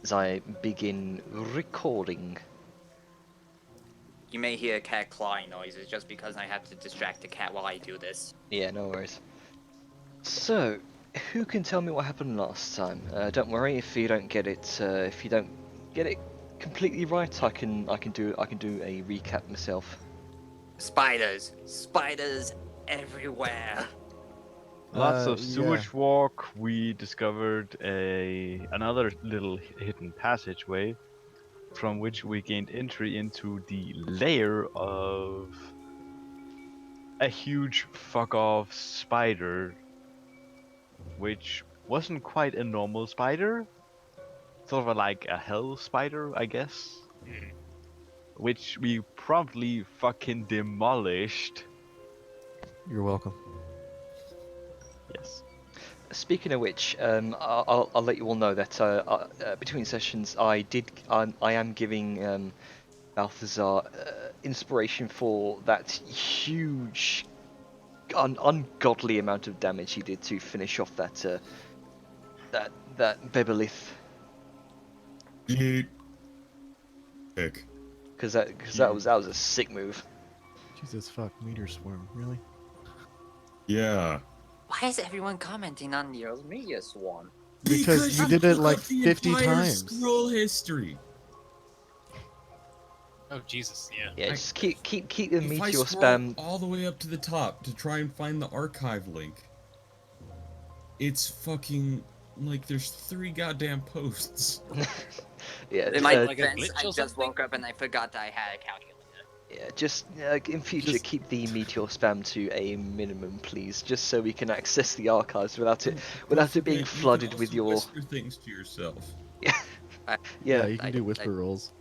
as I begin recording. You may hear a cat clawing noises just because I have to distract the cat while I do this. Yeah, no worries. So, who can tell me what happened last time? Don't worry if you don't get it. If you don't get it completely right, I can do a recap myself. Spiders! Spiders everywhere! Lots of Yeah. sewage walk. We discovered another little hidden passageway, from which we gained entry into the lair of a huge fuck off spider, which wasn't quite a normal spider, sort of like a hell spider, I guess, which we promptly fucking demolished. You're welcome. Yes. Speaking of which, I'll let you all know that between sessions, I am giving Balthazar inspiration for that huge, ungodly amount of damage he did to finish off that Bebelith. Yeet. Pick. Because that was a sick move. Jesus fuck, meteor swarm, really? Yeah. Why is everyone commenting on your media swarm? Because you did it look like up the 50 entire times. Scroll history. Oh Jesus, yeah. Yeah, just keep the If I meteor scroll spam. all the way up to the top to try and find the archive link, it's fucking like there's 3 goddamn posts. Yeah, In my like a defense, glitch I or just something? woke up and I forgot that I had a calculator. yeah, just in future Just- keep the meteor spam to a minimum, please, just so we can access the archives without it being You can flooded with also your. whisper things to yourself. Yeah, Yeah, you can do whisper rolls.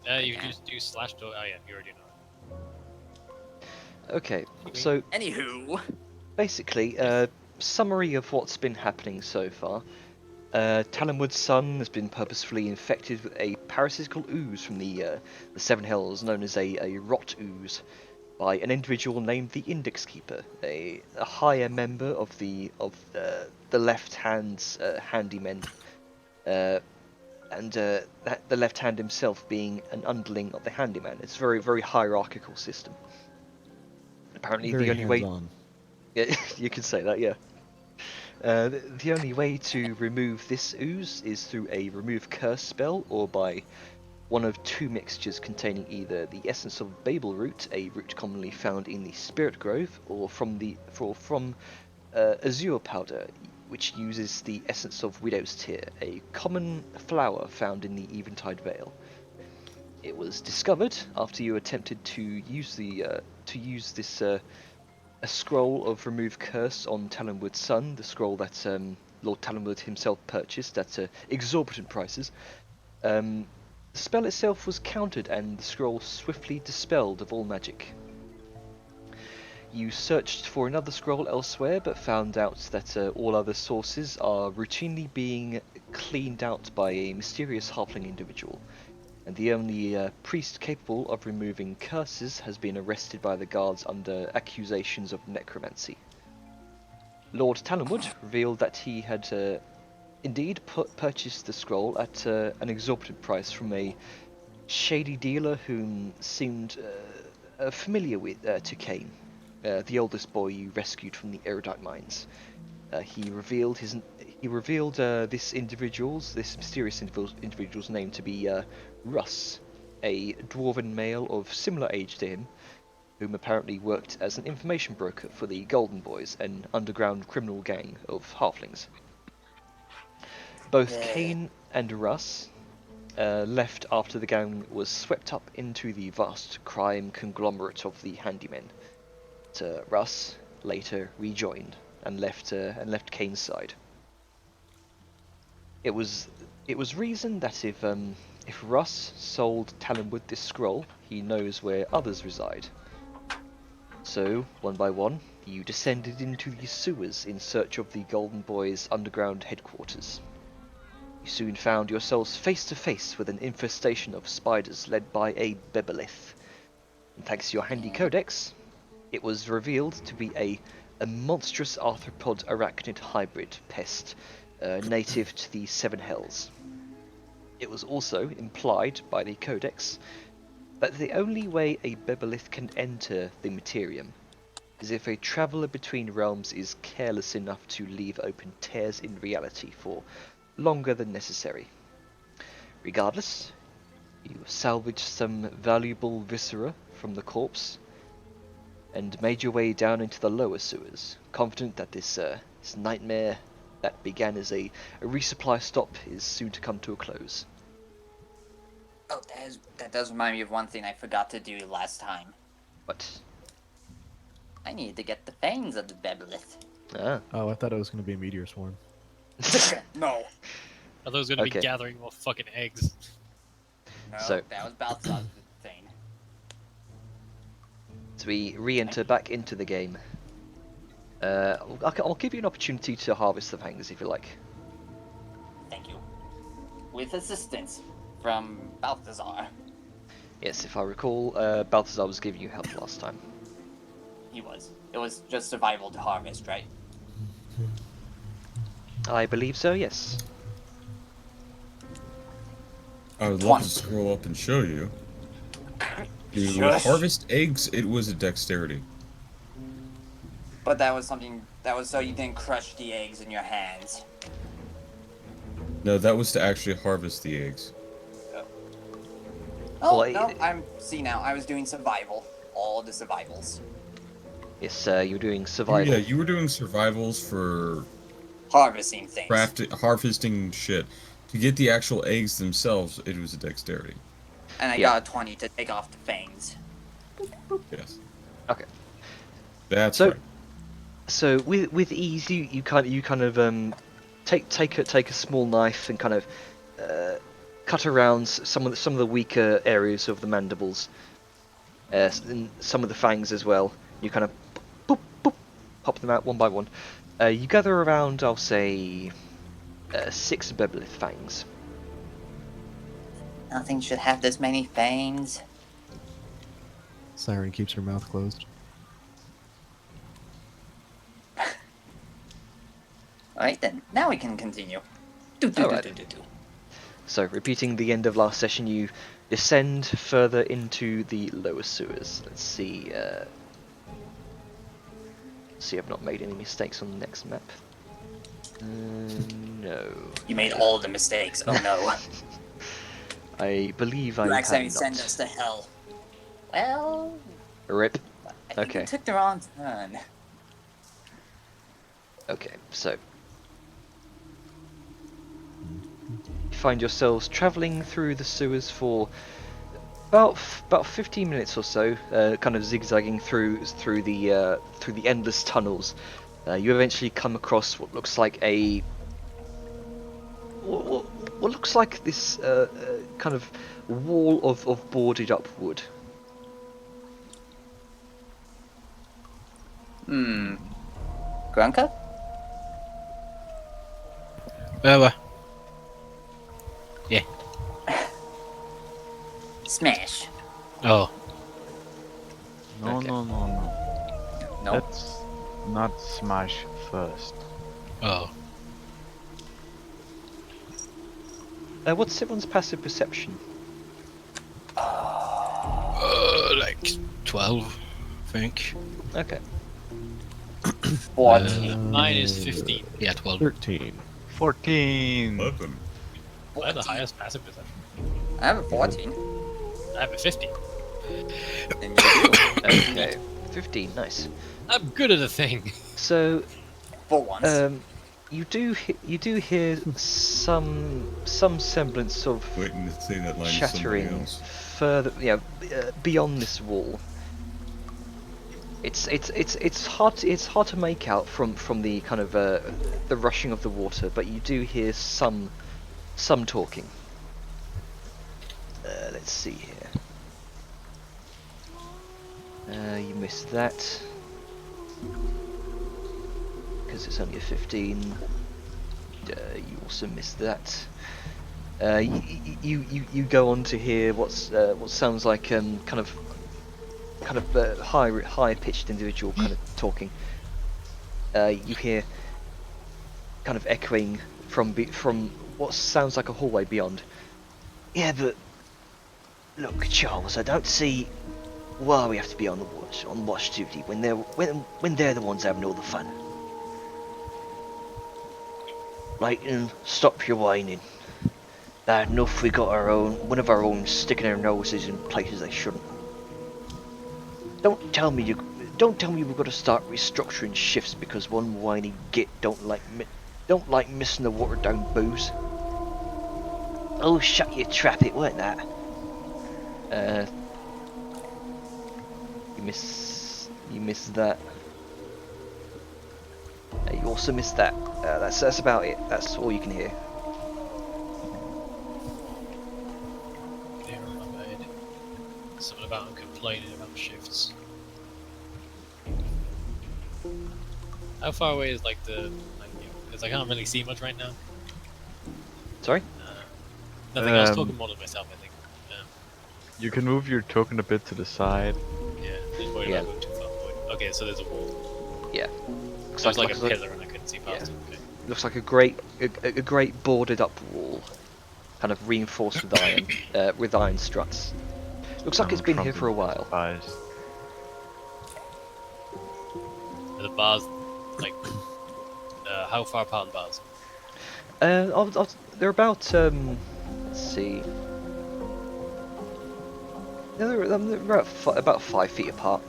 You Yeah. can just do slash. Oh yeah, you already know. okay. So Anywho, basically, summary of what's been happening so far. Talonwood's son has been purposefully infected with a parasitical ooze from the Seven Hells, known as a rot ooze, by an individual named the Index Keeper, a higher member of the Left Hand's handymen, and the Left Hand himself being an underling of the handyman. It's a very, very hierarchical system. Apparently, Very the only way. hands-on. Yeah, you could say that, yeah. The only way to remove this ooze is through a remove curse spell, or by one of 2 mixtures containing either the essence of Babel root, a root commonly found in the Spirit Grove, or from azure powder, which uses the essence of Widow's Tear, a common flower found in the Eventide Vale. It was discovered after you attempted to use this a scroll of remove curse on Talonwood's son, the scroll that Lord Talonwood himself purchased at exorbitant prices. The spell itself was countered and the scroll swiftly dispelled of all magic. You searched for another scroll elsewhere, but found out that all other sources are routinely being cleaned out by a mysterious halfling individual, and the only priest capable of removing curses has been arrested by the guards under accusations of necromancy. Lord Talonwood revealed that he had indeed purchased the scroll at an exorbitant price from a shady dealer whom seemed familiar to Cain, the oldest boy you rescued from the erudite mines. He revealed this mysterious individual's name to be Russ, a dwarven male of similar age to him, whom apparently worked as an information broker for the Golden Boys, an underground criminal gang of halflings. Both Cain and Russ left after the gang was swept up into the vast crime conglomerate of the Handymen. Russ later rejoined and left Cain's side. It was reasoned that if Russ sold Talonwood this scroll, he knows where others reside. So, one by one, you descended into the sewers in search of the Golden Boys' underground headquarters. You soon found yourselves face to face with an infestation of spiders led by a Bebelith. And thanks to your handy codex, it was revealed to be a monstrous arthropod arachnid hybrid pest, native to the Seven Hells. It was also implied by the Codex that the only way a Bebelith can enter the Materium is if a traveller between realms is careless enough to leave open tears in reality for longer than necessary. Regardless, you salvaged some valuable viscera from the corpse and made your way down into the lower sewers, confident that this nightmare that began as a resupply stop is soon to come to a close. Oh, that does remind me of one thing I forgot to do last time. But I needed to get the fangs of the Bebelith. Oh, I thought it was going to be a meteor swarm. No. I thought it was gonna Okay. be gathering more fucking eggs. No, So- that was Balthazar's thing. So we re-enter back into the game. I'll give you an opportunity to harvest the fangs if you like. Thank you. With assistance from Balthazar. Yes, if I recall, Balthazar was giving you help last time. He was. It was just survival to harvest, right? I believe so, yes. I would love to scroll up and show you. To Shush. harvest eggs, it was a dexterity. But that was something that was so you didn't crush the eggs in your hands. No, that was to actually harvest the eggs. Oh Well, no, see now. I was doing survival. All the survivals. Yes, you're doing survival. Yeah, you were doing survivals for Harvesting things. harvesting shit. To get the actual eggs themselves, it was a dexterity. And I Yeah. got a 20 to take off the fangs. Yes. Okay. That's So- right. So with ease, you kind of take a small knife and kind of cut around some of the weaker areas of the mandibles, and some of the fangs as well. You kind of boop, boop, pop them out one by one. You gather around, I'll say, 6 Bebelith fangs. Nothing should have this many fangs. Siren keeps her mouth closed. Alright then, now we can continue. Alright. So, repeating the end of last session, you descend further into the lower sewers. Let's see. See, I've not made any mistakes on the next map. No. You made all the mistakes. Oh no. I believe I You have accidentally not. sent us to hell. Well, Rip. I think Okay. we took the wrong turn. Okay, so you find yourselves travelling through the sewers for about 15 minutes or so, kind of zigzagging through the endless tunnels. You eventually come across what looks like what looks like this kind of wall of boarded up wood. Grunka? Where? Smash. Oh, No, Okay. no, no, no. No. Let's not smash first. oh. What's everyone's passive perception? Like 12, I think. Okay. 14. Mine is 15. Yeah, 12. 13. 14! 11. I have the highest passive perception. I have a 14. I have a 15. And you do. Okay. 15. Nice. I'm good at a thing. So For once. you do hear some semblance of Waiting to say that line to somebody chattering else. further, beyond this wall. It's hard to make out from the kind of the rushing of the water, but you do hear some talking. Let's see here. You missed that because it's only a 15. You also missed that. You go on to hear what sounds like kind of high pitched individual kind of talking. You hear kind of echoing from what sounds like a hallway beyond. Yeah, but look, Charles, I don't see why we have to be on watch duty when they're the ones having all the fun. Layton, stop your whining. Bad enough we got one of our own sticking their noses in places they shouldn't. Don't tell me we've got to start restructuring shifts because one whiny git don't like missing the watered down booze. Oh, shut your trap! It weren't that. You miss that. You also missed that. That's about it. That's all you can hear. There on my bed. Something about complaining about shifts. How far away is like the because I can't really see much right now. Sorry? Nothing. I was talking more to myself, I think. You can move your token a bit to the side. Yeah, just worried Yeah. about going too far forward. Okay, so there's a wall. Yeah. So it's like a pillar and I couldn't see past it. Okay. Looks like a great boarded up wall, kind of reinforced with iron struts. Looks like it's been here for a while. Eyes. Are the bars, like, how far apart the bars? They're about let's see. Yeah, they're about 5 feet apart.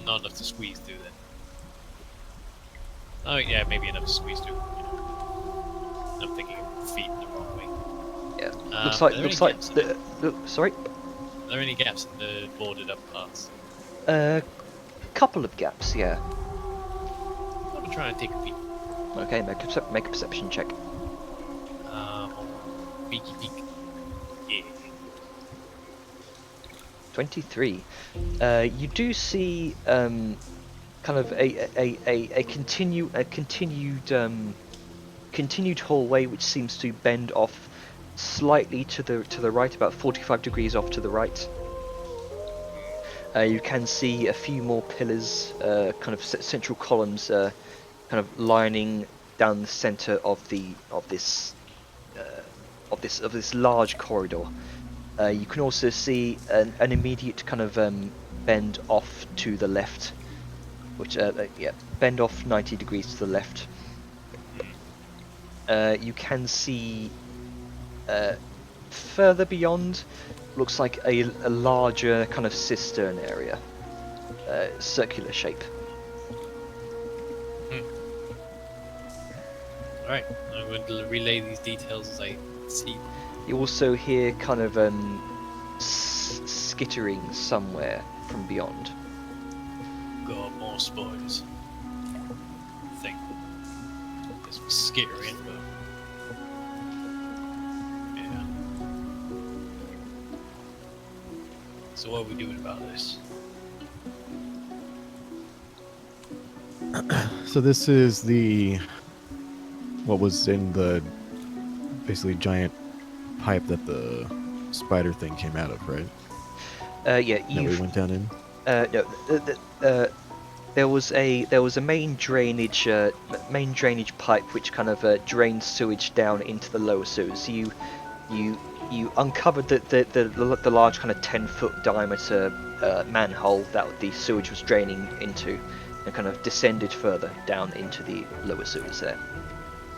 Not enough to squeeze through then. Oh yeah, maybe enough to squeeze through. I'm thinking of feet in the wrong way. Yeah. Are there any gaps in it? Sorry. Are there any gaps in the boarded up parts? Couple of gaps. Yeah. I'm gonna try and take a peek. Okay. Make a perception check. Peeky peek. Yeah. 23. You do see kind of a continued hallway which seems to bend off slightly to the right, about 45 degrees off to the right. You can see a few more pillars, kind of central columns, kind of lining down the center of this large corridor. You can also see an immediate kind of bend off to the left, which bend off 90 degrees to the left. You can see further beyond, looks like a larger kind of cistern area, circular shape. Alright, I'm going to relay these details as I see. You also hear kind of skittering somewhere from beyond. Got more spiders. I think. There's skittering, but yeah. So what are we doing about this? So this is what was in the basically giant pipe that the spider thing came out of, right? Yeah, That we went down in. No, there was a main drainage pipe which kind of drained sewage down into the lower sewers. So you uncovered the large kind of 10-foot diameter manhole that the sewage was draining into, and kind of descended further down into the lower sewers there.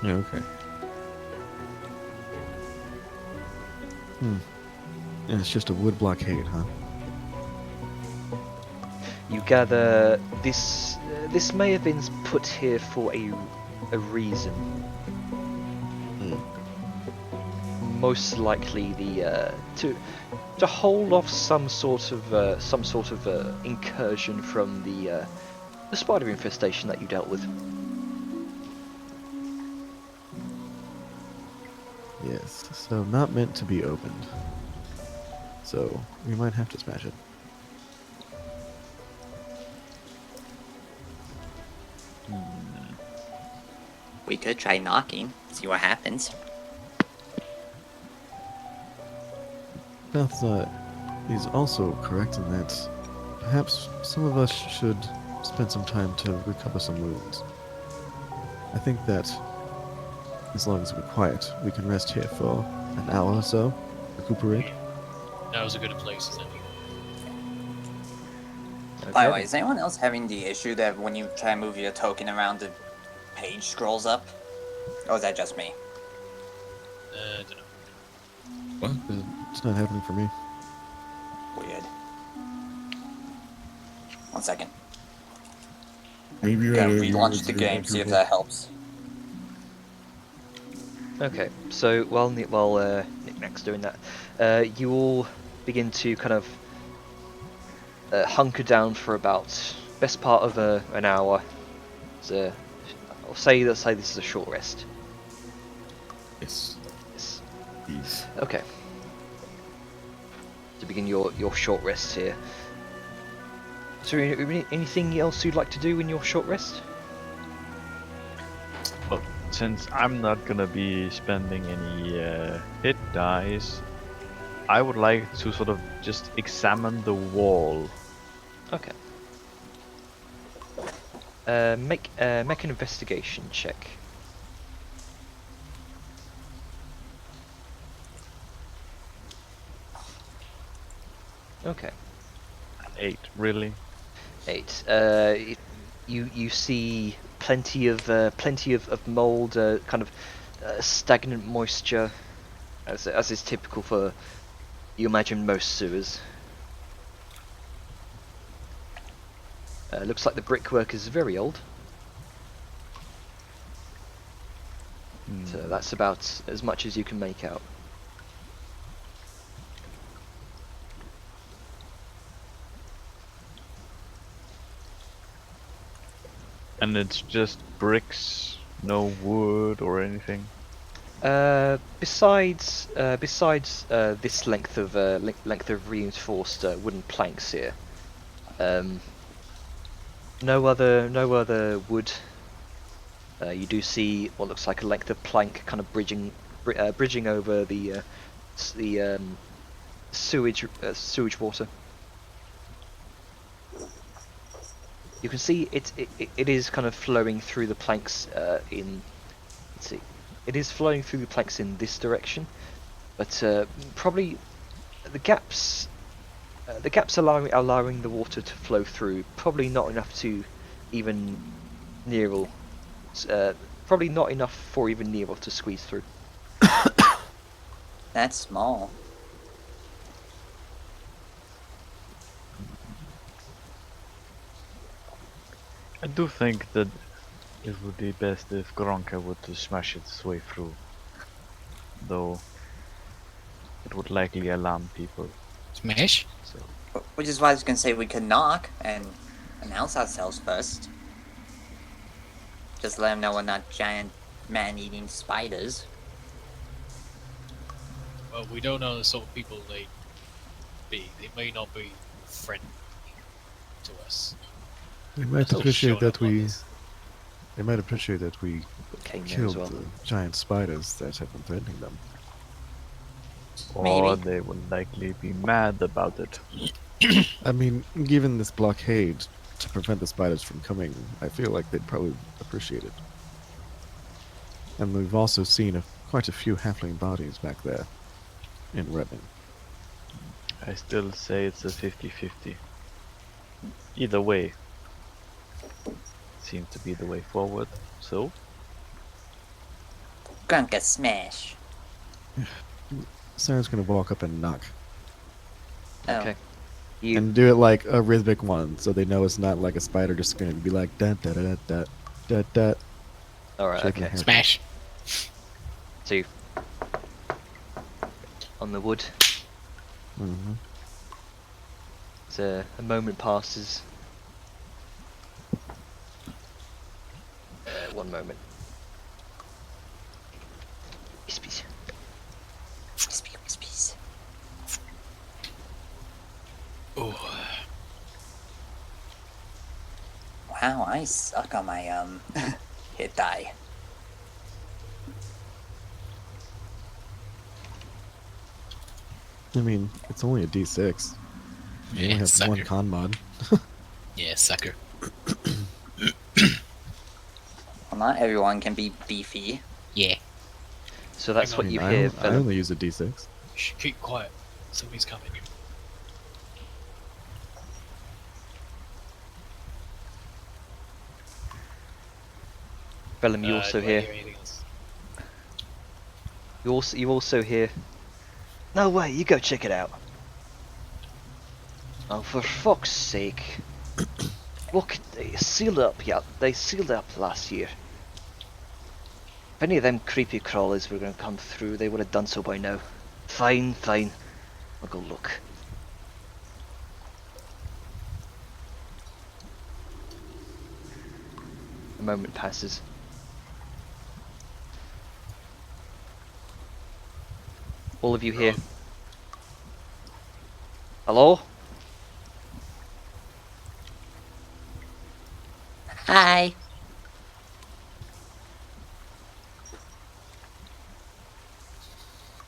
Yeah, okay. Yeah, it's just a wood blockade, huh? You gather this may have been put here for a reason. Most likely to hold off some sort of incursion from the spider infestation that you dealt with. Yes, so not meant to be opened. So we might have to smash it. We could try knocking, see what happens. Beth is also correct in that perhaps some of us should spend some time to recover some wounds. I think that as long as we're quiet, we can rest here for an hour or so. Recuperate. That was a good place as any. By the Okay. way, is anyone else having the issue that when you try and move your token around, the page scrolls up? Or is that just me? I don't know. What? It's not happening for me. Weird. 1 second. Maybe you're Gonna at a- relaunch the game, see if that helps. Okay, so while Knickknack's doing that, you all begin to kind of hunker down for about best part of an hour. So, let's say this is a short rest. Yes. Yes. Please. Okay. To begin your short rest here. Is there anything else you'd like to do in your short rest? Well, since I'm not gonna be spending any hit dice, I would like to sort of just examine the wall. Okay. Make an investigation check. Okay. 8, really? 8. You see plenty of mold, kind of stagnant moisture, as is typical for, you imagine, most sewers. Looks like the brickwork is very old, so that's about as much as you can make out. And it's just bricks, no wood or anything. Besides this length of reinforced wooden planks here, no other wood. You do see what looks like a length of plank, kind of bridging over the sewage water. You can see it is kind of flowing through the planks in. Let's see, it is flowing through the planks in this direction, but probably the gaps allowing the water to flow through. Probably not enough to even Nero. Probably not enough for even Nero to squeeze through. That's small. I do think that it would be best if Gronka would to smash its way through. Though it would likely alarm people. Smash? So Which is why I was gonna say we could knock and announce ourselves first. Just let them know we're not giant man-eating spiders. Well, we don't know the sort of people they be. They may not be friendly to us. They might Still appreciate showing that up like we. this. They might appreciate that we Came there as killed well. the giant spiders that have been threatening them. or Maybe. they would likely be mad about it. I mean, given this blockade to prevent the spiders from coming, I feel like they'd probably appreciate it. And we've also seen quite a few halfling bodies back there in Redding. I still say it's a 50-50. Either way seems to be the way forward. So Grunka smash. Sarah's gonna walk up and knock. Oh. Okay. You And do it like a rhythmic one, so they know it's not like a spider just gonna be like da da da da da da. all right? shaking Okay. hands. Smash! So you on the wood. Mm-hmm. So a moment passes. 1 moment. Whispies. Wispy, wispies. Oh, Wow, I suck on my hit die. I mean, it's only a D6. You only yeah, have one sucker. con mod. Yeah, sucker. Well, not everyone can be beefy. Yeah. So that's Hang what on. you I, hear, I Vellum. only use a d6. Shh, keep quiet. Somebody's coming. Vellum, you also do I hear. hear anything else? You also hear. No way! You go check it out. Oh, for fuck's sake! Look, they sealed up. Yeah, they sealed up last year. If any of them creepy crawlers were going to come through, they would have done so by now. Fine, fine. I'll go look. A moment passes. All of you hear. Hello? Hi.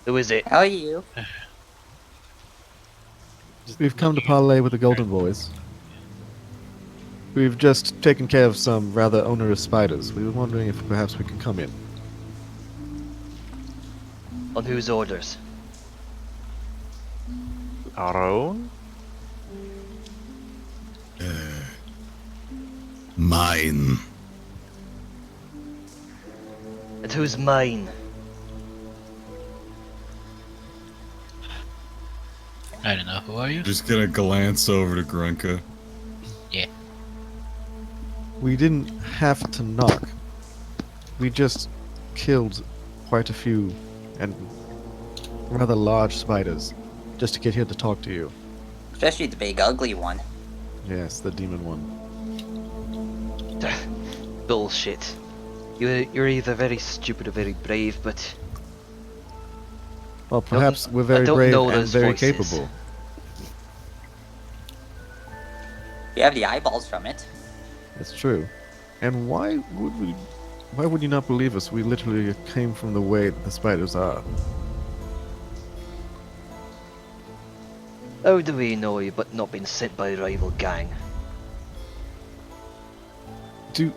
Who is it? How are you? We've come to parley with the Golden Boys. We've just taken care of some rather onerous spiders. We were wondering if perhaps we could come in. On whose orders? Our own? Mine. And who's mine? I don't know. Who are you? Just gonna glance over to Grunka. Yeah. We didn't have to knock. We just killed quite a few and rather large spiders just to get here to talk to you. Especially the big ugly one. Yes, the demon one. Bullshit. You're either very stupid or very brave, but Well, perhaps we're I very don't brave know and those very voices. capable. You have the eyeballs from it. That's true. And why would you not believe us? We literally came from the way that the spiders are. how do we know you but not been sent by a rival gang? Do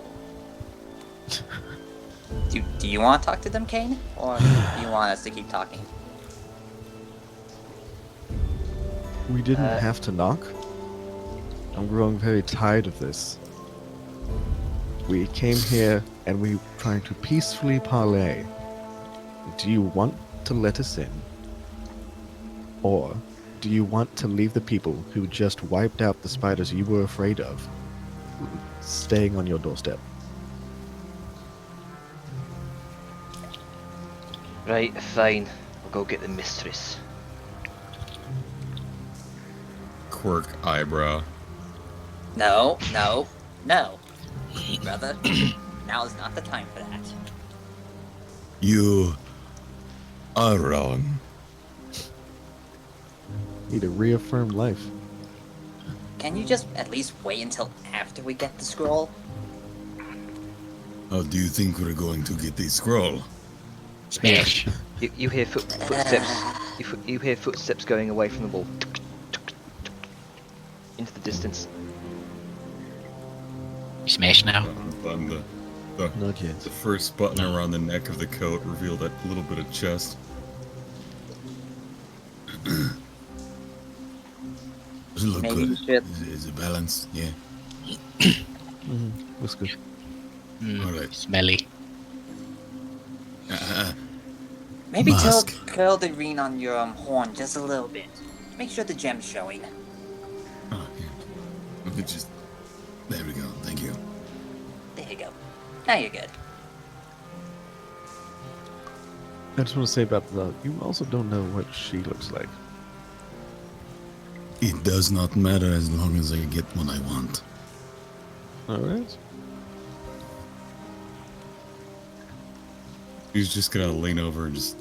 Do you want to talk to them, Kane? Or do you want us to keep talking? we didn't have to knock? I'm growing very tired of this. We came here and we were trying to peacefully parley. Do you want to let us in? Or do you want to leave the people who just wiped out the spiders you were afraid of staying on your doorstep? Right, fine. I'll go get the mistress. Quirk eyebrow. No, no, no. Brother, now is not the time for that. You are wrong. Need to reaffirm life. Can you just at least wait until after we get the scroll? How do you think we're going to get the scroll? Smash. You hear footsteps. You hear footsteps going away from the wall. Into the distance. You smash now. Button Not yet. the first button around the neck of the coat revealed that little bit of chest. Does it look Maybe good? we should- Is it balanced? Yeah. Mm-hmm. That's good. Alright. Smelly. Maybe Mask. curl the ring on your horn just a little bit. Make sure the gem's showing. Oh, yeah. Look at just. There we go. Thank you. There you go. Now you're good. I just want to say about the. You also don't know what she looks like. It does not matter as long as I get what I want. Alright. He's just gonna lean over and just.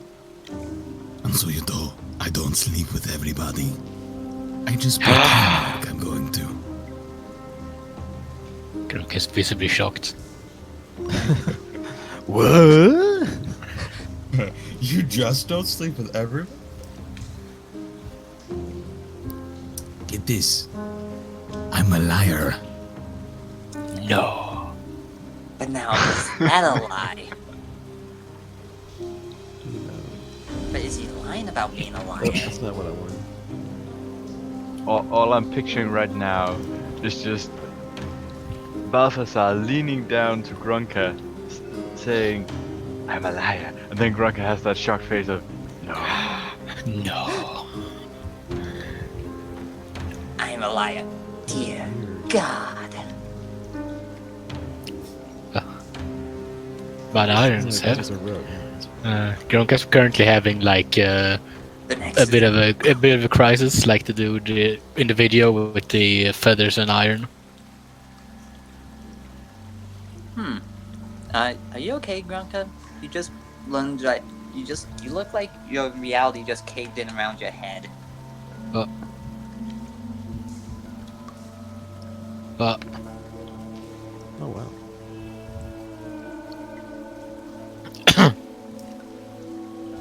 And so you know, I don't sleep with everybody. I just pretend like I'm going to. Grunk is visibly shocked. What? You just don't sleep with everyone? Get this. I'm a liar. No. But now is that a lie? is he lying about being a Oh, liar? that's not what I wanted. All I'm picturing right now is just Balthazar leaning down to Grunka, saying, "I'm a liar," and then Grunka has that shocked face of, "No." No. I am a liar. Dear God. But irons That have. was a rogue. Gronka's currently having like The next a bit of a crisis, like the dude in the video with the feathers and iron. Are you okay, Grunka? You just lunged like you look like your reality just caved in around your head. But Oh wow.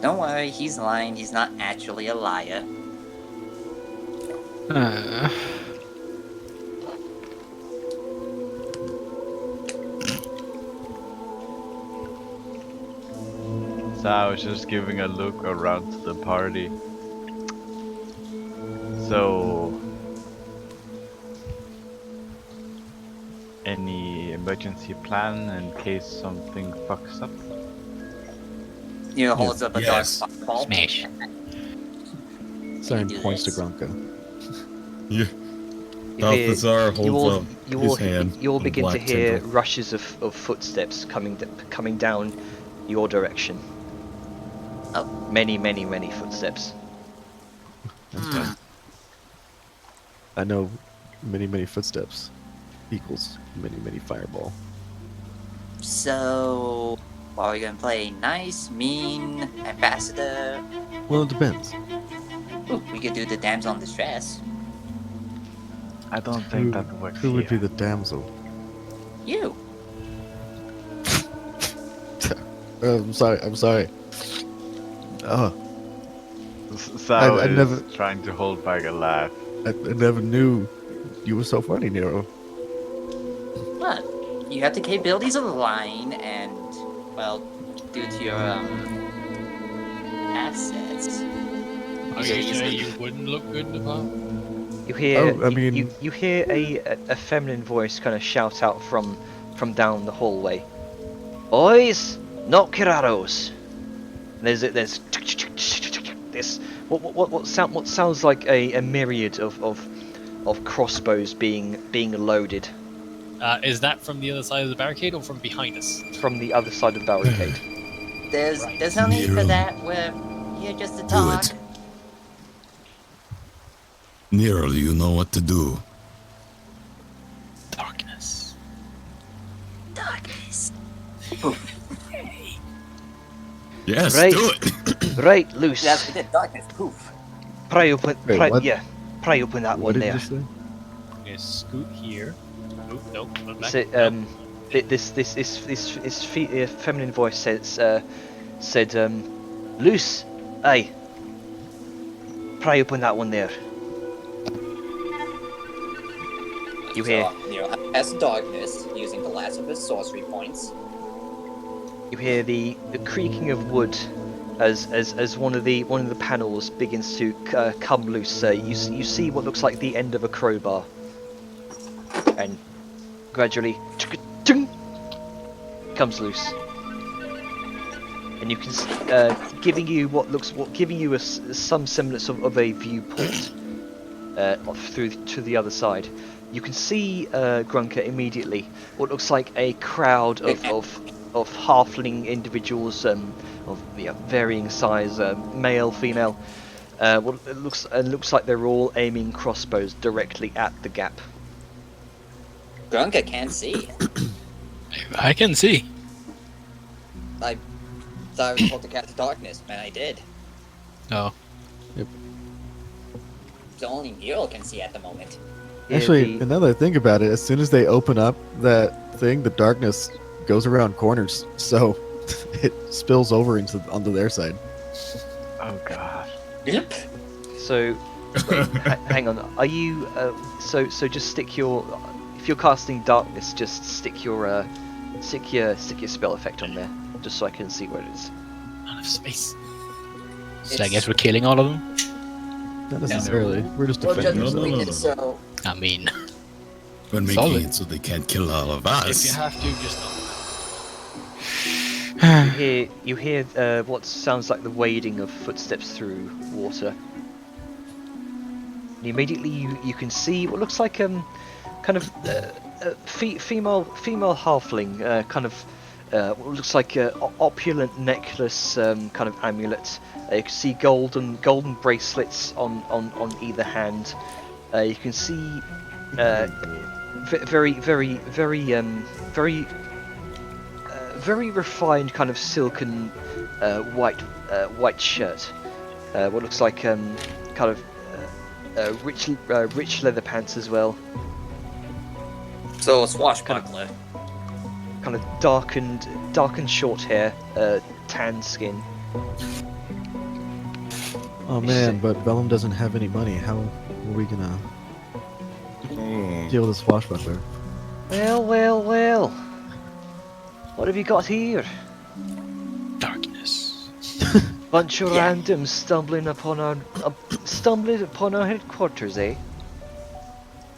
Don't worry, he's lying. He's not actually a liar. So I was just giving a look around to the party. So, any emergency plan in case something fucks up? You know, holds up a Yes. dark ball. smash. Siren do points to this. Grunka. Yeah. You hear- Balthazar holds up his hand. you all on the begin to black hear temple. rushes of footsteps coming down your direction. Oh. Many footsteps. That's fine. I know many footsteps equals many fireball. So, are we gonna play nice, mean, ambassador? Well, it depends. Ooh, we could do the damsel in distress. I don't think that works Who would be here. the damsel? You. I'm sorry. Oh, Sao I is never- trying to hold back a laugh. I never knew you were so funny, Nero. What? You have the capabilities of lying and, well, due to your, assets. Are Yeah, you you sure said- you wouldn't look good in the pub? You hear Oh, I mean- you hear a feminine voice kind of shout out from down the hallway. Boys, knock your arrows. There's this what sounds like a myriad of crossbows being loaded Is that from the other side of the barricade or from behind us? from the other side of the barricade. There's no need for Nero. that. We're here just to Do talk. it. Nero, you know what to do. Darkness. Darkness. Yes, Right. do it. Right, loose. Yes, we did. Darkness. Poof. Pry open. Wait, Pry, what? yeah, pry open that What one did there. you say? Okay, scoot here. Nope, nope, not back. So, Nope. this feminine voice said, loose. Aye. Pry open that one there. You hear? So, Nero has darkness using the last of his sorcery points. You hear the creaking of wood as one of the panels begins to come loose. You see what looks like the end of a crowbar, and gradually comes loose, and you can giving you some semblance of a viewport through to the other side. You can see Grunka immediately. What looks like a crowd of halfling individuals of varying size, male, female. Well, it looks like they're all aiming crossbows directly at the gap. Grunka can't see. I can see. I thought I was told to cast darkness, and I did. Oh. So only Nero can see at the moment. Yeah, Actually, the- now that I think about it, as soon as they open up that thing, the darkness goes around corners, so it spills over onto their side. Oh god. Yep. So, wait, hang on. Are you so just stick your if you're casting darkness, just stick your spell effect on there, just so I can see where it is. Out of space. So I guess we're killing all of them? Not necessarily. We're just defending No, no, ourselves. no, it's no. so. I mean, We're making Solid. it so they can't kill all of if us. you have to, just not. You hear what sounds like the wading of footsteps through water. And immediately you can see what looks like kind of female halfling, kind of what looks like a opulent necklace, kind of amulet. You can see golden bracelets on either hand. You can see very refined kind of silken white shirt. What looks like kind of rich leather pants as well. So a swashbuckler. Kind of darkened short hair, tan skin. Oh man, but Vellum doesn't have any money. How are we gonna deal with this swashbuckler? Well. What have you got here? Darkness. Bunch of Yeah. randoms stumbling upon our headquarters, eh?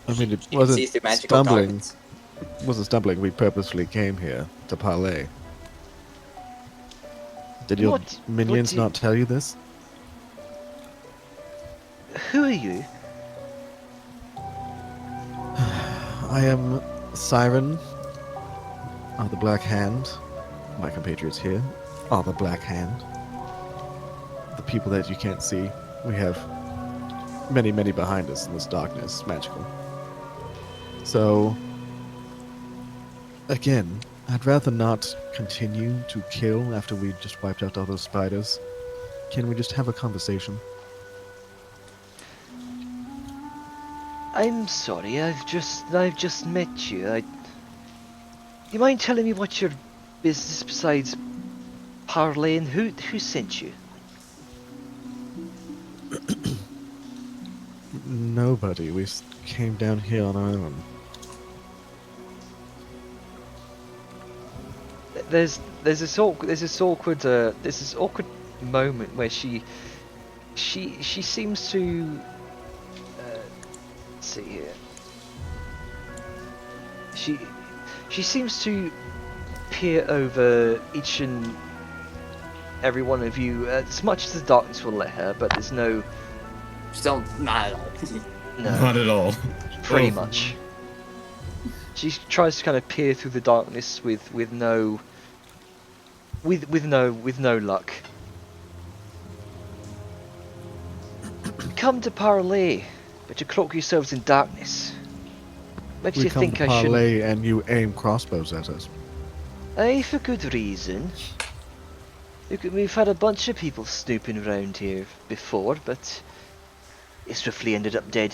I mean, it You can see wasn't through magical stumbling. darkness. Wasn't stumbling. We purposefully came here to parley. Did your What- minions what do- not tell you this? Who are you? I am Siren of the Black Hand. My compatriots here are the Black Hand. The people that you can't see. We have many behind us in this darkness, magical. So, again, I'd rather not continue to kill after we just wiped out all those spiders. Can we just have a conversation? I'm sorry, I've just met you. You mind telling me what your business besides parlaying? Who sent you? Nobody. We came down here on our own. There's this awkward moment where she seems to let's see here. She seems to peer over each and every one of you as much as the darkness will let her, but there's no Still not at all. Not at all. pretty Oh. much. She tries to kind of peer through the darkness with no luck. You come to parley, but you cloak yourselves in darkness. Makes We you come think to I should. parley and you aim crossbows at us. Aye, for good reason. Look, we've had a bunch of people snooping around here before, but they swiftly ended up dead.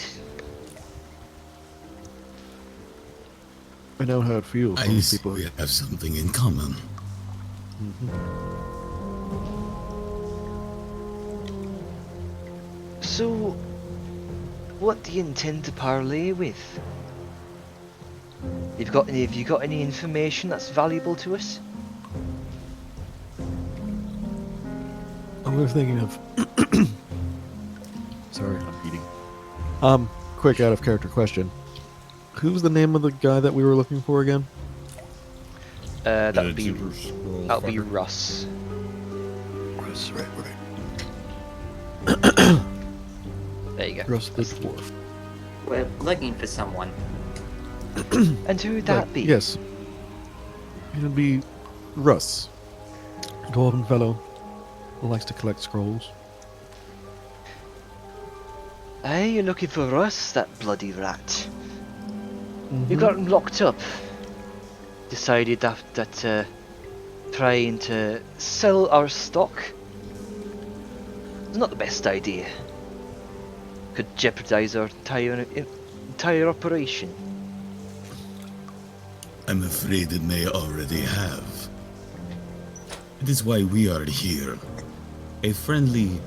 I know how it feels I when see people. we have something in common. So, what do you intend to parley with? Have you got any information that's valuable to us? We're thinking of. Sorry, I'm eating. Quick out of character question. Who's the name of the guy that we were looking for again? That would be Jupiter scroll that'll be fucker. Russ. That's right. There you go. Russ the Dwarf. We're looking for someone. And who would that Right, be? Yes. It'll be Russ. Dwarven fellow who likes to collect scrolls. Aye, you're looking for Russ, that bloody rat. You Mhm. got him locked up. Decided that trying to sell our stock is not the best idea. Could jeopardize our entire operation. I'm afraid it may already have. It is why we are here. A friendly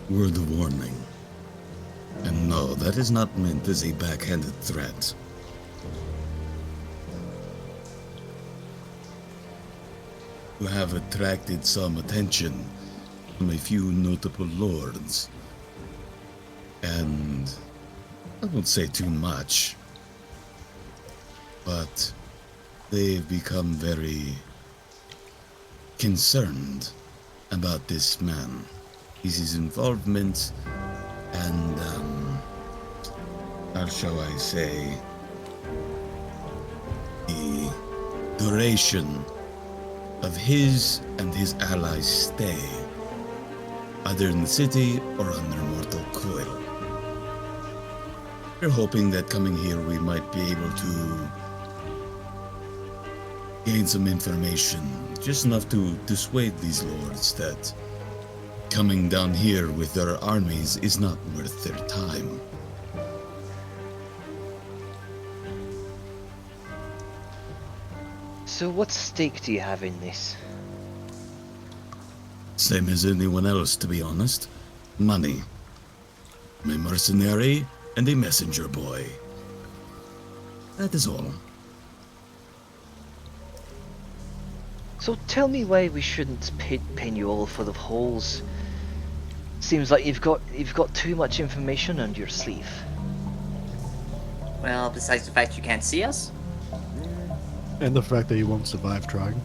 word of warning. And no, that is not meant as a backhanded threat. You have attracted some attention from a few notable lords. And I won't say too much, but they've become very concerned about this man. His involvement and, how shall I say, the duration of his and his allies' stay, either in the city or under mortal coil. We're hoping that coming here we might be able to gain some information, just enough to dissuade these lords that coming down here with their armies is not worth their time. So what stake do you have in this? Same as anyone else, to be honest. Money. I'm a mercenary and a messenger boy. That is all. So tell me why we shouldn't pin you all full of holes. Seems like you've got too much information under your sleeve. Well, besides the fact you can't see us? And the fact that you won't survive trying.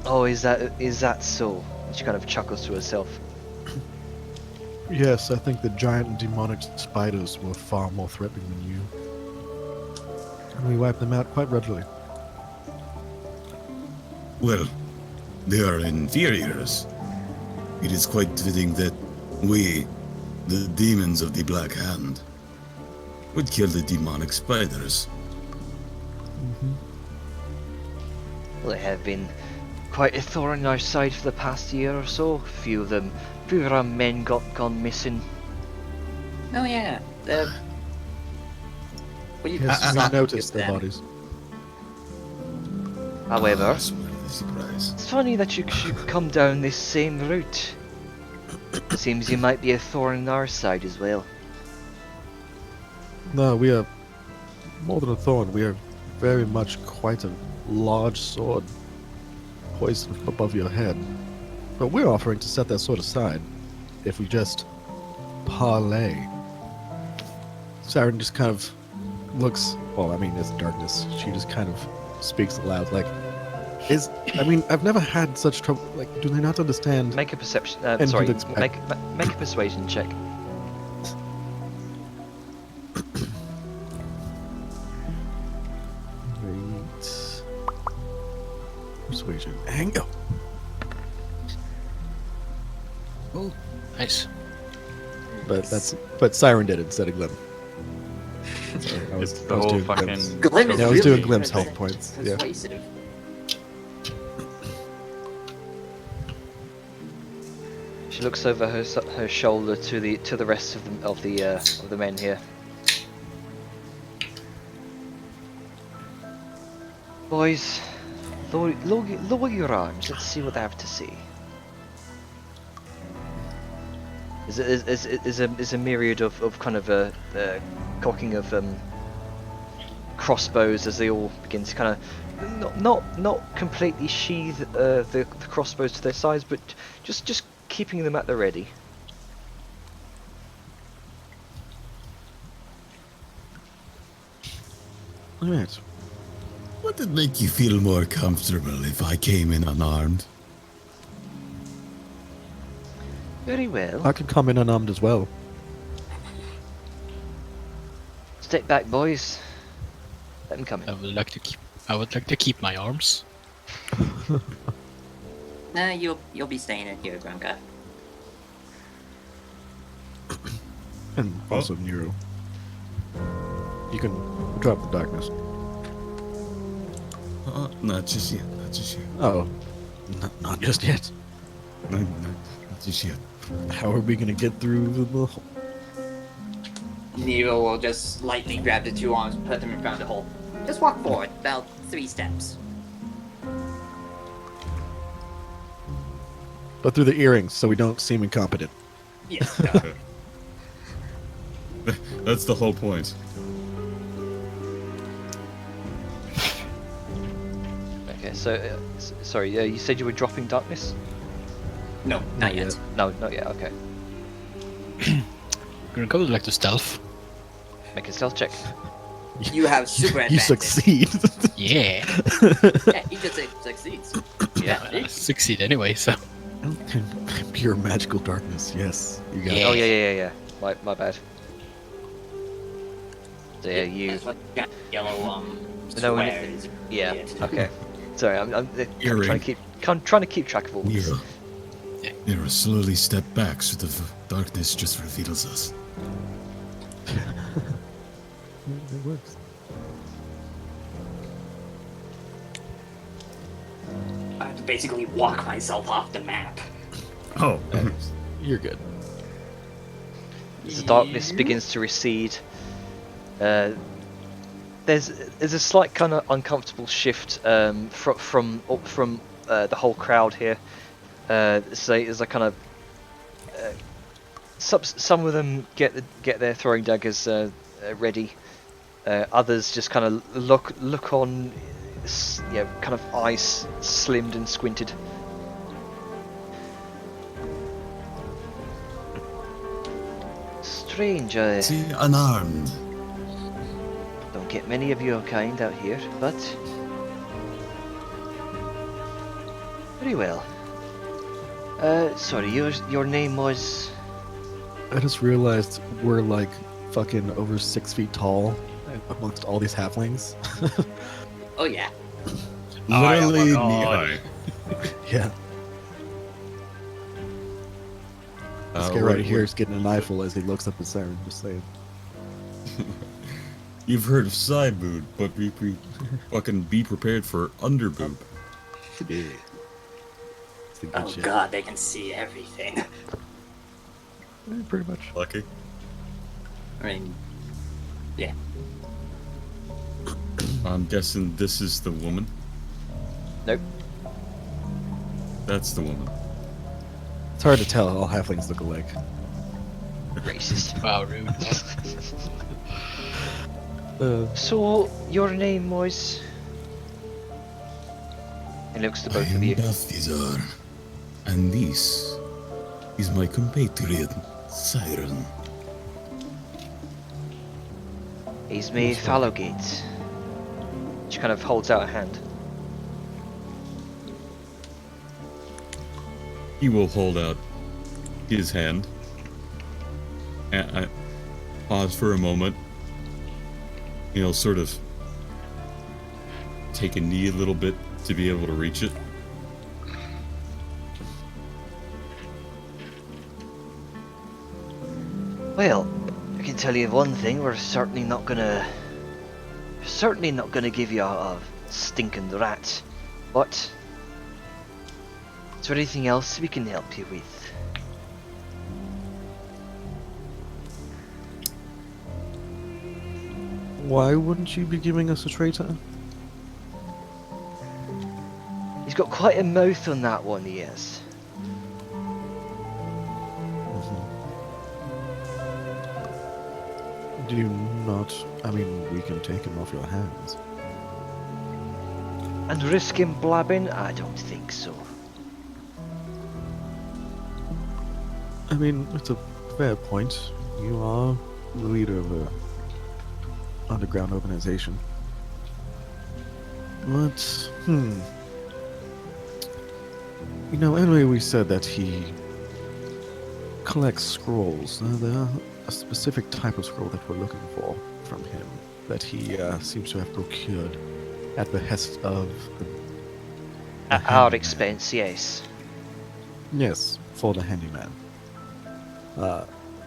Oh, is that so? She kind of chuckles to herself. Yes, I think the giant demonic spiders were far more threatening than you. And we wiped them out quite readily. Well, they are inferiors. It is quite fitting that we, the demons of the Black Hand, would kill the demonic spiders. Well, they have been quite a thorn in our side for the past year or so. A few of our men gone missing. Oh yeah, well, you Yes, I not noticed with their them. bodies. However, Smell the surprise. it's funny that you should come down this same route. Seems you might be a thorn in our side as well. No, we are more than a thorn. We are very much quite a large sword poised above your head. But we're offering to set that sword aside if we just parley. Siren just kind of looks, well, I mean, it's darkness. She just kind of speaks aloud, like, I've never had such trouble. Like, do they not understand? Make a perception. And Sorry, you'd expect- make a persuasion check. Wait. Persuasion. Angle. Oh, nice. But Siren did it instead of Glim. Sorry, It's the whole doing fucking. Glim's. Glim is Yeah, I was really doing Glim's health points. Yeah. persuasive. She looks over her shoulder to the rest of the men here. Boys, lower your arms. Let's see what they have to say. Is a myriad of kind of cocking of crossbows as they all begin to kind of not completely sheathe the crossbows to their sides, but just keeping them at the ready. Alright. Would it make you feel more comfortable if I came in unarmed? Very well. I could come in unarmed as well. Step back, boys. Let them come in. I would like to keep my arms. Nah, you'll be staying in here, Grunka. And also Nero. You can drop the darkness. Not just yet, not just yet. Oh. Not just yet. Not just yet. How are we gonna get through the hole? Nero will just lightly grab the two arms and put them in front of the hole. Just walk forward, about 3 steps. But through the earrings, so we don't seem incompetent. Yes, That's the whole point. Okay, so sorry. You said you were dropping darkness. No, not yet. No, not yet. Okay. Gonna go like to stealth. Make a stealth check. You have super You advantage. succeed. Yeah. Yeah, he just succeeds. I succeed anyway, so. Pure magical darkness. Yes, you got Yeah. Oh yeah. My bad. So yeah, you. That's what that yellow No, when square is. Yeah. Idiot. Okay. Sorry, I'm You're trying to keep track of all this. Nero. Nero, slowly step back so the darkness just reveals us. it works. I have to basically walk myself off the map. Oh, You're good. As the darkness begins to recede, there's a slight kind of uncomfortable shift from the whole crowd here. So there's a kind of some of them get their throwing daggers ready. Others just kind of look on, kind of eyes slimmed and squinted. Strange, see, unarmed. don't get many of your kind out here, but very well. Sorry, your name was. I just realized we're like fucking over 6 feet tall amongst all these halflings. Oh yeah. Literally my knee God. high. Yeah. This guy right here is getting an eyeful as he looks up at Siren. Just saying. You've heard of side boob, but fucking be prepared for underboob. Yeah. It's the good Oh shit. god, they can see everything. Pretty much. Lucky. I mean, yeah. I'm guessing this is the woman. Nope. That's the woman. It's hard to tell. All halflings look alike. Racist. Wow, rude. So your name was. He looks to I both of am you. Balthazar, and this is my compatriot, Siren. He's me Fallowgate. She kind of holds out a hand. He will hold out his hand. And I pause for a moment. He'll sort of take a knee a little bit to be able to reach it. Well, I can tell you one thing: we're certainly not gonna give you a stinking rat. But is there anything else we can help you with? Why wouldn't you be giving us a traitor? He's got quite a mouth on that one, he has. Do you not? I mean, we can take him off your hands. And risk him blabbing? I don't think so. I mean, it's a fair point. You are the leader of a underground organization. But, you know, anyway, we said that he collects scrolls. Now, there are a specific type of scroll that we're looking for from him that he seems to have procured at behest of At our expense, yes. Yes, for the handyman.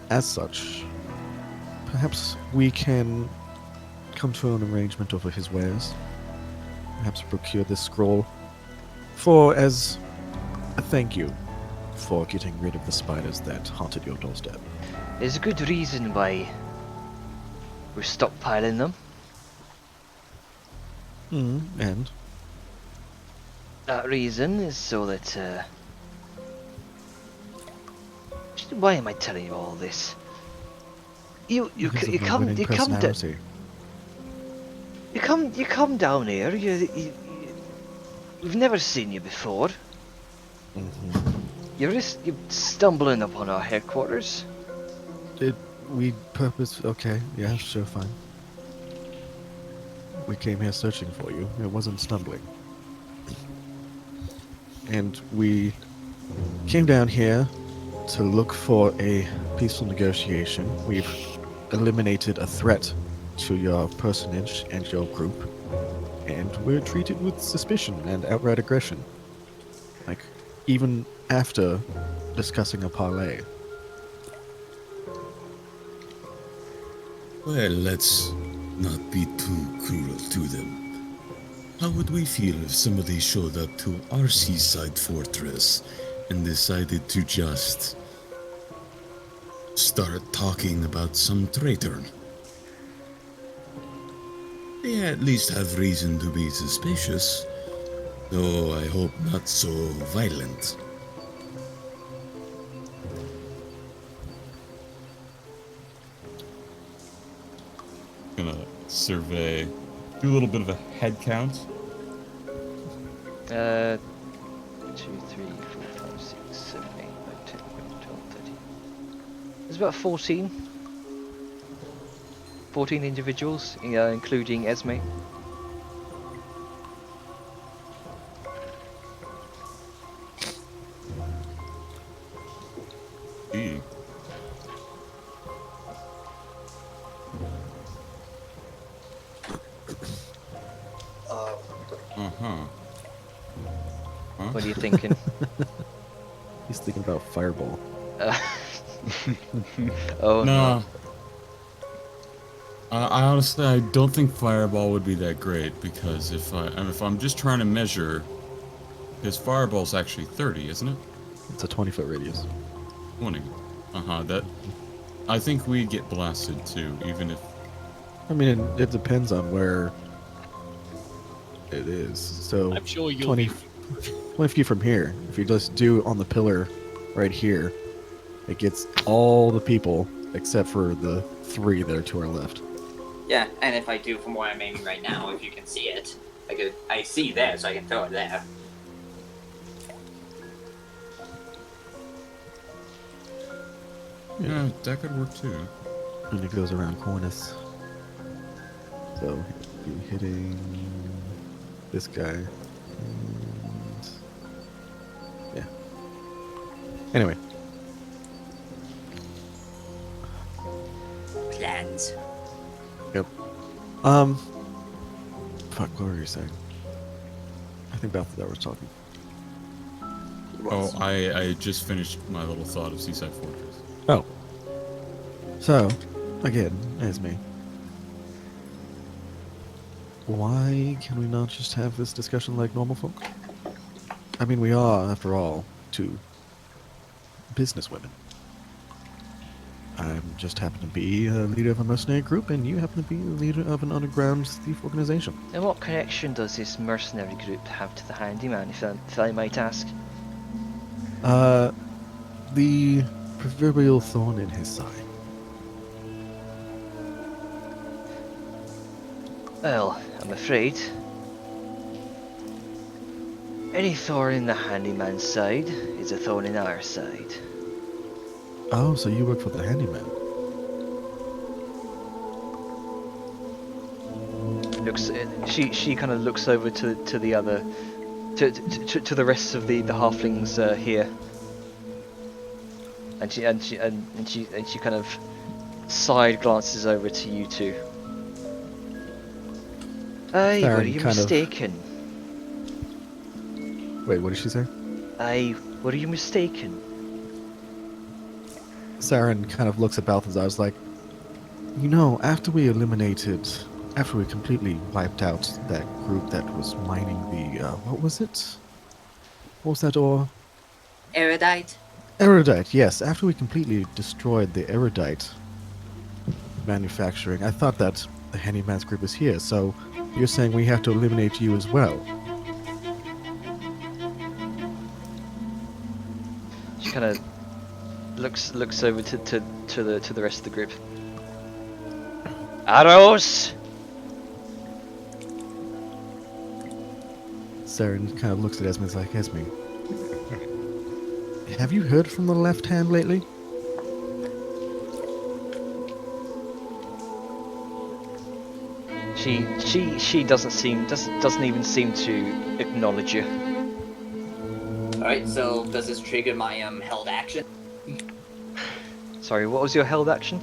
As such, perhaps we can come to an arrangement over his wares. Perhaps procure this scroll for as a thank you for getting rid of the spiders that haunted your doorstep. There's a good reason why we're stockpiling them. And That reason is so that, why am I telling you all this? You because of your come winning you come down personality. you come down here. We've never seen you before. You're stumbling upon our headquarters. Did we purpose? Okay, yeah, sure, fine. We came here searching for you. It wasn't stumbling. And we came down here to look for a peaceful negotiation. We've eliminated a threat to your personage and your group, and we're treated with suspicion and outright aggression. Like, even after discussing a parley. Well, let's not be too cruel to them. How would we feel if somebody showed up to our seaside fortress and decided to just start talking about some traitor? They at least have reason to be suspicious, though I hope not so violent. Gonna survey, do a little bit of a head count. 2, 3, 4, 5, 6, 7, 8, 9, 10, 11, 12, 13. There's about 14. 14 individuals, including Esme. Gee. Uh-huh. What are you thinking? He's thinking about Fireball. Oh No. I honestly, I don't think Fireball would be that great, because if I'm just trying to measure, because Fireball's actually 30, isn't it? It's a 20-foot radius. 20. That. I think we'd get blasted too, even if. I mean, it depends on where it is. So I'm sure you'll 20, be 20 feet from here, if you just do on the pillar right here, it gets all the people except for the 3 that are to our left. Yeah, and if I do from where I'm aiming right now, if you can see it, I see there, so I can throw it there. Yeah, that could work too. And it goes around corners. So you're hitting this guy. And yeah. Anyway, Plans. yep. Fuck, what were you saying? I think Balthazar was talking. Oh, I just finished my little thought of Seaside Fortress. Oh. So, again, Esme. Why can we not just have this discussion like normal folk? I mean, we are, after all, 2 businesswomen. I just happen to be a leader of a mercenary group, and you happen to be a leader of an underground thief organization. And what connection does this mercenary group have to the handyman, if I might ask? The proverbial thorn in his side. Well, I'm afraid any thorn in the handyman's side is a thorn in our side. Oh, so you work for the handyman? She kind of looks over to the other, to the rest of the halflings here, and she kind of side glances over to you two. Aye, what are Farron you kind of- mistaken? Wait, what did she say? Aye, what are you mistaken? Saren kind of looks at Balthazar. I was like, you know, after we completely wiped out that group that was mining the, what was it? What was that ore? Erudite? Erudite, yes. After we completely destroyed the erudite manufacturing, I thought that the handyman's group is here, so you're saying we have to eliminate you as well? She kind of looks over to the rest of the group. Arrows! Saren kind of looks at Esme and is like, Esme, have you heard from the left hand lately? She doesn't even seem to acknowledge you. Alright, so does this trigger my held action? Sorry, what was your held action?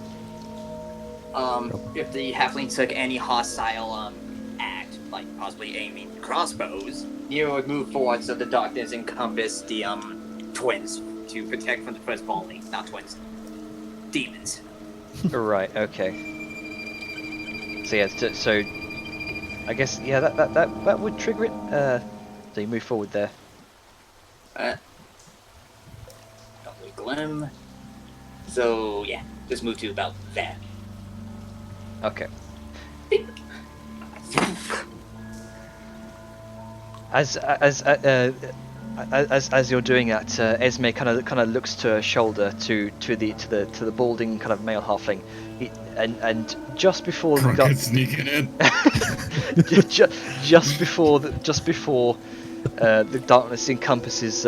If the halfling took any hostile act, like possibly aiming crossbows, Nero would move forward so the darkness encompass the twins to protect from the first falling. Not twins. Demons. Right. Okay. So yeah. So I guess that would trigger it. So you move forward there. Lovely glim. So yeah, just move to about there. Okay. As you're doing that, Esme kind of looks to her shoulder to the balding kind of male halfling, and just before the Crockett sneaking in. just before the darkness encompasses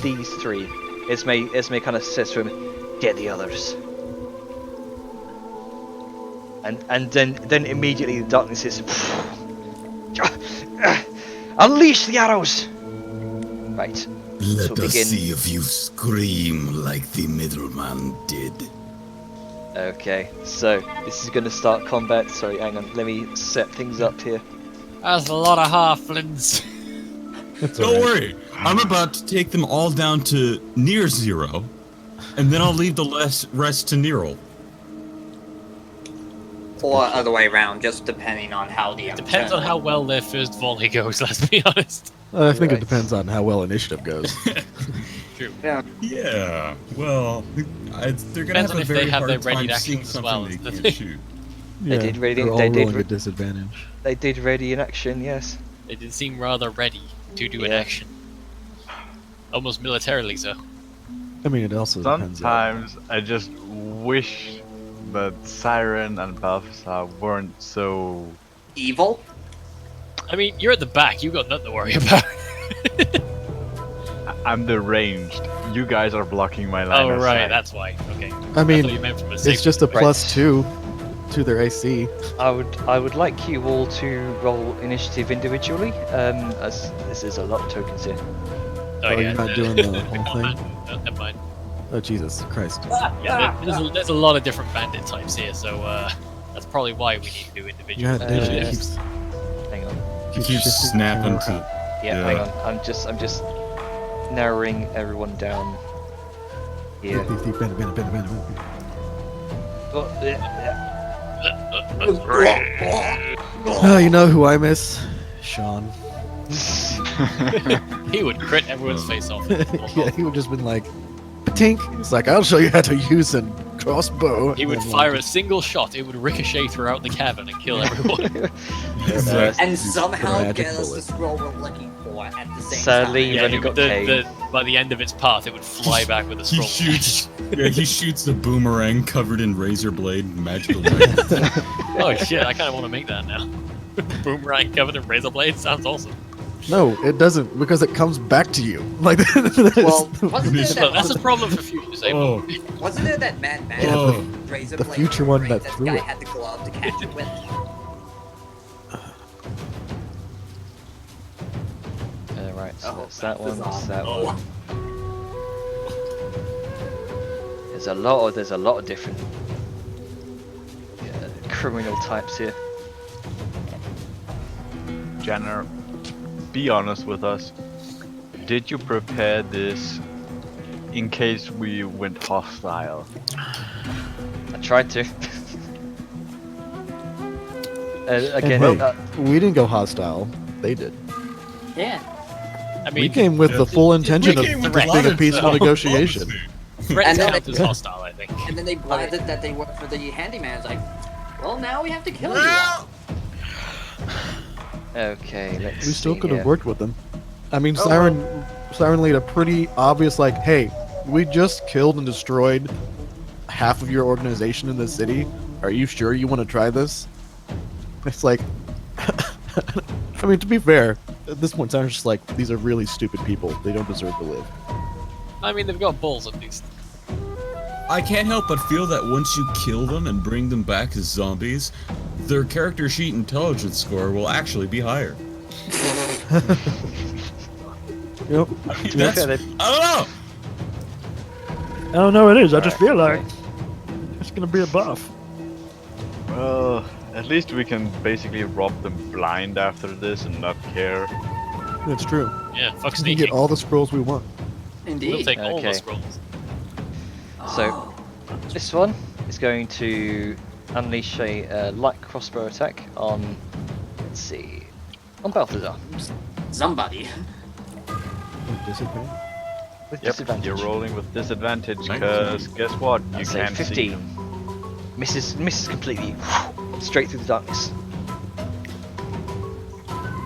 these three, Esme kind of says to him, "Get the others." And then immediately the darkness is unleash the arrows. Right. Let So us begin. see if you scream like the middleman did. Okay. So this is going to start combat. Sorry, hang on. Let me set things up here. That's a lot of halflings. It's Don't alright. worry, I'm about to take them all down to near zero, and then I'll leave the rest to Nero. Or other way around, just depending on how the Depends on how well their first volley goes, let's be honest. I think Right. it depends on how well initiative goes. True. Yeah, well, they're gonna Depends have on a if they very have their hard readied time seeing actions as well, something they isn't can't it? shoot. Yeah, did really- they're all they did rolling re- at disadvantage. They did ready in action. Yes. They did seem rather ready to do an Yeah. action. Almost militarily so. I mean, it also depends on... Sometimes I just wish that Siren and Balthazar weren't so. evil. I mean, you're at the back, you got nothing to worry about. I'm deranged. You guys are blocking my line Oh, of right, sight. that's why. Okay. I mean, thought you meant from a it's safety just a perspective. +2 to their AC. I would like you all to roll initiative individually. As this is a lot of tokens here. Oh, you're not doing the whole combat. No, never mind. Oh, Jesus Christ. Yeah, there's a lot of different bandit types here, so that's probably why we need to do individual Yeah, David yeah. keeps, Hang on. He keeps shifting snapping camera. to. Yeah, hang on. I'm just narrowing everyone down here. Oh, Oh, you know who I miss? Sean. He would crit everyone's face off. Yeah, he would just been like, patink. He's like, I'll show you how to use a crossbow. He would And I'm fire like, a single shot, it would ricochet throughout the cavern and kill everyone. And somehow magic get us bullet. the scroll we're looking for at the same Sadly, time. You've only it got would- Cade. by the end of its path, it would fly back with a He scroll. shoots. Yeah, he shoots the boomerang covered in razor blade magical knife. Oh shit, I kind of want to make that now. Boomerang covered in razor blades sounds awesome. No, it doesn't, because it comes back to you. Like, Well, wasn't there So that's that, a problem for future disabled. Oh, wasn't there that Mad Max Oh. razor the blade future one boomerang that the threw guy it. had the glove to catch it with? Right, so Oh, that's that one. bizarre. That's that Oh. one. There's a lot of different criminal types here. Jenner, be honest with us. Did you prepare this in case we went hostile? I tried to. Again, hey, we didn't go hostile. They did. Yeah. I We mean, came with the full intention of came with threat. being a peaceful negotiation. threats And then count they- as hostile, I think. And then they blathered that they work for the handyman. It's like, well, now we have to kill you all. okay, let's We still see could have here. worked with them. I mean, Oh, Siren laid a pretty obvious, like, hey, we just killed and destroyed half of your organization in the city. Are you sure you want to try this? It's like, I mean, to be fair, at this point, Siren's just like, these are really stupid people. They don't deserve to live. I mean, they've got balls at least. I can't help but feel that once you kill them and bring them back as zombies, their character sheet intelligence score will actually be higher. Yep. That's, I don't know! I don't know. It is. I just Alright, feel like okay. it's gonna be a buff. Well, at least we can basically rob them blind after this and not care. That's true. Yeah, fuck We can sneaking. get all the scrolls we want. Indeed. We'll take all Okay. the scrolls. So, this one is going to unleash a light crossbow attack on, let's see, on Balthazar Somebody. With disadvantage. with Yep, disadvantage. you're rolling with disadvantage Nice. because guess what? You That's a can't see 15. them. Misses completely, straight through the darkness.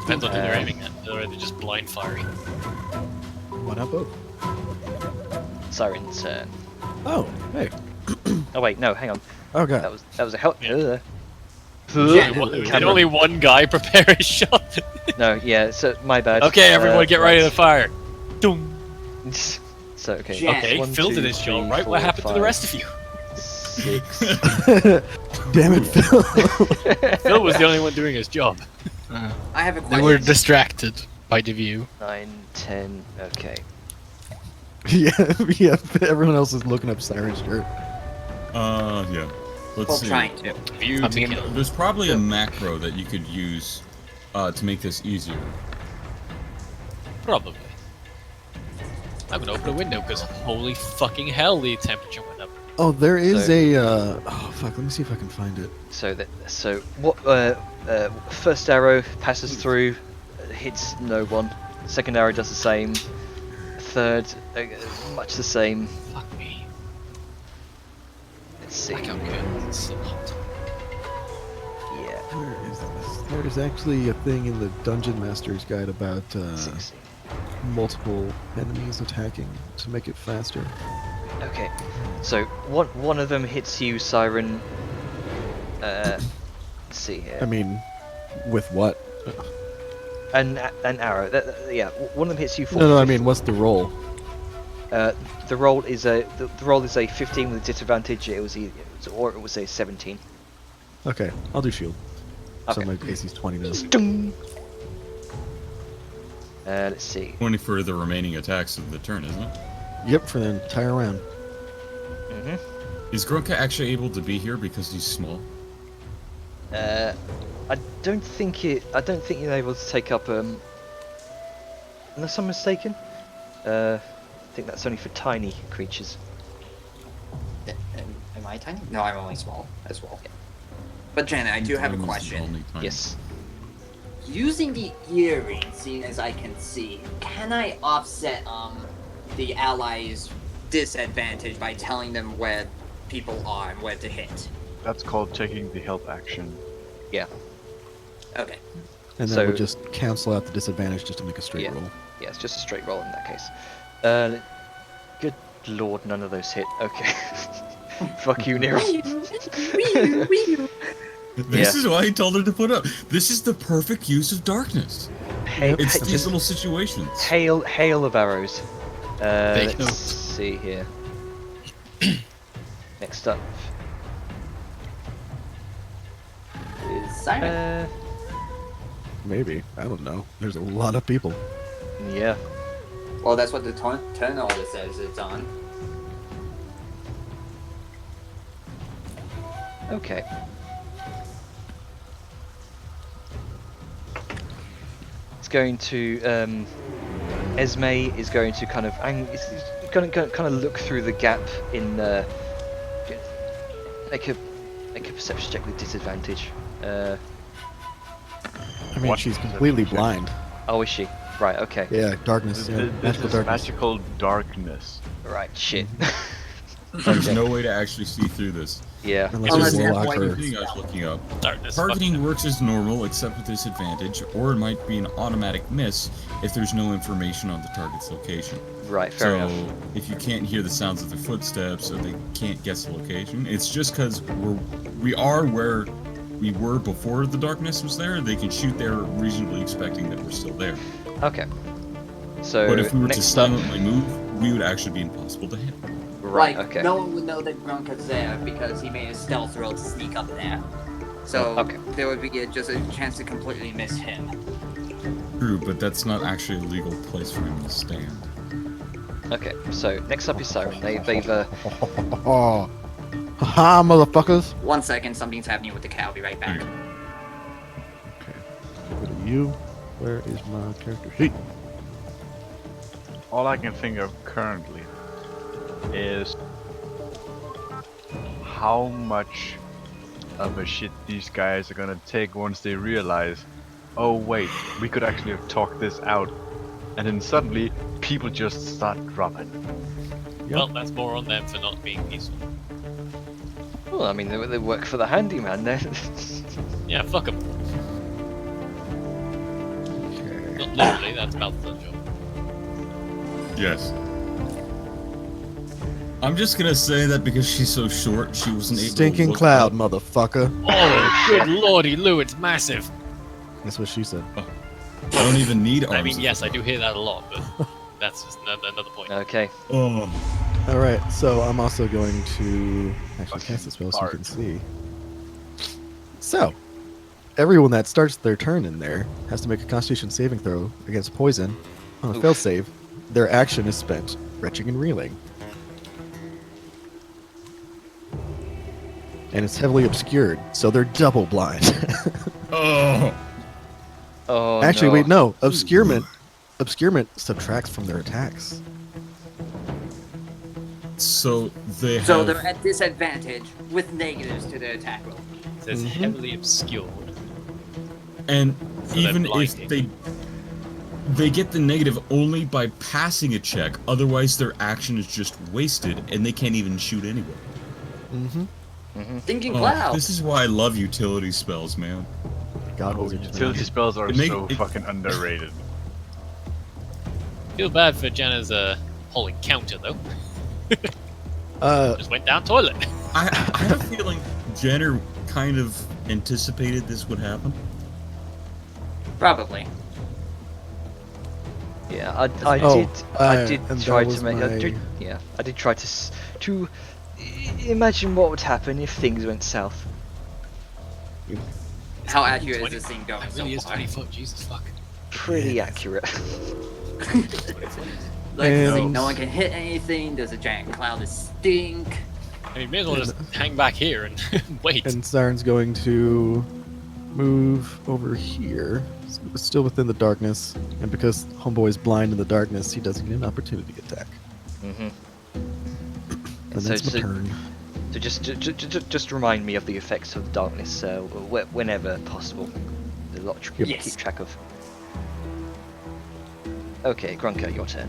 Depends on who they're aiming at. Or are they just blind firing? Why not both? Siren's turn. Oh, hey. Oh wait, no, hang on. Oh That god. was a hell. Yeah. Yeah. Did Camera. only one guy prepare his shot? No, yeah. So my bad. Okay, everyone, get ready to right. fire. Doom. So okay. Yeah. Okay, One, Phil two, did his job, three, right? What 4, happened to the 5, rest of you? 6. Damn it, Phil. Phil was the only one doing his job. I have a They question. were distracted by the view. 9, 10. Okay. yeah, yeah. Everyone else is looking up Siren's shirt. Yeah. Let's Well, see. trying to. View I to mean- kill. There's probably a macro that you could use to make this easier. Probably. I'm gonna open a window because holy fucking hell, the temperature went up. Oh, there is So- a. Oh fuck. Let me see if I can find it. So what? First arrow passes through, hits no one. Second arrow does the same. Third, much the same. Fuck me. Let's see. I can't good. It's so hot. Yeah. Where is this? There's actually a thing in the Dungeon Master's Guide about 60. multiple enemies attacking to make it faster. Okay. So one of them hits you, Siren. Let's see here. I mean, with what? An arrow. Yeah. One of them hits you for. No, I mean, what's the roll? The roll is a 15 with disadvantage. It was a 17. Okay, I'll do shield. So Okay. my AC's 20 now. Stung. Let's see. 20 for the remaining attacks of the turn, isn't it? Yep, for the entire round. Mhm. Is Grunka actually able to be here because he's small? I don't think you're able to take up unless I'm mistaken. I think that's only for tiny creatures. Am I tiny? No, I'm only small as well. But Janet, I do have a Almost question. only tiny. Yes. Using the earring, seeing as I can see, can I offset the allies' disadvantage by telling them where people are and where to hit? That's called taking the help action. Yeah. Okay. And then So- we'll just cancel out the disadvantage just to make a straight Yeah. roll. Yeah, it's just a straight roll in that case. Good lord, none of those hit. Okay. Fuck you, Nero. This is why he told her to put up. This is the perfect use of darkness. Hail, It's these just little situations. hail of arrows. Take Let's note. see here. Next up. Is Siren? Maybe. I don't know. There's a lot of people. Yeah. Well, that's what the turn order says it's on. Okay. It's going to Esme is going to kind of it's going to kind of look through the gap in make a perception check with disadvantage. I mean, What she's perception completely check? blind. Oh, is she? Right. Okay. Yeah, darkness. Yeah, This magical is darkness. magical darkness. Right. Shit. There's no way to actually see through this. Yeah. Unless Unless there's you a have warlock white or... Thing I was looking up. Darkness. Targeting works as normal except with disadvantage, or it might be an automatic miss if there's no information on the target's location. Right. Fair So enough. if you can't hear the sounds of their footsteps or they can't guess the location, it's just because we are where we were before the darkness was there. They can shoot there reasonably expecting that we're still there. Okay. So But if we were to next up, silently move, we would actually be impossible to hit. Right. Like, Okay. no one would know that Grunka's there because he made a stealth roll to sneak up there. So Okay. there would be just a chance to completely miss him. True, but that's not actually a legal place for him to stand. Okay. So next up is Siren. They've Oh, haha, motherfuckers. 1 second, something's happening with the cow. I'll be right back. Okay. Go to you. Where is my character sheet? All I can think of currently is how much of a shit these guys are gonna take once they realize, oh wait, we could actually have talked this out, and then suddenly people just start dropping. Well, that's more on them for not being peaceful. well, I mean, they work for the handyman. There. Yeah, fuck them. Okay. Not literally, that's Balthazar's job. Yes. I'm just gonna say that because she's so short, she wasn't able to Stinking look cloud, up. motherfucker. Oh, good lordy, Lou, it's massive. That's what she said. I don't even need arms. I mean, if yes, I it's do hear that a lot, but that's just another point. Okay. Oh. All right, so I'm also going to actually cast this spell so you can Art. see. So, everyone that starts their turn in there has to make a Constitution saving throw against poison. On a Oof. failed save, their action is spent retching and reeling. And it's heavily obscured, so they're double blind. Oh. Oh Actually, no. wait, no. Obscurement subtracts from their attacks. So they have. So they're at disadvantage with negatives to their attack roll. It says Mhm. heavily obscured. And So they're even if blinding. they get the negative only by passing a check, otherwise their action is just wasted and they can't even shoot anyway. Mm-hmm. Thinking Oh, cloud. this is why I love utility spells, man. God Oh, wizards. utility spells are It make- so it- fucking underrated. Feel bad for Jenna's whole encounter though. Uh, Just went down toilet. I have a feeling Jenner kind of anticipated this would happen. Probably. Yeah, I Oh, did and try that was to make. my- Yeah, I did try to imagine what would happen if things went south. How accurate 20 is this thing going That so really is far? 20 foot, Jesus fuck. Pretty accurate. Like, And- no one can hit anything. There's a giant cloud of stink. I mean, may as well just hang back here and wait. And Siren's going to move over here, still within the darkness, and because Homeboy's blind in the darkness, he doesn't get an opportunity attack. Mm-hmm. And So- that's my so- turn. So just remind me of the effects of darkness whenever possible. There's a lot to Yes. keep track of. Okay, Grunka, your turn.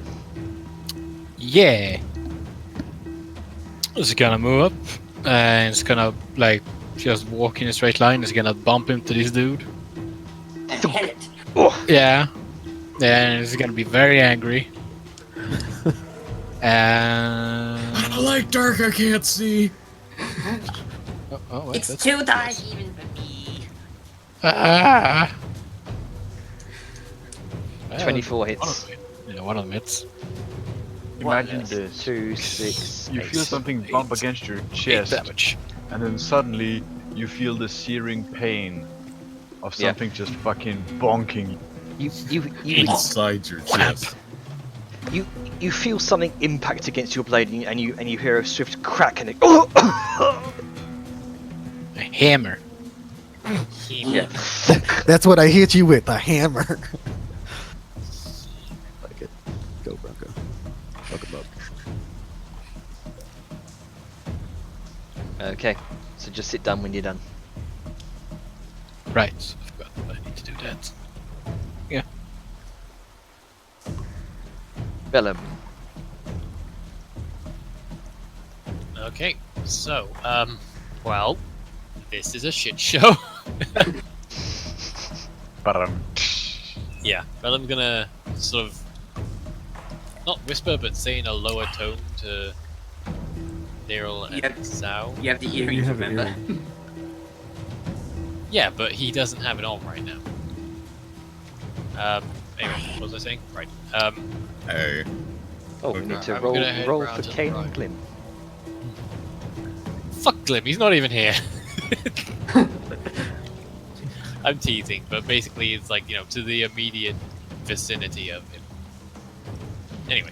Yeah. It's gonna move up, and it's gonna like just walk in a straight line. It's gonna bump into this dude. And hit it. Yeah. And it's gonna be very angry. And I don't like dark, I can't see. It's too dark even for me. Ah. 24 One of hits. them, yeah, one of them hits. Imagine Yes. this. 2, 6, You 8. feel something bump against your 8 chest, damage. and then suddenly you feel the searing pain of Yeah. something just fucking bonking. You Inside your chest. you feel something impact against your blade, and you hear a swift crack, and it. A hammer. Yeah. That's what I hit you with, a hammer. Like it. Go, Bronco. Fuck a bug. Okay, so just sit down when you're done. Right. I forgot I need to do that. Bellum. Okay, so, well, this is a shit show. But Yeah, but I'm gonna sort of not whisper, but say in a lower tone to Daryl and Yep. Zhao. You have the You earrings, have an remember? earring. Yeah, but he doesn't have it on right now. Anyway, what was I saying? Right. Hey. Oh, we Okay. need to I'm roll gonna head roll round for to the Kane right. and Glim. Fuck Glim, he's not even here. I'm teasing, but basically it's like, you know, to the immediate vicinity of him. Anyway.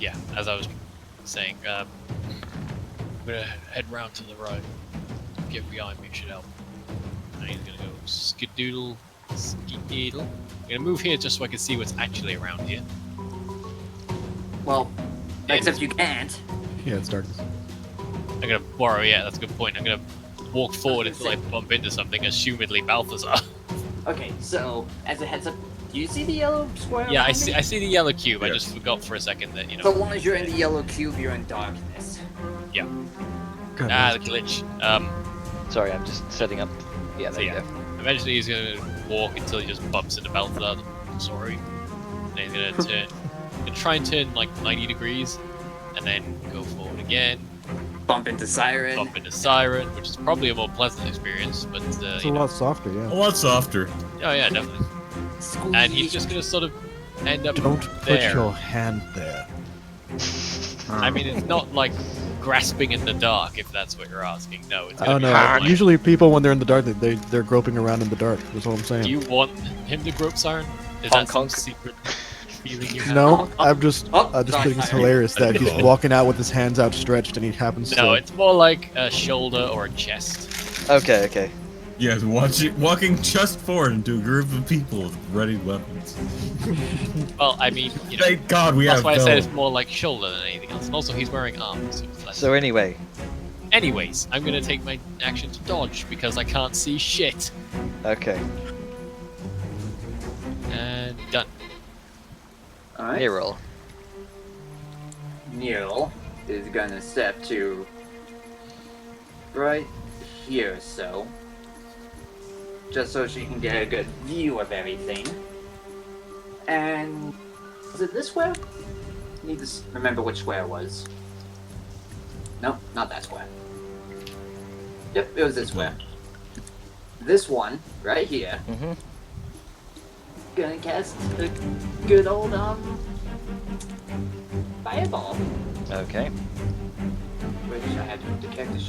Yeah, as I was saying, I'm gonna head round to the right. Get behind me should help. And he's gonna go skidoodle, skidoodle. I'm gonna move here just so I can see what's actually around here. Well, Yeah, except you can't. Yeah, it's darkness. I'm gonna borrow, yeah, that's a good point. I'm gonna walk forward until I bump into something, assumedly Balthazar. Okay, so as a heads up, do you see the yellow square? Yeah, I around see. me? I see the yellow cube. I Yeah. just forgot for a second that So know. long as you're in the yellow cube, you're in darkness. God, The that's- glitch. Sorry, I'm just setting up. Yeah, So there you yeah. go. Eventually, he's gonna walk until he just bumps into Balthazar. Sorry. And he's gonna turn. Gonna try and turn like 90 degrees, and then go forward again. Bump into Siren. Bump into Siren, which is probably a more pleasant experience. But It's a you know. lot softer, A yeah. lot softer. Oh yeah, definitely. Squeeze. And he's just gonna sort of end up Don't put there. your hand there. I mean, it's not like grasping in the dark, if that's what you're asking. No, it's I gonna don't be know. more like, Usually people, when they're in the dark, they're groping around in the dark. That's all I'm saying. do you want him to grope Siren? Is Honk, that some honk. secret feeling you have? No, I just Oh, think sorry, it's sorry. hilarious that he's No. walking out with his hands outstretched and he happens No, to. it's more like a shoulder or a chest. Okay, okay. Yes, walking chest forward into a group of people with ready weapons. Well, I mean, you know, Thank God we that's have why I said Bell. it's more like shoulder than anything else. And also, he's wearing armor, so it's less. So anyway, Anyways, I'm gonna take my action to dodge because I can't see shit. okay. And done. Alright. Nirol. Neil is gonna step to right here, so just so she can get a good view of everything. And is it this square? Need to remember which square it was. Nope, not that square. Yep, it was this square. This one right here. Mm-hmm. Gonna cast a good old fireball, Okay. which I had to detect a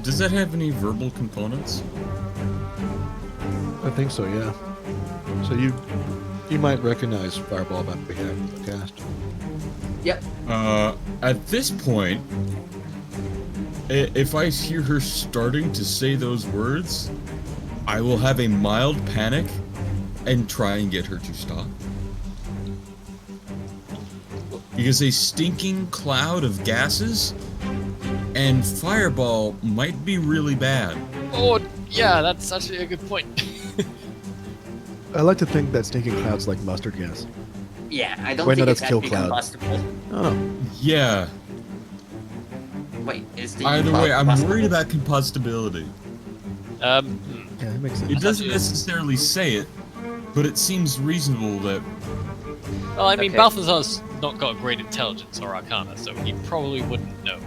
Does that have any verbal components? I think so, yeah. So you might recognize Fireball by behalf of the cast. At this point, if I hear her starting to say those words, I will have a mild panic and try and get her to stop. Because a stinking cloud of gases and fireball might be really bad. Oh, yeah, that's actually a good point. I like to think that stinking cloud's like mustard gas. Yeah, I don't Wait, no, think it's that's Kill actually Cloud. combustible. Oh, Yeah, Wait, is the either cloud way, I'm combustible? worried about combustibility. yeah, that makes sense. It doesn't necessarily say it, but it seems reasonable that Well, I mean, Okay. Balthazar's not got a great intelligence or arcana, so he probably wouldn't know.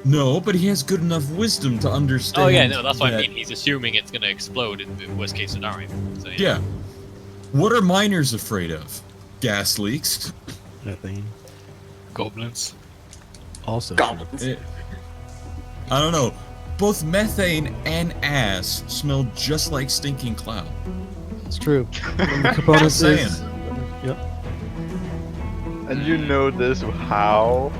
no, but he has good enough wisdom to understand. Oh yeah, no, that's what I that- mean. He's assuming it's gonna explode in the worst case scenario. So, Yeah. What are miners afraid of? Gas leaks. Methane. Goblins. Also, Goblins. I don't know. Both methane and ass smell just like stinking cloud. it's true. And the component Just saying. is. Yep. And you know this how?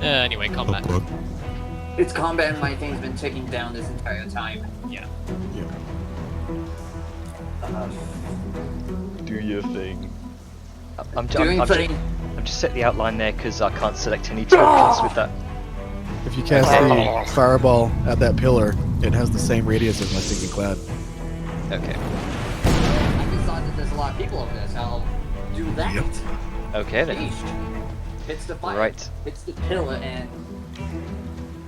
Anyway, combat. It's combat and my thing's been ticking down this entire time. Yeah. Do your thing. I'm Doing thing. just set the outline there because I can't select any tokens with that. If you cast the Fireball at that pillar, it has the same radius as my stinking cloud. Okay. I decided there's a lot of people over there, so I'll do that. Okay then. Sheesh. It's the fire. Right. It's the pillar, and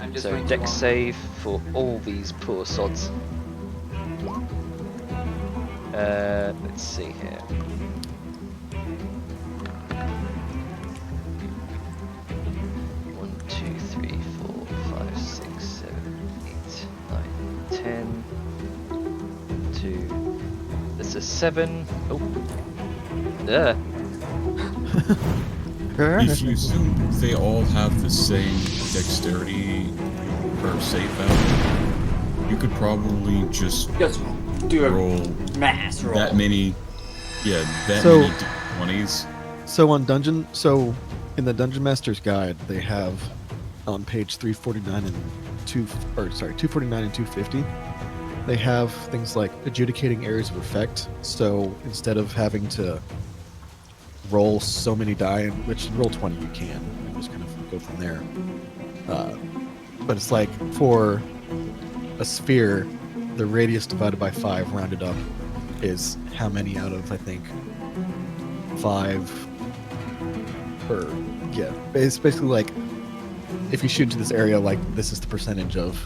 I'm just So going dex to save for all these poor sods. Let's see here. One, 2, 3, 4, 5, 6, 7, 8, 9, 10. To That's a 7. Oh. Yeah. If you assume they all have the same dexterity per save value, you could probably just Just do a roll mass roll. that many. Yeah, that So- many 20s. So in the Dungeon Master's Guide, they have on page 349 and 249 and 250, they have things like adjudicating areas of effect. So instead of having to roll so many die, which roll 20 you can, and just kind of go from there. But it's like for a sphere, the radius divided by 5 rounded up is how many out of, I think, 5. Or yeah, it's basically like if you shoot into this area, like this is the percentage of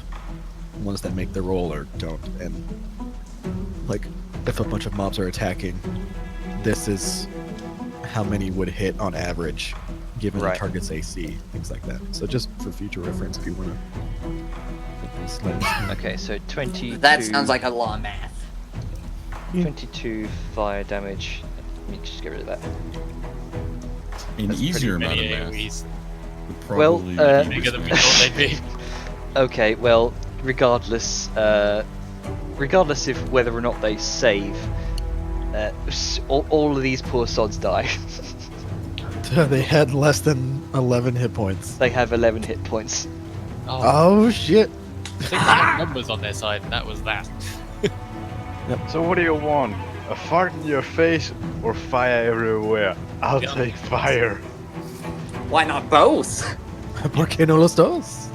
ones that make the roll or don't, and like if a bunch of mobs are attacking, this is how many would hit on average given Right. the target's AC, things like that. So just for future reference, if you want to. Okay, so 22. That sounds like a lot of math. 22 fire damage. Let me just get rid of that. An That's easier pretty amount of many math AoEs. would Well, probably be Bigger than we thought they'd be. Okay, well, regardless of whether or not they save, all of these poor sods die. They had less than 11 hit points. They have 11 hit points. Oh shit! I think they had numbers on their side, and that was that. So what do you want? A fart in your face or fire everywhere? I'll Yeah. take fire. Why not both? ¿Por qué no los dos?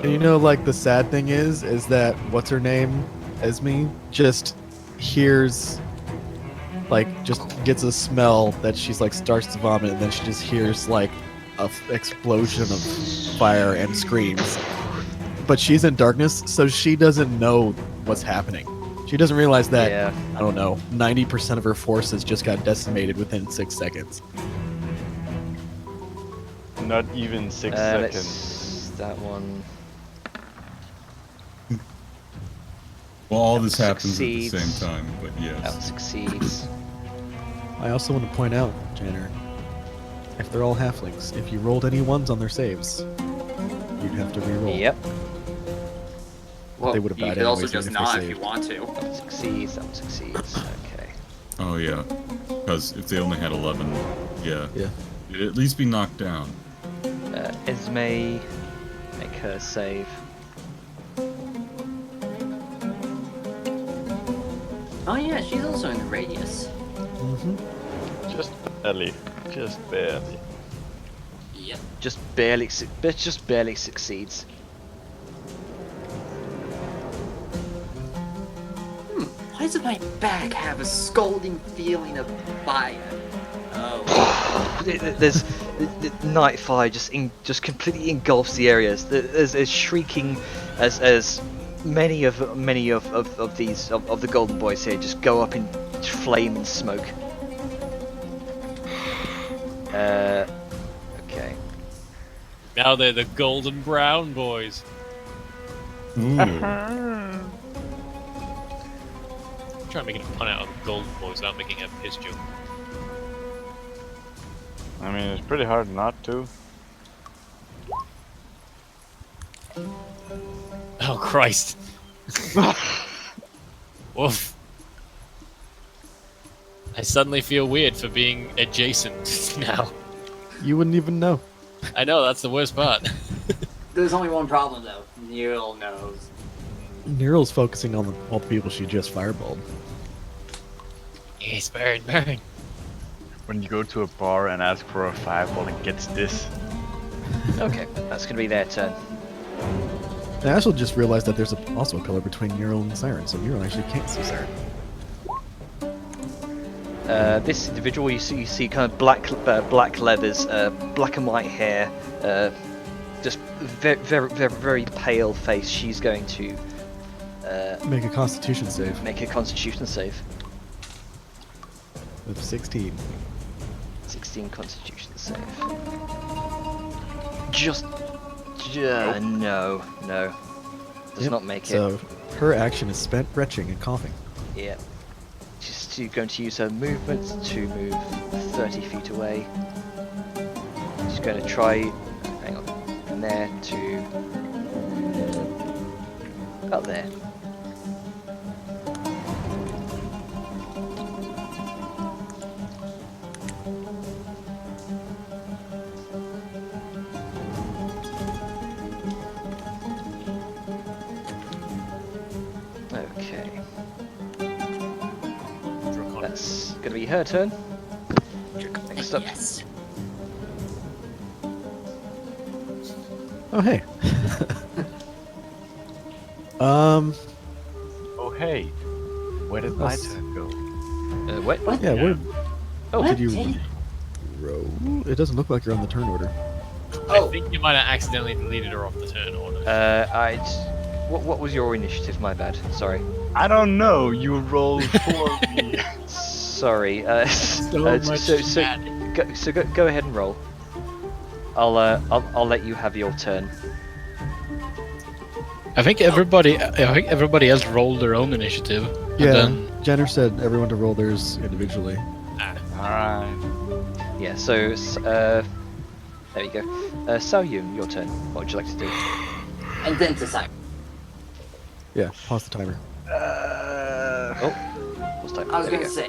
And you know, like the sad thing is that what's her name, Esme, just hears, like, just gets a smell that she's like starts to vomit, and then she just hears like a explosion of fire and screams. But she's in darkness, so she doesn't know what's happening. She doesn't realize that Yeah. I don't know, 90% of her forces just got decimated within 6 seconds. Not even 6 seconds. Let's that one. Well, all That this happens succeeds. at the same time, but That yes. succeeds. I also want to point out, Janner, if they're all halflings, if you rolled any ones on their saves, you'd have to re-roll. Yep, Well, They would've you died could also anyways, just even if they not if you saved. want to. that one succeeds. That one succeeds. Okay. Oh yeah, because if they only had 11, yeah, Yeah. it'd at least be knocked down. Esme, make her save. Oh yeah, she's also in the radius. Mm-hmm. Just barely. Just barely. Yep. Just barely succeeds. Why does my back have a scalding feeling of fire? Oh. There's the night fire just completely engulfs the areas. There's shrieking as many of these of the golden boys here just go up in flame and smoke. Okay. Now they're the golden brown boys. Ooh. I'm trying to make a pun out of golden boys without making a piss joke. I mean, it's pretty hard not to. Oh Christ! Woof. I suddenly feel weird for being adjacent now. You wouldn't even know. I know, that's the worst part. There's only one problem though. Neil knows. Nero's focusing on all the people she just fireballed. Yes, burn, burn. When you go to a bar and ask for a fireball and gets this. Okay, that's gonna be their turn. And I also just realized that there's also a pillar between Nero and Siren, so Nero actually can't see Siren. This individual, you see kind of black leathers, black and white hair, just very pale face. She's going to Make a Constitution save make a Constitution save. with 16. 16 Constitution save. No. Does Yep, not make it. So her action is spent retching and coughing. Yeah. She's going to use her movement to move 30 feet away. She's going to try, hang on, from there to about there. Okay. That's gonna be her turn. Next up. Yes. Oh hey. um. Oh hey, where did my That's- turn go? What? Yeah. Where Oh, did you roll? It doesn't look like you're on the turn order. I Oh. think you might have accidentally deleted her off the turn order. What was your initiative? My bad. Sorry. I don't know. You rolled for me. Sorry. much Go ahead and roll. I'll let you have your turn. I think everybody else rolled their own initiative. And Yeah. then Jenner said everyone to roll theirs individually. All right. Yeah. So there you go. Sao Yun, your turn. What would you like to do? And then to Simon. Yeah. Pause the timer. Oh, what's time? I was There we gonna say,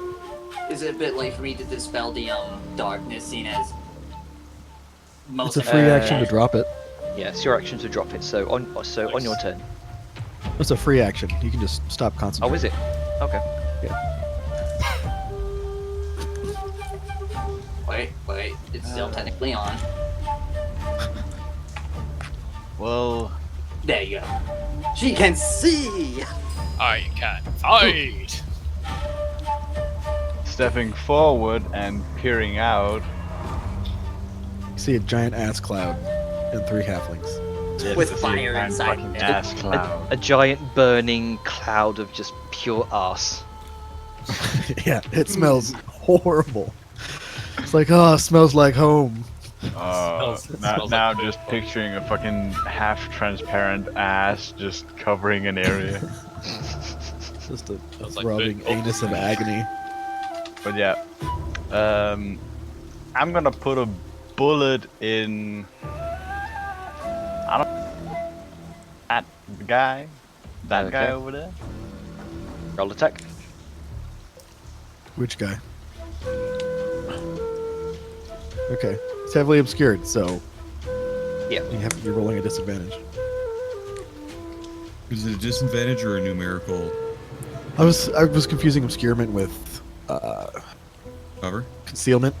is it a bit late for me to dispel the darkness, seen as most It's a of free Uh, action to drop it. Yeah, it's your action to drop it. So on your turn. It's a free action. You can just stop concentrating. Oh, is it? Okay. Wait, it's still technically on. Well, There you go. She can see. I can fight. stepping forward and peering out. You see a giant ass cloud and 3 halflings. Yes, With I see a fire giant inside fucking it. ass cloud. A giant burning cloud of just pure ass. Yeah, it smells horrible. It's like, oh, it smells like home. Smells Now like just food. picturing a fucking half-transparent ass just covering an area. Just a Smells like throbbing food. anus of agony. But yeah, I'm gonna put a bullet in. I don't. At the guy, that guy Okay. over there. Roll attack. Which guy? Okay, it's heavily obscured, so Yeah. you're rolling a disadvantage. Is it a disadvantage or a numerical I was confusing obscurement with cover? concealment,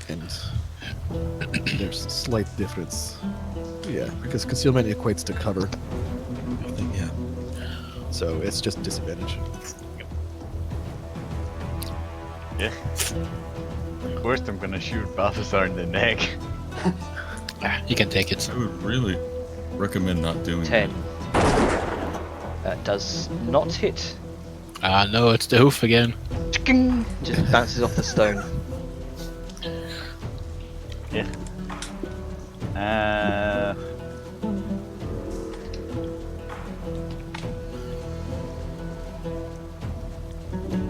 and there's a slight difference. Yeah, because concealment equates to cover. I think, yeah. So it's just disadvantage. Yeah. First, I'm gonna shoot Balthazar in the neck. you can take it. I would really recommend not doing 10. That does not hit. Ah, no, it's the hoof again. Chicking! Just bounces off the stone. Yeah.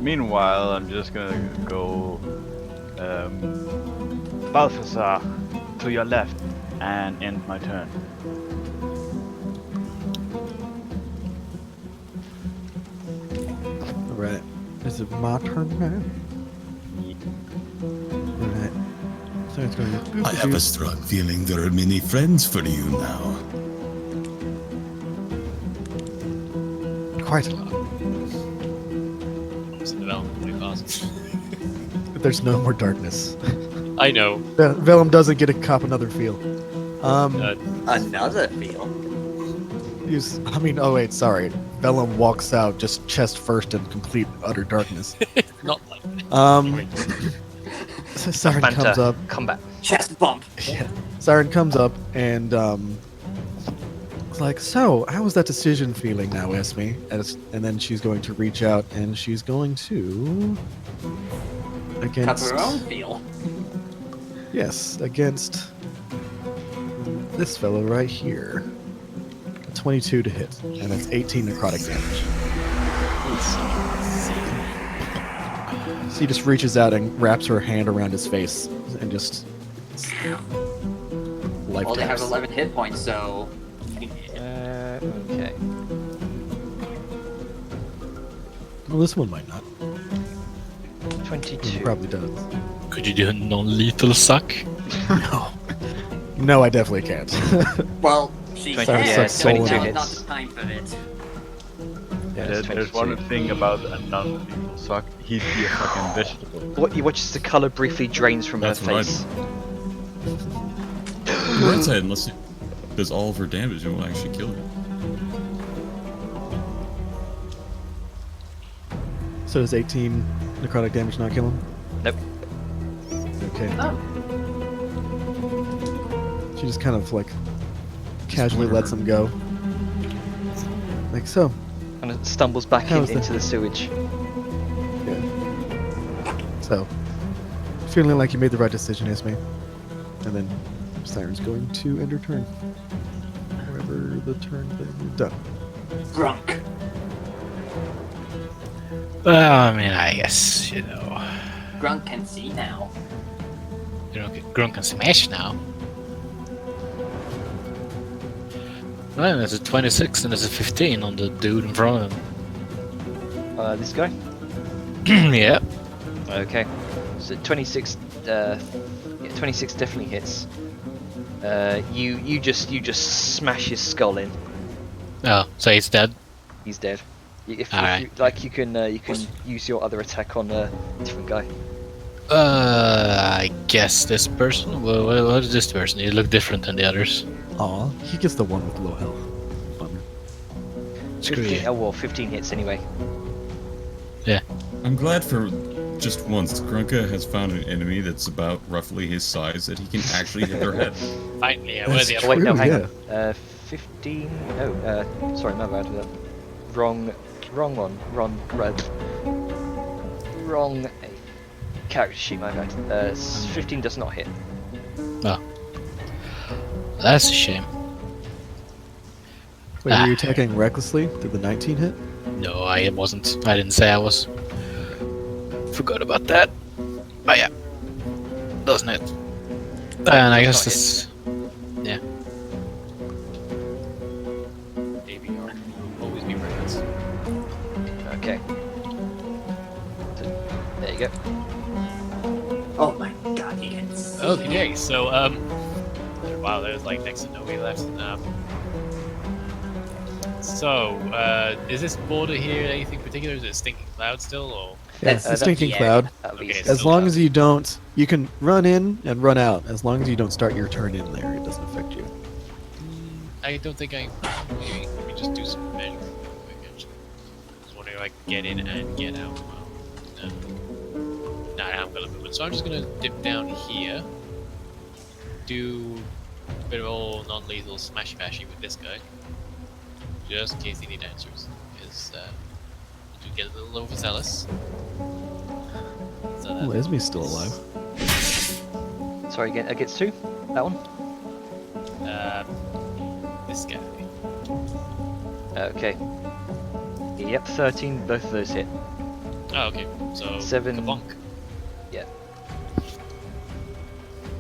Meanwhile, I'm just gonna go Balthazar to your left and end my turn. Alright. Is it my turn now? Alright. So it's going to I have a strong feeling there are many friends for you now. quite a lot. It's development really fast. But there's no more darkness. I know. Vellum doesn't get to cop another feel. Another feel. I mean, oh wait, sorry. Vellum walks out just chest first in complete utter darkness. Not like Siren comes Banter. up. Combat. Chest bump. Yeah. Siren comes up and it's like, so how was that decision feeling now, Esme? And then she's going to reach out and she's going to Cup against her own feel. yes, against this fellow right here. 22 to hit, and that's 18 necrotic damage. She just reaches out and wraps her hand around his face and just life Well, they have taps. 11 hit points, so Okay. Well, this one might not. 22. It probably does. Could you do a non-lethal suck? No. No, I definitely can't. well, she Twenty- can. yeah, but 22 now is hits. not the time for it. Yeah, There's one thing about a non-lethal suck. He'd be a fucking vegetable. What you watch as the color briefly drains from That's her what I face. The right side, unless it does all of her damage, it will actually kill her. So does 18 necrotic damage not kill him? Nope. Okay. She just kind of like casually lets him go. Like so. And it stumbles back How's that? into the sewage. Yeah. So, feeling like you made the right decision, Esme. And then Siren's going to end her turn. Wherever the turn thing is done. Grunk. Well, I mean, I guess, you know, Grunk can see now. Grunk can smash now. Well, there's a 26 and there's a 15 on the dude in front of him. This guy? Yeah. Okay. So 26, 26 definitely hits. You just smash his skull in. Oh, so he's dead? He's dead. If Alright. you, like, you can use your other attack on a different guy. I guess this person? What is this person? He look different than the others. Aw, he gets the one with low health. Bummer. Screw 15, you. oh well, 15 hits anyway. I'm glad for just once Grunka has found an enemy that's about roughly his size that he can actually hit their head. Fine, yeah, where's the That's other Oh wait, no, True, hang yeah. on. 15. No, sorry, my bad. Wrong one. Wrong character sheet. My bad. 15 does not hit. That's a shame. Wait, were you attacking recklessly? Did the 19 hit? No, I wasn't. I didn't say I was. Forgot about that. But yeah. Doesn't it? And I guess this. Yeah. ABR will always be brains. Okay. So, there you go. Oh my god, he can see. Okay, so wow, there's like next to nobody left. So, is this border here anything particular? Is it Stinking Cloud still, or? Yeah, That's- the stinking yeah. cloud. At Okay, least. so- As long as you don't, you can run in and run out. As long as you don't start your turn in there, it doesn't affect you. I don't think I. Maybe let me just do some magic real quick. Actually, I was wondering if I could get in and get out. Well, no. Nah, I haven't got a movement, so I'm just gonna dip down here. Do a bit of old non-lethal smashy bashy with this guy, just in case he needs answers. Because do get a little overzealous. So Well, that Esme's still alive. Sorry, against two? That one? this guy. Okay. Yep, 13, both of those hit. Oh, okay. So 7. kabonk.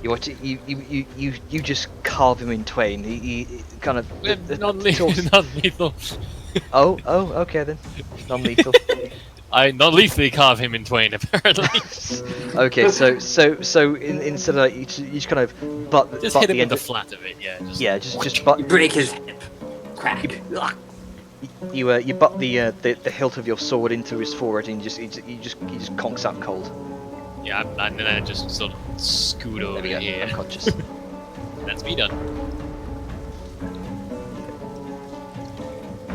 You watch it, you just carve him in twain. He kind of. Non-lethal. Non-lethal. Oh, okay then. Non-lethal. I non-lethally carve him in twain, apparently. Okay, so instead of like, you just kind of butt Just butt hit him the with end the of, flat of it, yeah. just You butt break his hip. Crack. Ugh. you butt the hilt of your sword into his forehead and he just conks out cold. Yeah, and then I just sort of scoot There over we go. here. Unconscious. That's me done.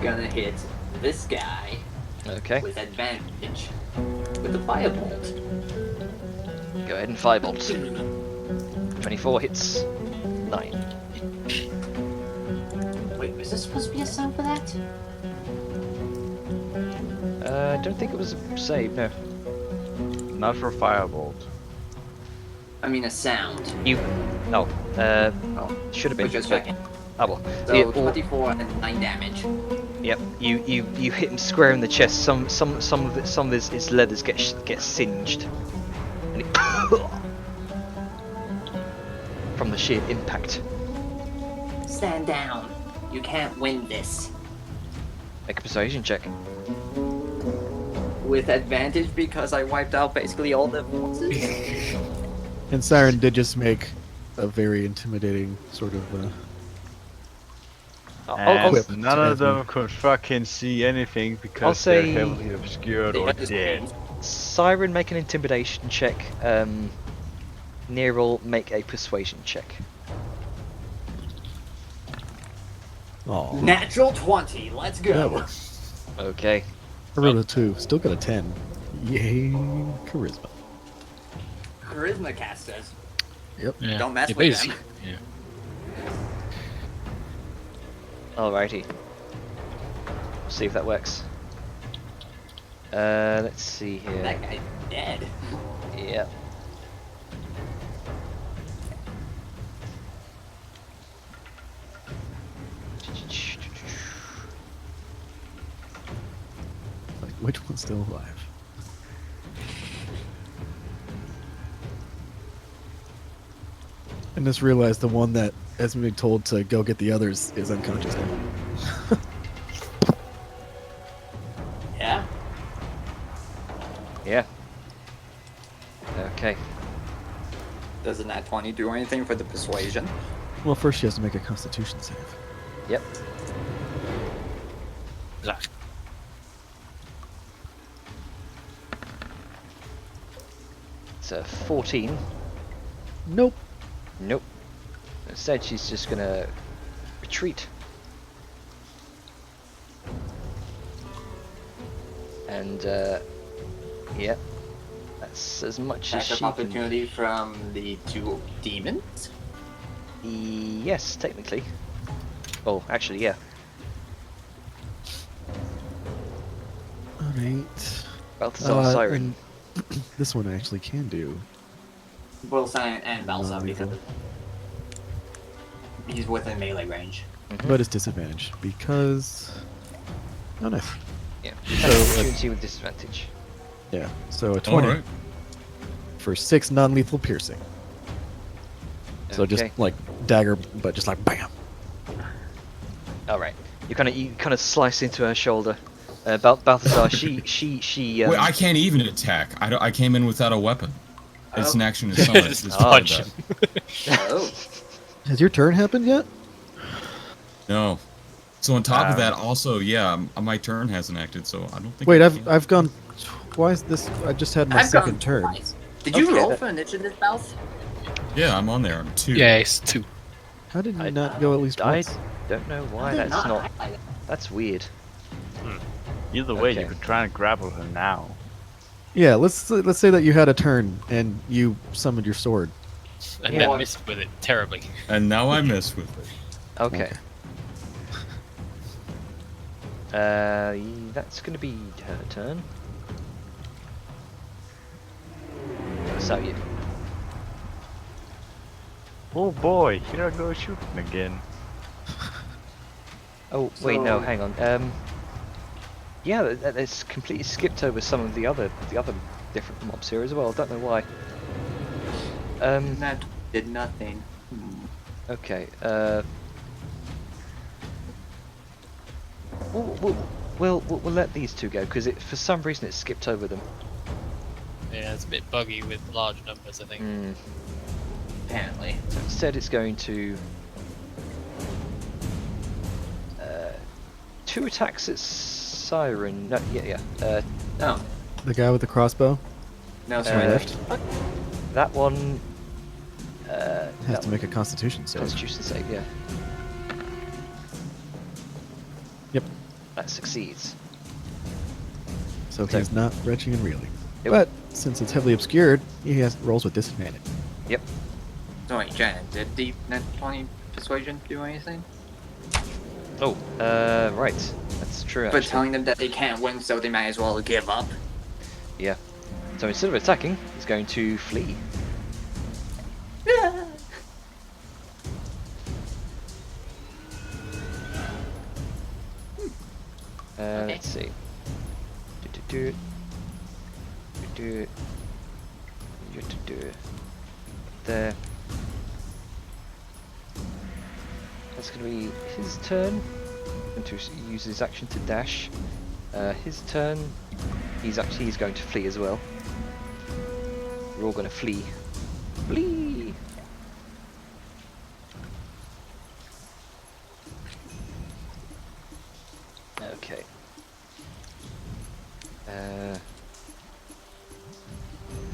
Gonna hit this guy Okay. with advantage with the firebolt. Go ahead and firebolt. 24 hits. 9. Wait, was there supposed to be a sound for that? I don't think it was a save. No. Not for firebolt. I mean, a sound. You. Oh. Should have been. Just but checking. Oh well. So Yeah, or- 24 and 9 damage. Yep. You hit him square in the chest. Some of his leathers get singed, and it from the sheer impact. Stand down. You can't win this. Make a persuasion check. With advantage because I wiped out basically all the forces. And Siren did just make a very intimidating sort of. I'll And none of them could fucking see anything because say they're heavily obscured They or had this dead. pain. Siren, make an intimidation check. Neril, make a persuasion check. Oh, Natural 20. Let's that go. works. Okay. I rolled a 2. Still got a 10. Yay, charisma. Charisma casters. Yeah. Don't mess yeah, with basically, them. Yeah. Alrighty. See if that works. Let's see here. That guy's dead. Yeah. Like, which one's still alive? And just realized the one that has been told to go get the others is unconscious now. Yeah. Yeah. Okay. Doesn't that 20 do anything for the persuasion? Well, first she has to make a Constitution save. Yep. Exactly. It's a 14. Nope. Nope. Instead, she's just gonna retreat. And, yeah. That's as much as Attack she of can... opportunity from the 2 demons? Yes, technically. Oh, actually, yeah. Alright. Balthazar Siren. and this one I actually can do. Both Silent and Balsa Non-lethal. because he's within melee range. But it's disadvantage because. Oh, nice. Yeah. So, Attack opportunity with disadvantage. Yeah, so a 20 Alright. for 6 non lethal piercing. So just Okay. like dagger, but just like BAM! All right. You kind of slice into her shoulder. Balthazar, she. Wait, I can't even attack. I came in without a weapon. It's an Oh. action to summon. It's Oh, part of punch. that. Oh. Has your turn happened yet? No. So on top of Um, that, also, yeah, my turn hasn't acted, so I don't think. Wait, I I've can. I've gone twice this. I just had my I've second gone turn. twice. Did you Okay, roll that- for initiative, Balth? Yeah, I'm on there. I'm 2. Yeah, it's 2. How did you I- not go at least I once? don't know why They're that's not. highlighted. That's weird. Either way, Okay. you could try and grapple her now. Yeah, let's say that you had a turn and you summoned your sword. And Yeah. then missed with it terribly. And now I miss with it. Okay. That's gonna be her turn. So you. Oh boy, here I go shooting again. Oh wait, no, So- hang on. Yeah, it's completely skipped over some of the other different mobs here as well. I don't know why. That did nothing. Okay. We'll let these two go because for some reason it skipped over them. Yeah, it's a bit buggy with large numbers, I think. Mm. Apparently. So instead, it's going to 2 attacks at Siren. No, yeah. Oh. The guy with the crossbow No, to my Uh, left That one has that to make a Constitution save. Constitution save, yeah. Yep. That succeeds. So So- he's not retching and reeling. Yep. But since it's heavily obscured, he has rolls with disadvantage. Yep. So wait, Jen, did the net 20 persuasion do anything? Oh, right. That's true. But Actually. telling them that they can't win, so they might as well give up. Yeah. So instead of attacking, he's going to flee. see. Do. There. That's going to be his turn. Going to use his action to dash. His turn. He's going to flee as well. We're all going to flee. Flee! Okay.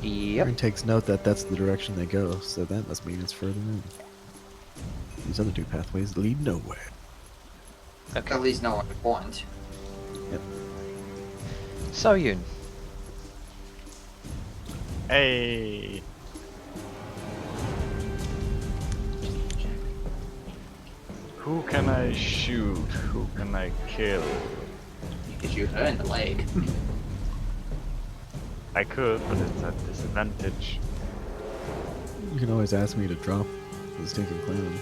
Yep. Aaron takes note that that's the direction they go, so that must mean it's further in. These other two pathways lead nowhere. Okay. At least no one point. So Yun. Hey. Who can I shoot? Who can I kill? You could shoot her in the leg. I could, but it's a disadvantage. You can always ask me to drop the stinking clan.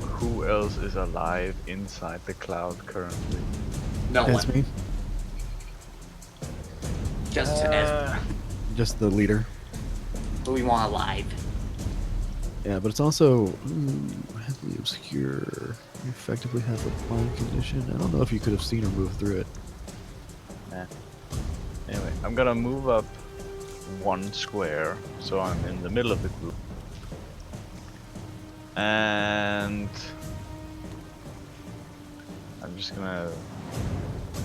Who else is alive inside the cloud currently? No That's one. me, Just as just the leader. who we want alive. Yeah, but it's also heavily obscure. You effectively have a blind condition. I don't know if you could have seen her move through it. Nah. Anyway, I'm gonna move up 1 square, so I'm in the middle of the group. And I'm just gonna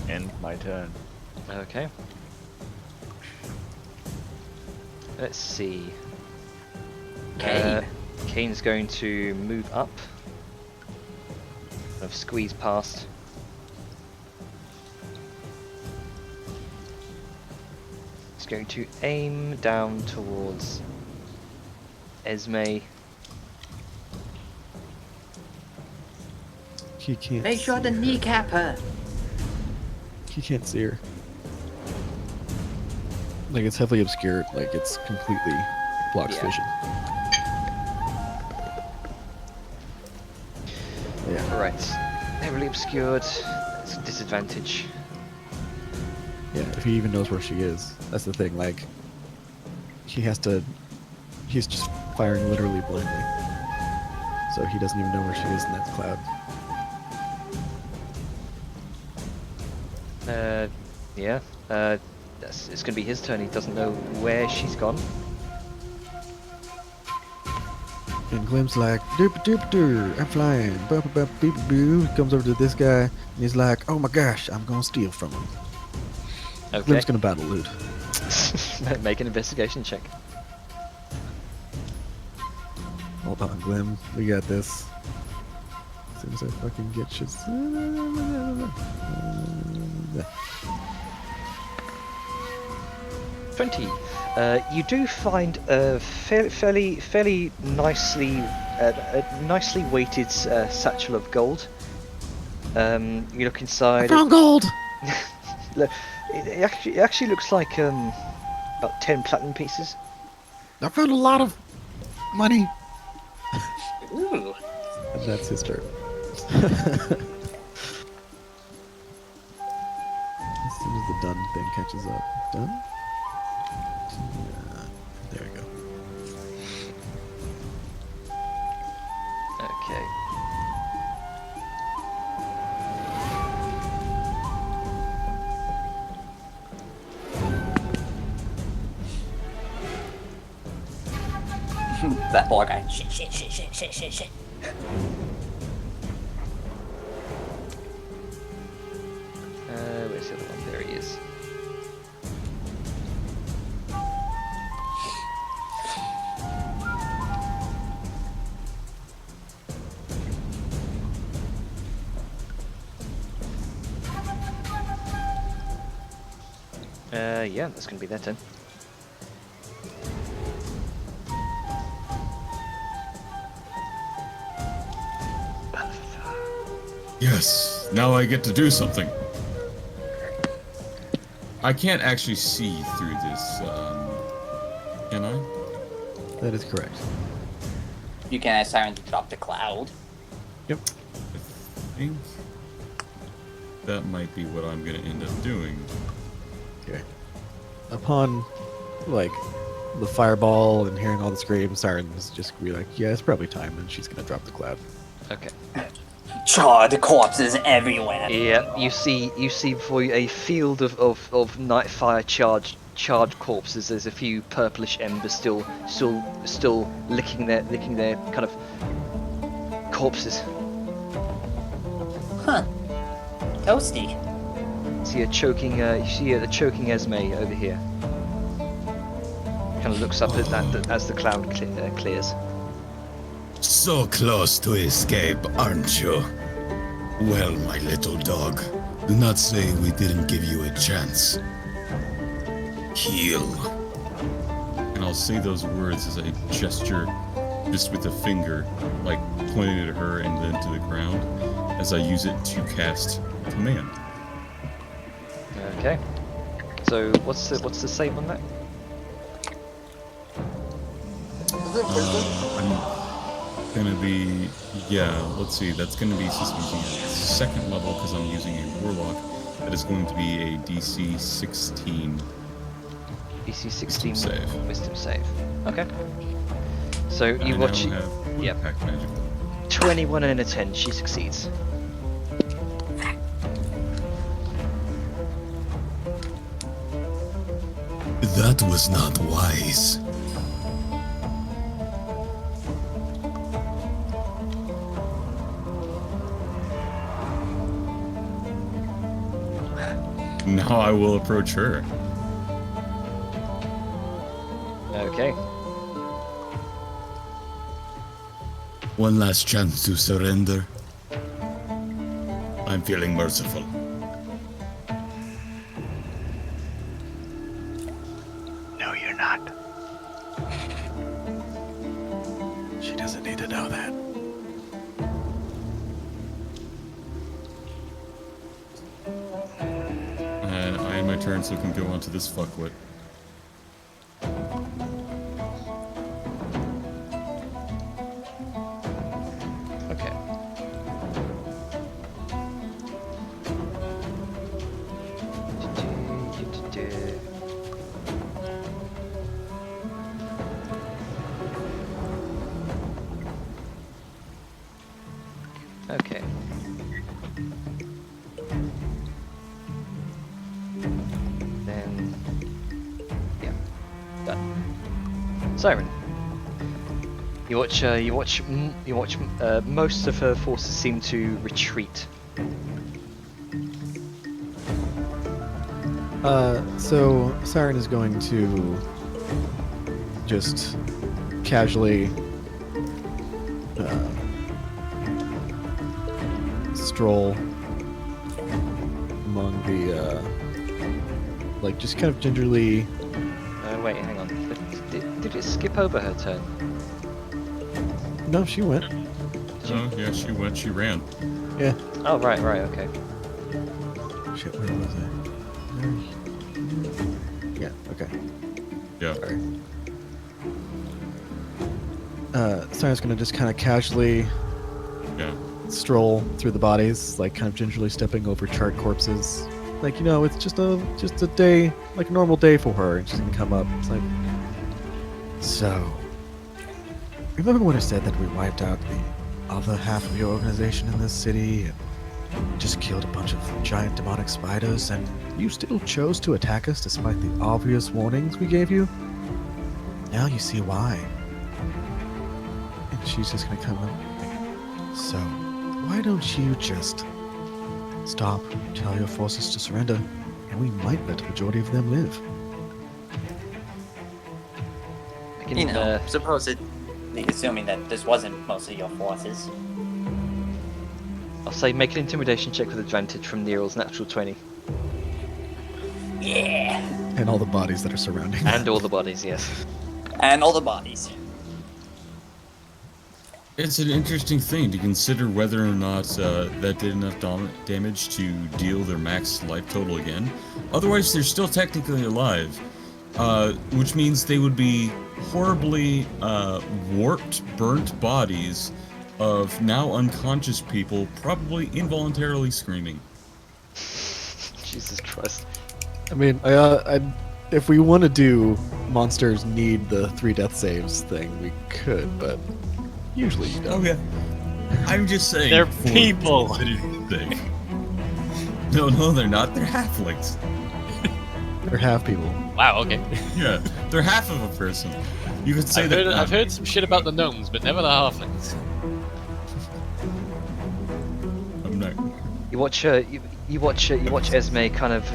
end my turn. Okay. Let's see. Kane. Kane's going to move up. I've squeezed past. He's going to aim down towards Esme. He can't. Make sure to see her. kneecap her. He can't see her. Like, it's heavily obscured. Like, it's completely blocks Yeah. vision. Yeah. Right. Heavily obscured. It's a disadvantage. Yeah, if he even knows where she is. That's the thing, like, he's just firing literally blindly. So he doesn't even know where she is in that cloud. Yeah. It's gonna be his turn. He doesn't know where she's gone. And Glim's like, doop doop doo, I'm flying, bop bop beep boo. He comes over to this guy, and he's like, oh my gosh, I'm gonna steal from him. Okay. Glim's gonna battle loot. Make an investigation check. Hold on, Glim, we got this. As soon as I fucking get shit. 20. You do find a fairly nicely weighted satchel of gold. You look inside. I found gold! Look, it actually looks like about 10 platinum pieces. I found a lot of money! Ooh. And that's his turn. As soon as the done thing catches up. Done? There we go. Okay. That poor guy. Shit. Where's the other one? There he is. Yeah, that's gonna be their turn. Yes, now I get to do something. I can't actually see through this, can I? That is correct. You can ask Siren to drop the cloud. Yep. I think. that might be what I'm gonna end up doing. Okay. Upon, like, the fireball and hearing all the screams, Siren's just be like, yeah, it's probably time, and she's gonna drop the cloud. Okay. Charred corpses everywhere. Yeah, you see before you a field of night fire charred corpses. There's a few purplish embers still licking their kind of corpses. Huh. Toasty. See a choking the choking Esme over here. Kind of looks up at that as the cloud clears. So close to escape, aren't you? Well, my little dog, do not say we didn't give you a chance. Heal. And I'll say those words as I gesture just with a finger, like pointing at her and then to the ground, as I use it to cast command. Okay. So what's the save on that? I'm gonna be, yeah, let's see, that's gonna be, since I'm using a second level, because I'm using a warlock, that is going to be a DC 16. DC 16 Wisdom save. save. Okay. So I you now watch. have Yep. Pact Magic. 21 and a 10. She succeeds. That was not wise. Now I will approach her. Okay. One last chance to surrender. I'm feeling merciful. No, you're not. She doesn't need to know that. And I end my turn, so can go on to this fuckwit. Okay. Okay. Then, yeah, done. Siren. You watch. Most of her forces seem to retreat. So Siren is going to just casually stroll among the like just kind of gingerly. Wait, hang on. Did it skip over her turn? No, she went. Oh, yeah, she went, she ran. Yeah. Oh, right, okay. Shit, where was I? Yeah. Okay. Yeah. Sorry. Siren's gonna just kind of casually Yeah. stroll through the bodies, like kind of gingerly stepping over charred corpses. Like, you know, it's just a day, like a normal day for her, and she's gonna come up. It's like, so, remember when I said that we wiped out the other half of your organization in this city and just killed a bunch of giant demonic spiders, and you still chose to attack us despite the obvious warnings we gave you? Now you see why. And she's just gonna come up. So, why don't you just stop, tell your forces to surrender, and we might let the majority of them live. I can, You know, supposedly assuming that this wasn't mostly your forces. I'll say make an intimidation check with advantage from Nero's natural 20. Yeah. And all the bodies that are surrounding. And all the bodies, yes. And all the bodies. It's an interesting thing to consider whether or not that did enough damage to deal their max life total again. Otherwise, they're still technically alive, which means they would be horribly warped, burnt bodies of now unconscious people, probably involuntarily screaming. Jesus Christ. I mean, if we want to do monsters need the 3 death saves thing, we could, but usually you don't. Oh yeah. I'm just saying. They're for people. simplicity's sake. No, they're not. They're halflings. They're half people. Wow. Okay. Yeah, they're half of a person. You could say I've heard some shit about the gnomes, but never the halflings. I'm not. You watch you watch Esme kind of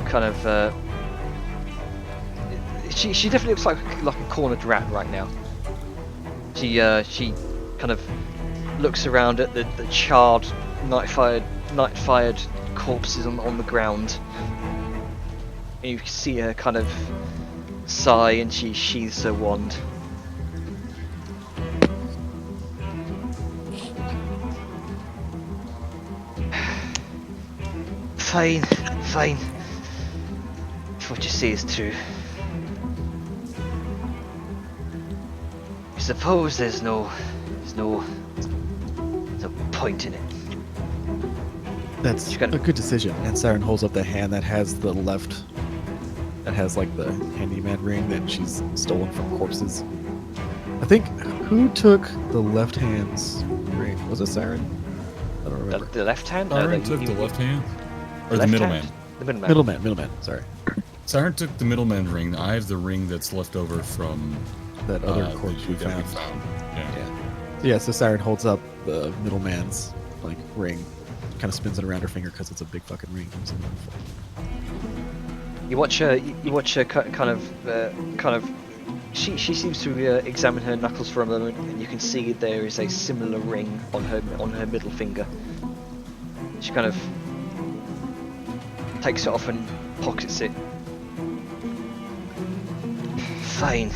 she definitely looks like a cornered rat right now. She kind of looks around at the charred night fired corpses on the ground. And you can see her kind of sigh, and she sheathes her wand. Fine. If what you say is true. I suppose there's no point in it. That's You got- a good decision. And Siren holds up the hand that has the left, that has like the handyman ring that she's stolen from corpses. I think, who took the left hand's ring? Was it Siren? I don't remember. The left hand? Siren took the left hand, or the left middleman. hand? The middleman. Middleman, sorry. Siren took the middleman ring. I have the ring that's left over from That other the corpse we dude that found. Yeah. Yeah, so Siren holds up the middleman's like ring, kind of spins it around her finger because it's a big fucking ring. It's wonderful. You watch her kind of. She seems to examine her knuckles for a moment, and you can see there is a similar ring on her middle finger. She kind of takes it off and pockets it. Fine.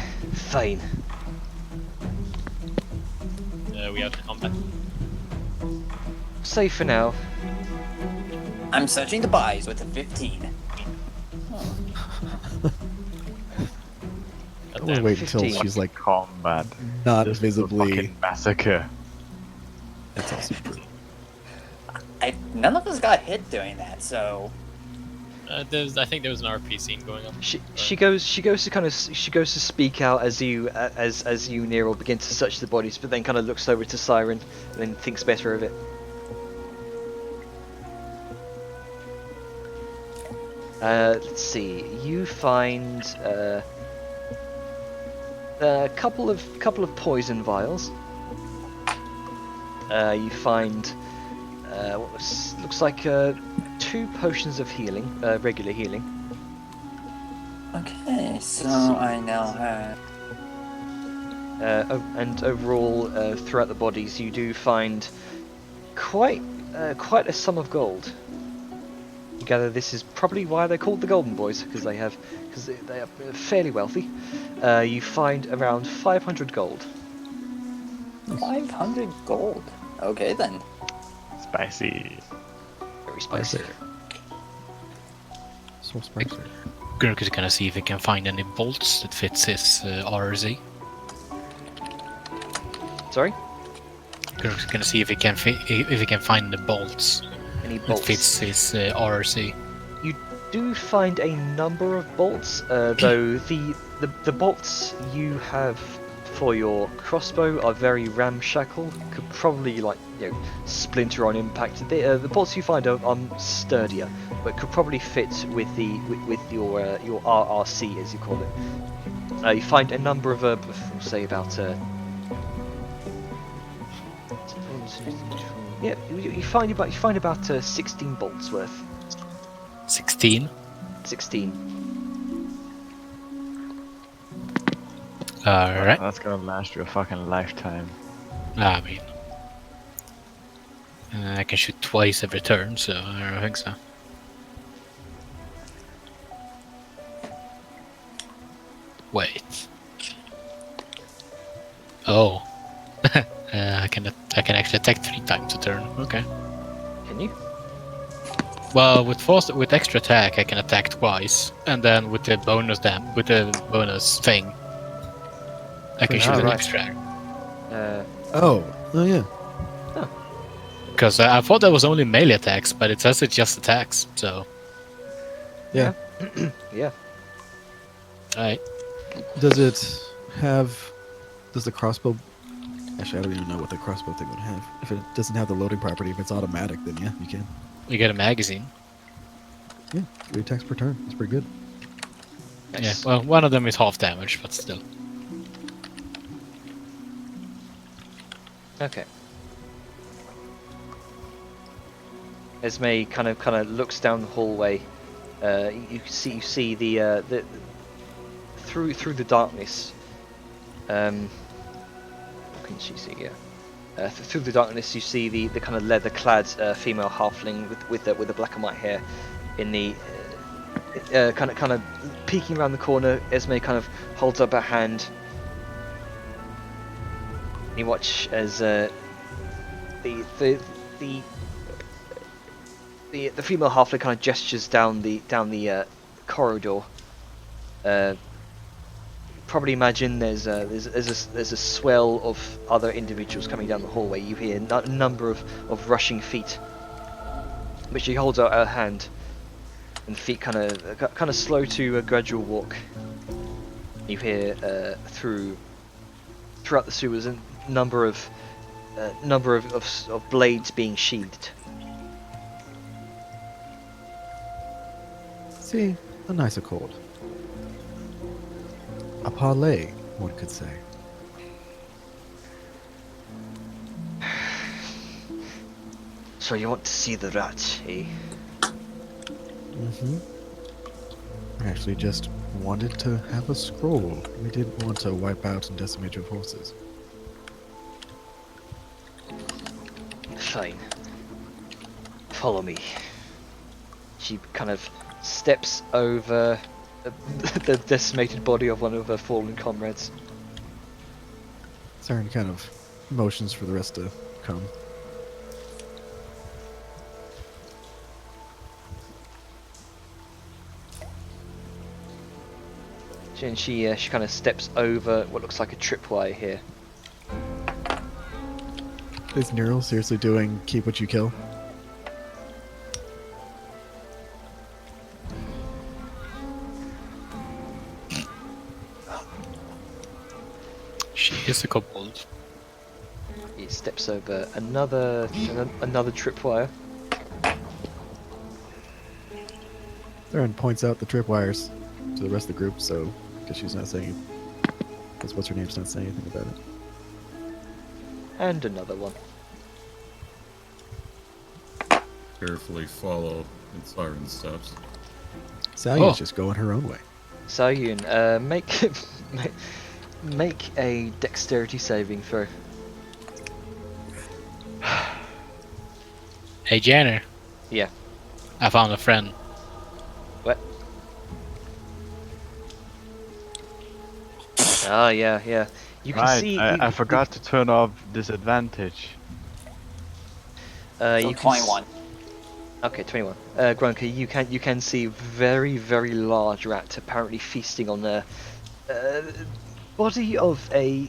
We out of combat. Safe for now. I'm searching the buys with a 15. I want to wait until 15. she's like Combat. not This is a visibly. fucking massacre. That's also true. None of us got hit doing that, so I think there was an RP scene going on. She goes to speak out as you Nero begin to search the bodies, but then kind of looks over to Siren and then thinks better of it. Let's see. You find a couple of poison vials. You find looks like 2 potions of healing, regular healing. okay. So I now have. And overall, throughout the bodies, you do find quite a sum of gold. You gather this is probably why they're called the Golden Boys, because they are fairly wealthy. You find around 500 gold. 500 gold. Okay then. Spicy. Very spicy. So spicy. Gurk is gonna see if he can find any bolts that fits his RZ. Sorry? Gurk's gonna see if he can find the bolts Any that bolts? fits his RZ. You do find a number of bolts, though the bolts you have for your crossbow are very ramshackle. Could probably splinter on impact. The bolts you find are sturdier, but could probably fit with your RRC, as you call it. You find a number of say about yeah, you find about 16 bolts worth. 16. 16. Alright. That's gonna last you a fucking lifetime. I mean, I can shoot twice every turn, so I don't think so. Wait. Oh. I can actually attack 3 times a turn. Okay. Can you? Well, with extra attack, I can attack twice, and then with the bonus bonus thing, I can shoot an right. extra. Oh yeah. Because I thought that was only melee attacks, but it says it's just attacks. So Yeah. Yeah. Alright. Does it have? Does the crossbow? Actually, I don't even know what the crossbow thing would have. If it doesn't have the loading property, if it's automatic, then yeah, you can. You get a magazine. Yeah, 3 attacks per turn. That's pretty good. Nice. Yeah, well, one of them is half damage, but still. Okay. Esme kind of looks down the hallway. You see the through the darkness. What can she see? Yeah. Through the darkness, you see the kind of leather-clad female halfling with the black and white hair, in the kind of peeking around the corner. Esme kind of holds up her hand. You watch as the female halfling kind of gestures down the corridor. Probably imagine there's a swell of other individuals coming down the hallway. You hear a number of rushing feet. But she holds out her hand, and the feet kind of slow to a gradual walk. You hear throughout the sewers a number of blades being sheathed. See, a nice accord. A parlay, one could say. So you want to see the rat, eh? Mm-hmm. I actually just wanted to have a scroll. We didn't want to wipe out and decimate your forces. Fine. Follow me. She kind of steps over the decimated body of one of her fallen comrades. Saren kind of motions for the rest to come. And she kind of steps over what looks like a tripwire here. Is Neural seriously doing keep what you kill? She is a kobold. He steps over another tripwire. Saren points out the tripwires to the rest of the group, so because she's not saying, because what's her name's not saying anything about it. And another one. Carefully follow in Siren steps. Sally's Oh. just going her own way. Sayun, make a dexterity saving throw. Hey, Janner. Yeah. I found a friend. What? Ah, yeah. You can Right, see. I forgot to turn off disadvantage. So You can 21. Okay, 21. Grunker, you can see very very large rat apparently feasting on the body of a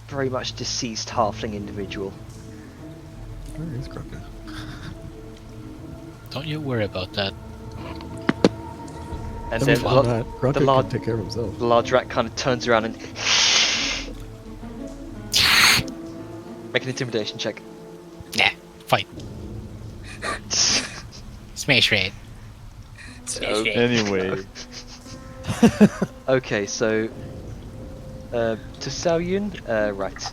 very much deceased halfling individual. Where is Grunker? Don't you worry about that. And I then mean, the, why not? Grunker the large- can take care of himself. the large rat kind of turns around and make an intimidation check. Nah, fight. Smash red. Anyway, Okay, so to Saoyun, right?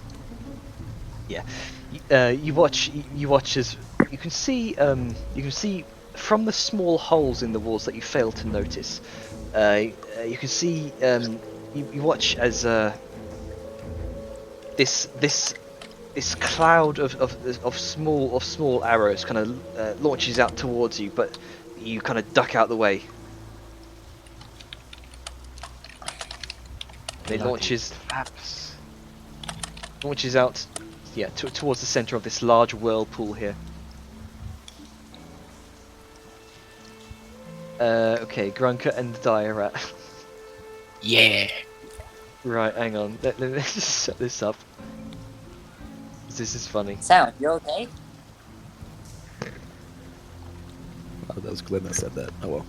Yeah, you watch as you can see from the small holes in the walls that you failed to notice. You can see you watch as this cloud of small arrows kind of launches out towards you, but you kind of duck out the way. It launches out, yeah, towards the center of this large whirlpool here. Okay, Grunker and the Dire Rat. Yeah. Right, hang on. Let me just set this up. This is funny. Sound, you okay? Oh, that was Glenn that said that. Oh well.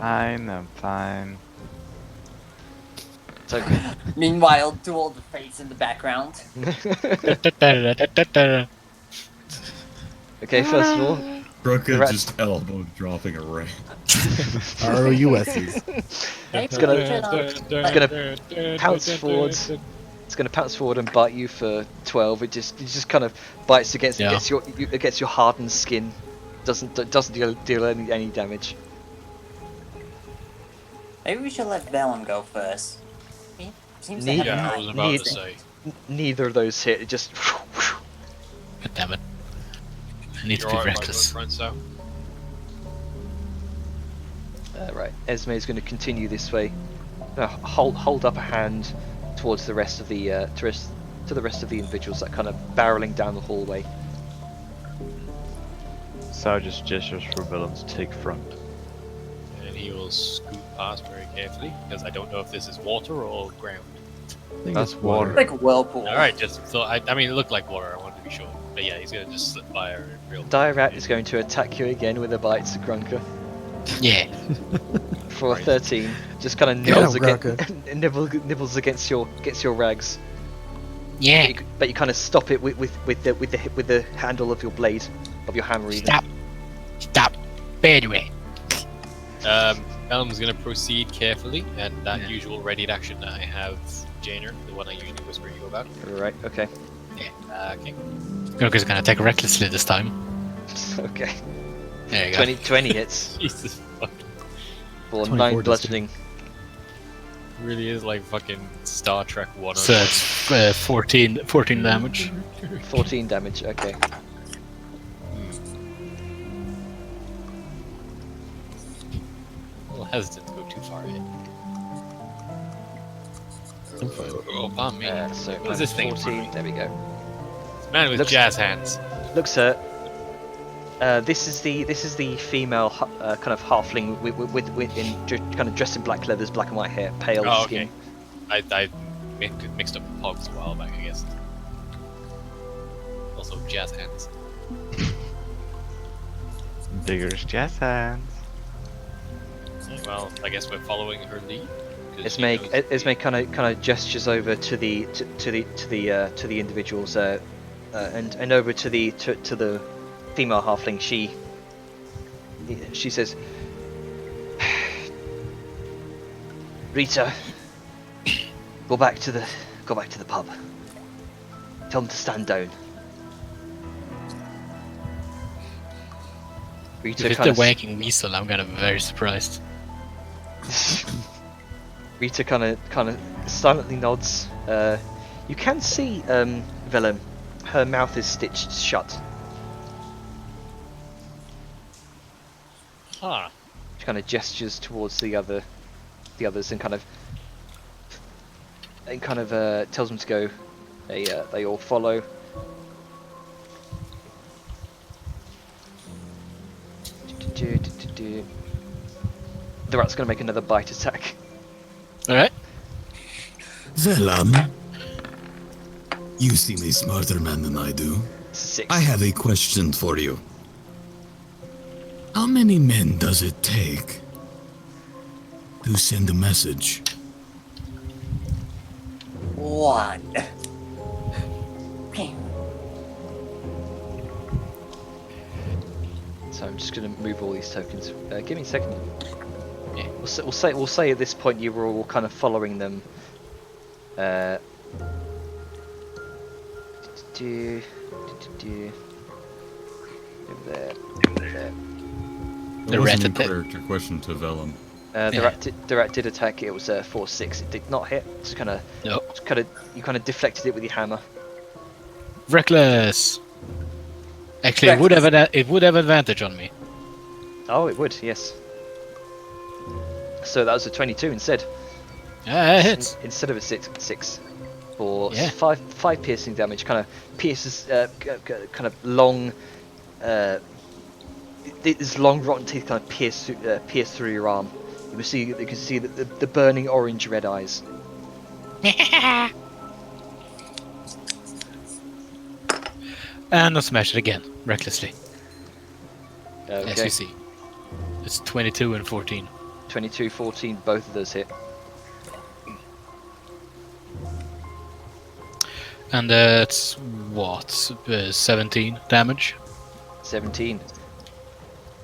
fine, I'm fine. So, Meanwhile, to all the fates in the background. okay, first of all, Brooke The rat- just elbow dropping a ray. ROUSs. It's gonna pounce forwards. It's going to pounce forward and bite you for 12. It just kind of bites against Yeah. against your hardened skin. Doesn't deal any damage. Maybe we should let Vellum go first. He seems to Need- have Yeah, an I was about Need- to say. Neither of those hit. It just. God damn it. I need to You're be alright, reckless. friend, so. Right, Esme is going to continue this way. Hold up a hand towards the rest of the to the rest of the individuals that kind of barreling down the hallway. So just gestures for Willem to take front. And he will scoot past very carefully, because I don't know if this is water or ground. I think That's it's water. like a whirlpool. Alright, just thought, I mean, it looked like water, I wanted to be sure. But yeah, he's gonna just slip by her in real Dire is going to attack you again with a bite to Grunker Yeah. for a Right. 13. Just kind of Get nibbles him, against nibbles against your rags. Yeah. But you kind of stop it with the handle of your blade of your hammer. Even. Stop. Stop. Bad way. Elm's gonna proceed carefully, and that Yeah. usual readied action that I have, Janer, the one I usually whisper you about. Right. Okay. Okay. Groker's gonna attack recklessly this time. Okay. There you go. 20 hits Jesus fuck. for 24 9 does bludgeoning. Really is like fucking Star Trek 1. So it's 14 damage. 14 damage. Okay. A little hesitant to go too far in. I'm fine. Oh, pardon me. So What is this thing? 14. There we go. Man with looks- jazz hands. Looks hurt. This is the female kind of halfling kind of dressed in black leathers, black and white hair, pale Oh, skin. okay. I mixed up hogs a while back, I guess. Also, jazz hands. Digger's jazz hands. Well, I guess we're following her lead. 'cause she Esme knows Esme kind of gestures over to the individuals and over to the female halfling. She says, Rita, go back to the pub. Tell them to stand down. Rita If it's kind the of wagging weasel, I'm gonna be very surprised. Rita kind of silently nods. You can see Vellum. Her mouth is stitched shut. Huh. She kind of gestures towards the others and kind of tells them to go. They all follow. The rat's gonna make another bite attack. Alright. Velam, you seem a smarter man than I do. 6. I have a question for you. How many men does it take to send a message? 1. So I'm just gonna move all these tokens. Give me a second. Yeah. We'll say at this point you were all kind of following them. Over there. That The was rat an attack. character question to Vellum. The rat did attack. It was 4-6. It did not hit. Just kind of No. you kind of deflected it with your hammer. Reckless. Actually, it would have advantage on me. Oh, it would. Yes. So that was a 22 instead. Yeah, it hits. Instead of a 6 for Yeah. 5 piercing damage. Kind of pierces kind of long. These long rotten teeth kind of pierce through your arm. You can see the burning orange red eyes. And I'll smash it again, recklessly. As Okay. you see. It's 22 and 14. 22, 14, both of those hit. And that's what? 17 damage. 17.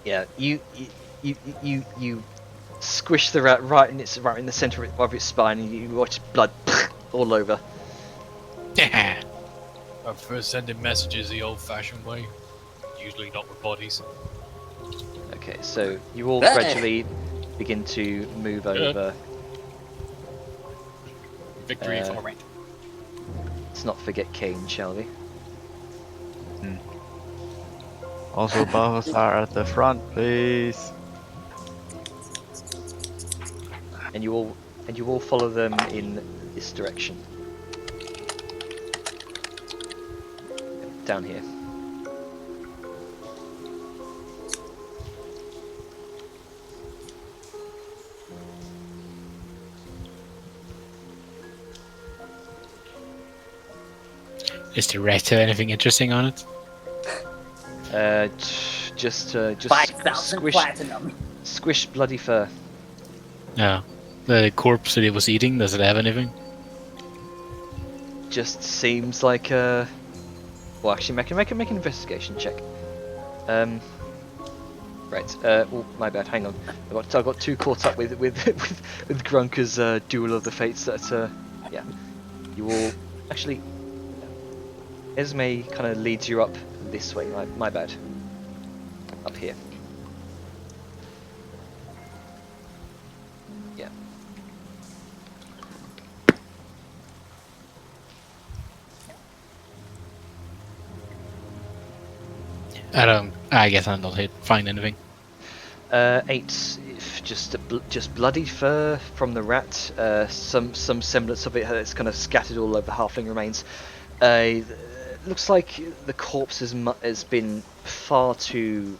Yeah, you squish the rat right in the center of its spine, and you watch blood all over. I first sending messages the old-fashioned way, usually not with bodies. Okay, so you all Hey! gradually begin to move over. Victory Uh, for it. Let's not forget Kane, shall we? Also, Balthasar at the front, please. And you all follow them in this direction. Down here. Is the rat anything interesting on it? Just 5,000 squish, platinum. squish bloody fur. No. The corpse that it was eating, does it have anything? Just seems like a. Well, actually, make an investigation check. Right. Oh, my bad. Hang on. I got too caught up with Grunker's duel of the fates that yeah. You all actually. Esme kind of leads you up this way. My bad. Up here. Yeah. I guess I don't find anything. 8. Just bloody fur from the rat. Some semblance of it that's kind of scattered all over the halfling remains. Looks like the corpse has been far too.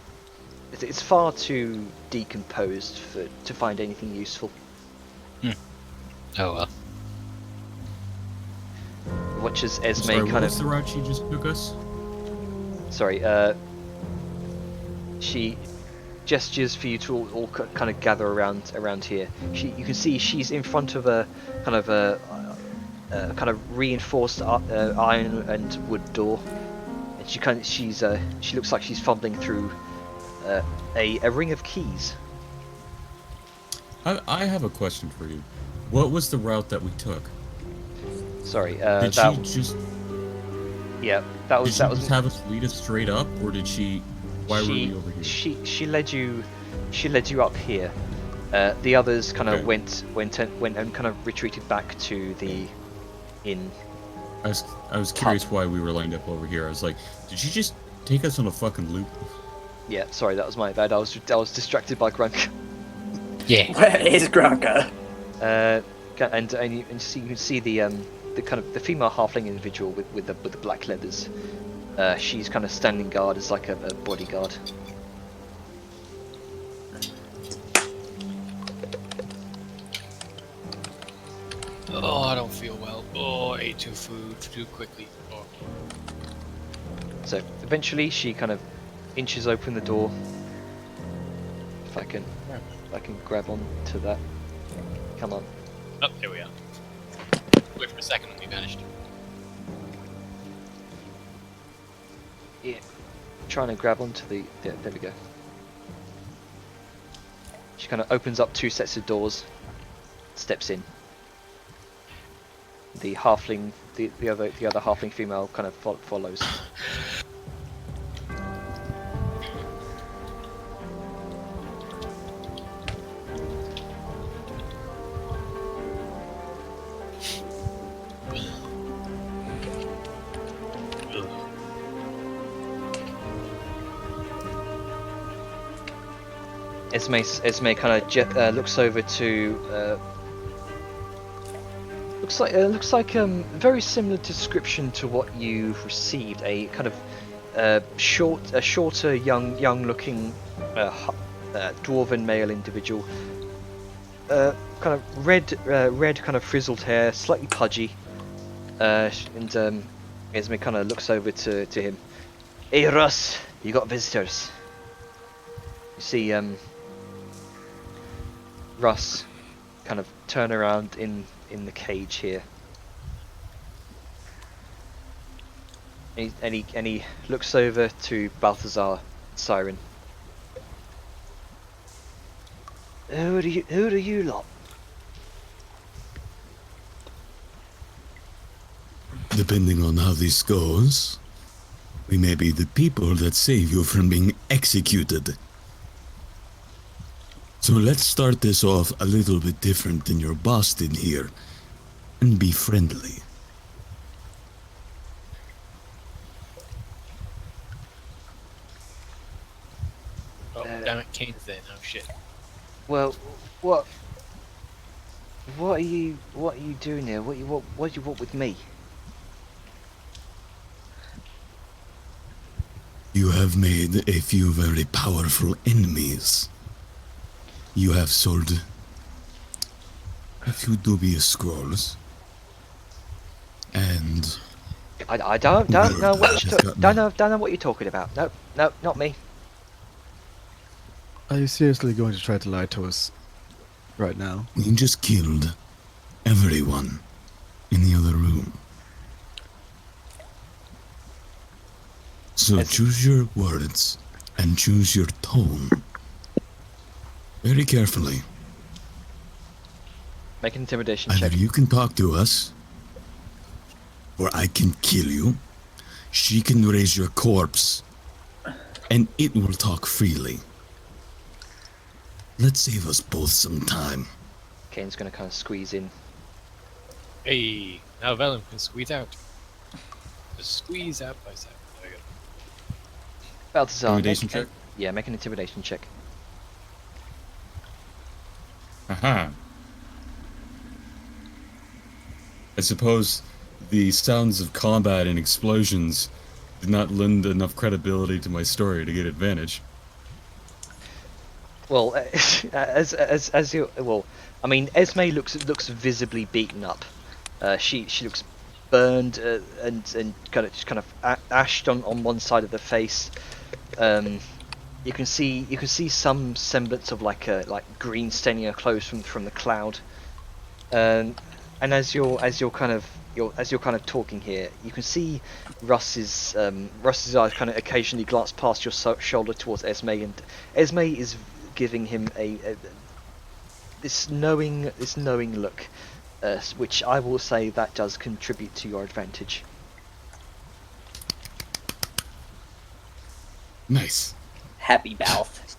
It's far too decomposed to find anything useful. Oh well. Watch as Esme Sorry, what kind was of. the route she just took us? Sorry. She gestures for you to all kind of gather around here. You can see she's in front of a kind of reinforced iron and wood door, and she looks like she's fumbling through a ring of keys. I have a question for you. What was the route that we took? Sorry, Did that she just that did was she that was just have us lead us straight up, or did she? Why were we over here? She led you up here. The others kind of Okay. went and kind of retreated back to the inn. I was curious why we were lined up over here. I was like, did she just take us on a fucking loop? Yeah, sorry, that was my bad. I was distracted by Grunk. Yeah. Where is Grunka? And you can see the kind of the female halfling individual with the black leathers. She's kind of standing guard as like a bodyguard. Oh, I don't feel well. Oh, I ate too food too quickly. Oh. So eventually she kind of inches open the door. If I can grab on to that. Come on. Oh, there we are. Wait for a second when we vanished. Yeah. Trying to grab onto the. There we go. She kind of opens up 2 sets of doors, steps in. The halfling, the other halfling female kind of follows. Esme kind of looks over to. Looks like very similar description to what you've received. A kind of shorter, young-looking dwarven male individual. Kind of red, kind of frizzled hair, slightly pudgy. And Esme kind of looks over to him. Hey Russ, you got visitors. You see Russ kind of turn around in the cage here. And he looks over to Balthazar, Siren. Who are you lot? Depending on how this goes, we may be the people that save you from being executed. So let's start this off a little bit different than your boss did here, and be friendly. Oh, damn it, Kane's there. Oh shit. Well, what are you doing here? What do you want with me? You have made a few very powerful enemies. You have sold a few dubious scrolls. And I don't know Weird. what you I've got don't know what you're talking about. No, not me. Are you seriously going to try to lie to us right now? you just killed everyone in the other room. So As- choose your words and choose your tone very carefully. Make an intimidation Either check. you can talk to us, or I can kill you. She can raise your corpse, and it will talk freely. Let's save us both some time. Kane's gonna kind of squeeze in. Hey, now Vellum can squeeze out. Just squeeze out by side. There we go. Balthazar, Intimidation check? Yeah, make an intimidation check. Aha. I suppose the sounds of combat and explosions did not lend enough credibility to my story to get advantage. Well, as you I mean, Esme looks visibly beaten up. She looks burned and kind of ashed on one side of the face. You can see some semblance of like green staining her clothes from the cloud. And as you're kind of talking here, you can see Russ's eyes kind of occasionally glance past your shoulder towards Esme, and Esme is giving him this knowing look, which I will say that does contribute to your advantage. Nice. Happy mouth.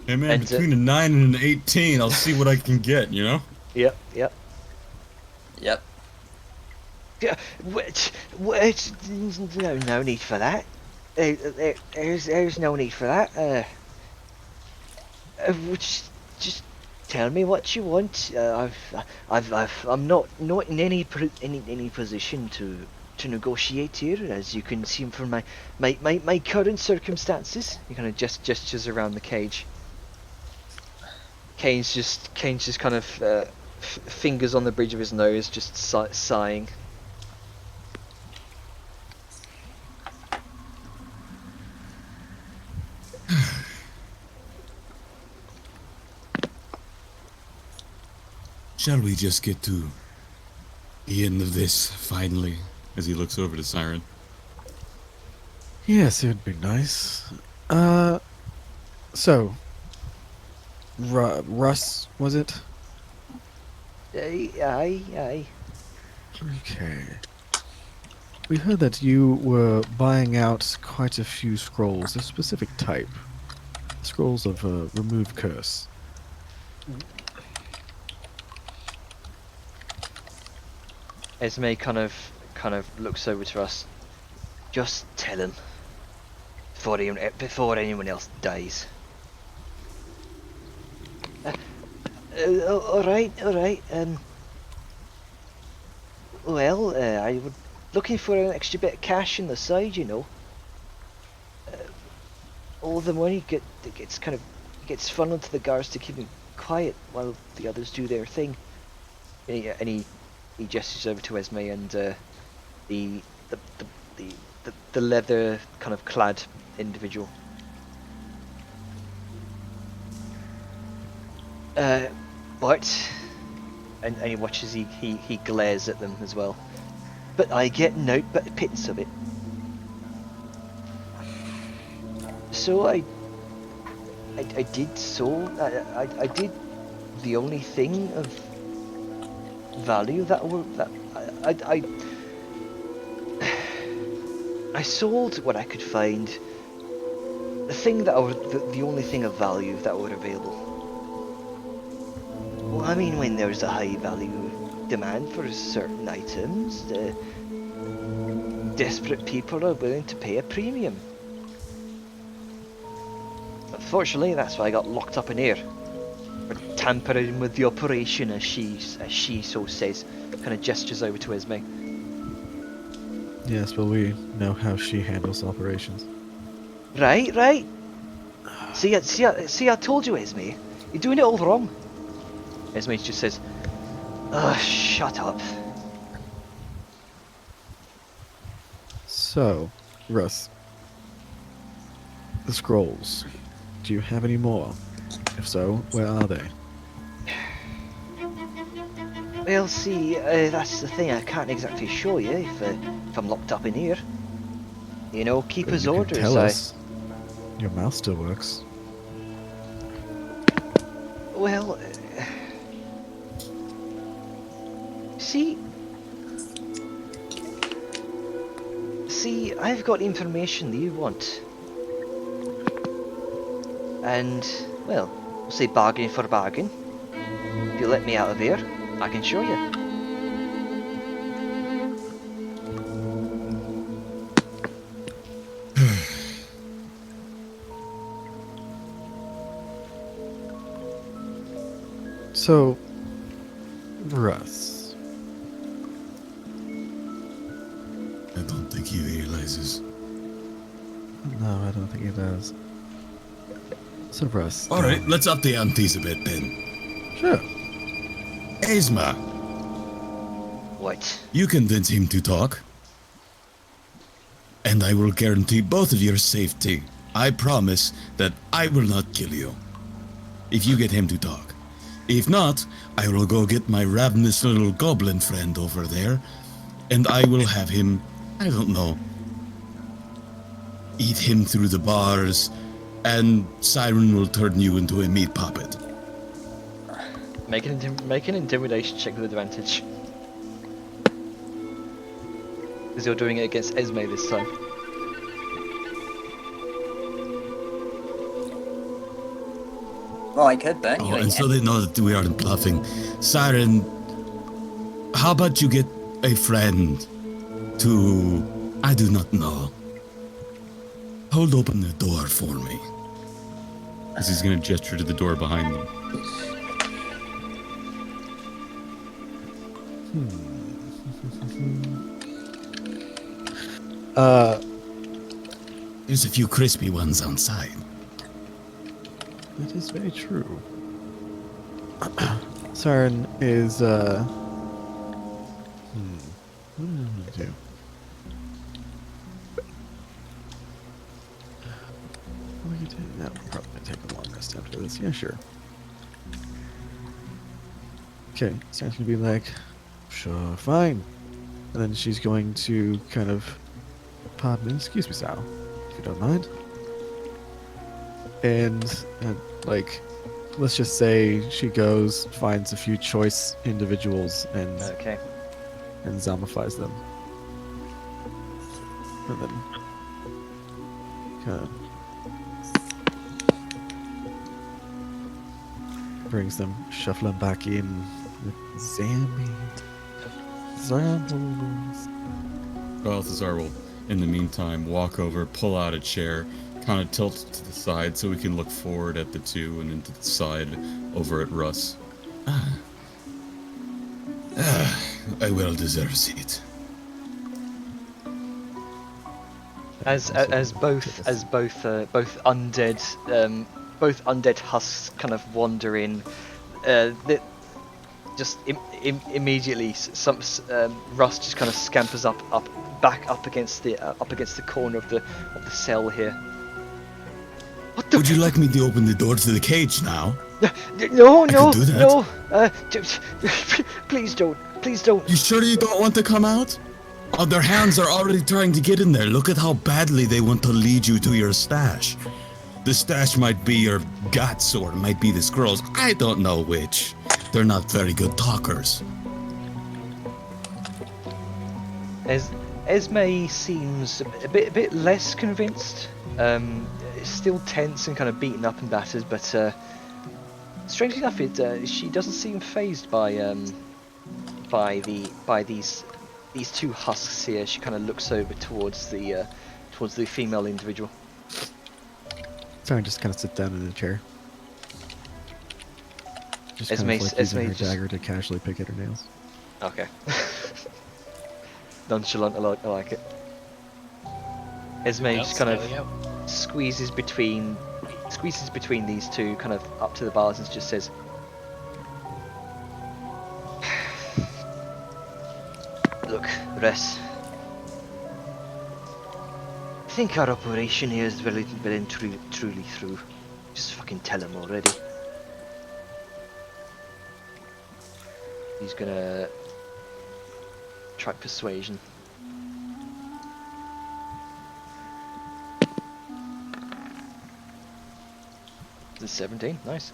Hey man, And, between a 9 and an 18, I'll see what I can get, you know? Yep. Yep. Yeah, no need for that. There's no need for that. Just tell me what you want. I'm not in any position to negotiate here, as you can see from my current circumstances. He kind of gestures around the cage. Kane's just kind of fingers on the bridge of his nose, just sighing. Shall we just get to the end of this finally? As he looks over to Siren. Yes, it would be nice. So, Russ, was it? Aye. Okay. We heard that you were buying out quite a few scrolls, a specific type. Scrolls of remove curse. Esme kind of looks over to us. Just tell him before anyone else dies. All right. Well, I was looking for an extra bit of cash on the side, you know. All the money gets funneled to the guards to keep them quiet while the others do their thing. And he gestures over to Esme and the leather kind of clad individual. What? And he watches, he glares at them as well. But I get note but a pittance of it. So I did the only thing of value that I sold what I could find. The thing that the only thing of value that were available. Well, I mean, when there's a high value demand for certain items, desperate people are willing to pay a premium. Unfortunately, that's why I got locked up in here. For tampering with the operation, as she so says. Kind of gestures over to Esme. Yes, well, we know how she handles operations. Right. See, I told you, Esme. You're doing it all wrong. Esme just says, shut up. So, Russ, the scrolls. Do you have any more? If so, where are they? Well, see, that's the thing. I can't exactly show you if I'm locked up in here. You know, keeper's You can orders. tell us. Your mouth still works. Well, see, I've got information that you want. And, well, we'll say bargain for bargain. If you let me out of here, I can show you. So, Russ. I don't think he realizes. No, I don't think he does. So, Russ. All right, let's up the antes a bit then. Sure. Esma, What? you convince him to talk, and I will guarantee both of your safety. I promise that I will not kill you if you get him to talk. If not, I will go get my ravenous little goblin friend over there, and I will have him, I don't know, eat him through the bars, and Siren will turn you into a meat puppet. Make an intimidation check with advantage. Because you're doing it against Esme this time. Well, I could burn you Oh, and again. so they know that we aren't bluffing. Siren, how about you get a friend to, I do not know, hold open the door for me. As he's gonna gesture to the door behind them. There's a few crispy ones outside. That is very true. Siren is, what am I gonna do? What are you doing? That will probably take a long rest after this. Yeah, sure. Okay, Siren's gonna be like, sure, fine. And then she's going to kind of, pardon me, excuse me, Sal, if you don't mind. And like, let's just say she goes, finds a few choice individuals, and Okay. zombifies them, and then kind of brings them shuffling back in with zombies. Balthazar will, in the meantime, walk over, pull out a chair, kind of tilt it to the side so we can look forward at the two and then to the side over at Russ. A well-deserved seat. As both undead husks kind of wander in, immediately Russ just kind of scampers back up against the corner of the cell here. What the? Would you like me to open the door to the cage now? No, no, do that. no. Please don't. Please don't. You sure you don't want to come out? Oh, their hands are already trying to get in there. Look at how badly they want to lead you to your stash. The stash might be your guts or it might be the scrolls. I don't know which. They're not very good talkers. Esme seems a bit less convinced. Still tense and kind of beaten up and battered, but strangely enough, she doesn't seem phased by these two husks here. She kind of looks over towards the female individual. Sorry, just kind of sit down in a chair. Just kind Esme, of like using her just... dagger to casually pick at her nails. Okay. Nonchalant, I like it. Esme just kind of squeezes between these two, kind of up to the bars, and just says, "Look, Ress. I think our operation here is well and truly through. Just fucking tell him already." He's gonna try persuasion. The 17, nice.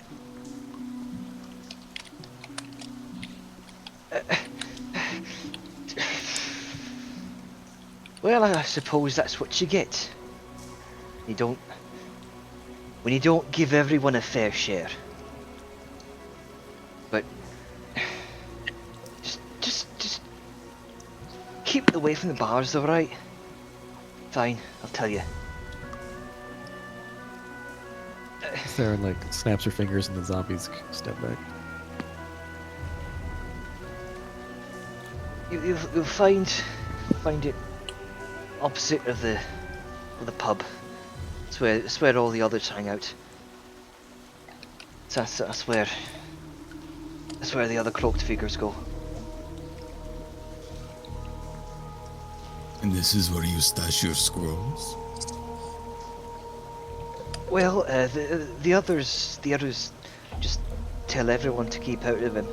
Well, I suppose that's what you get. When you don't give everyone a fair share. But just keep away from the bars, alright? Fine, I'll tell you. Sarah like snaps her fingers and the zombies step back. You'll find it opposite of the pub. It's where all the others hang out. That's where the other cloaked figures go. And this is where you stash your scrolls? Well, the others just tell everyone to keep out of him.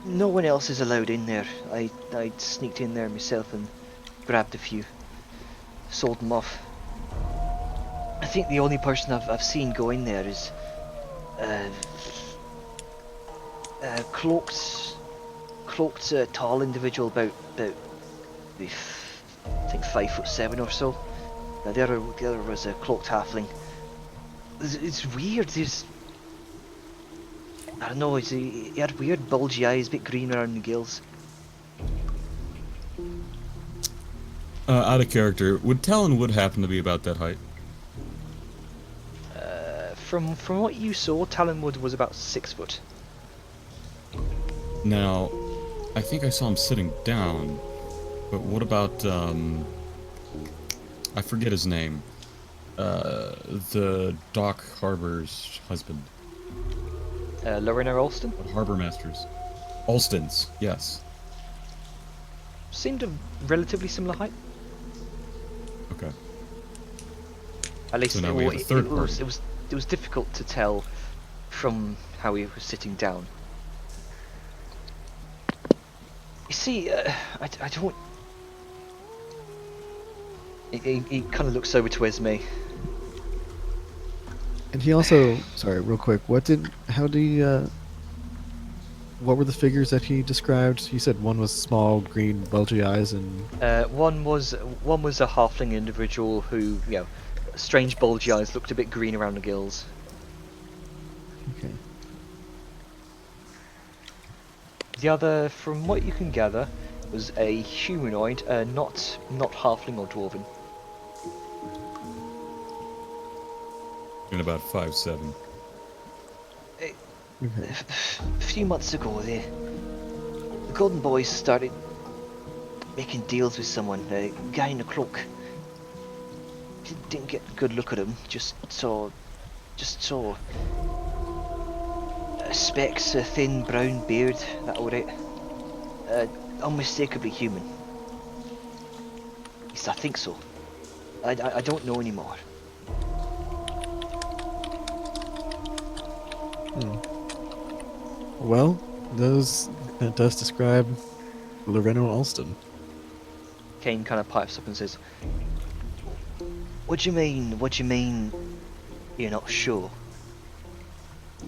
No one else is allowed in there. I sneaked in there myself and grabbed a few, sold them off. I think the only person I've seen go in there is cloaked, tall individual about I think 5'7" or so. The other was a cloaked halfling. It's weird. I don't know. He had weird bulgy eyes, a bit green around the gills. Out of character, would Talon Wood happen to be about that height? From what you saw, Talonwood was about 6 foot. Now, I think I saw him sitting down, but what about, I forget his name. The Doc Harbor's husband. Lorena Alston? Harbor Masters. Alston's, yes. Seemed a relatively similar height. Okay. At least So now we have a third it was difficult to tell from how he was sitting down. You see, I don't... He kind of looks over to Esme. And he also, sorry, real quick, what were the figures that he described? You said one was small, green, bulgy eyes, and One was a halfling individual who, strange bulgy eyes, looked a bit green around the gills. okay. The other, from what you can gather, was a humanoid, not halfling or dwarven. And about 5'7". Okay. A few months ago, the Golden Boys started making deals with someone, a guy in a cloak. Didn't get a good look at him. Just saw specs, a thin brown beard. That alright. Unmistakably human. At least I think so. I don't know anymore. Well, that does describe Loreno Alston. Kane kind of pipes up and says, "What do you mean? What do you mean? You're not sure?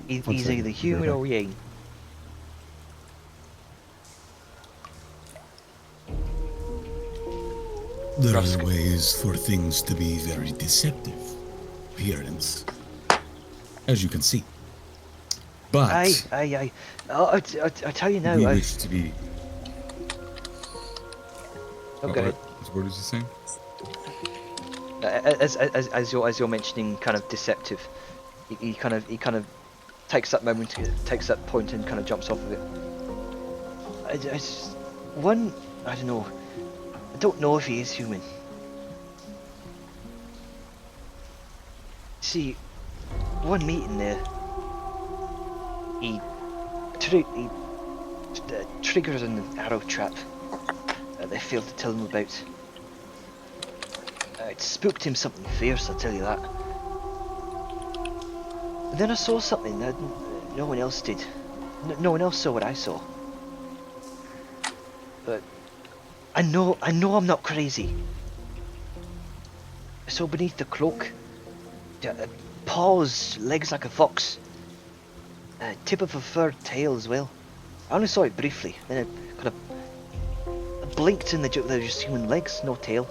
He's One second, either be human right or he ain't." There Rusk. are ways for things to be very deceptive. Appearance. As you can see. But Aye. Oh, I tell you now. we I, wish to be. okay. What is he saying? As you're mentioning, kind of deceptive. He kind of takes that moment, takes that point, and kind of jumps off of it. I don't know. I don't know if he is human. See, one meeting there, he triggered an arrow trap that they failed to tell him about. It spooked him something fierce, I'll tell you that. And then I saw something that no one else did. No one else saw what I saw. But I know I'm not crazy. I saw beneath the cloak, paws, legs like a fox, tip of a furred tail as well. I only saw it briefly, then it kind of blinked and there were just human legs, no tail.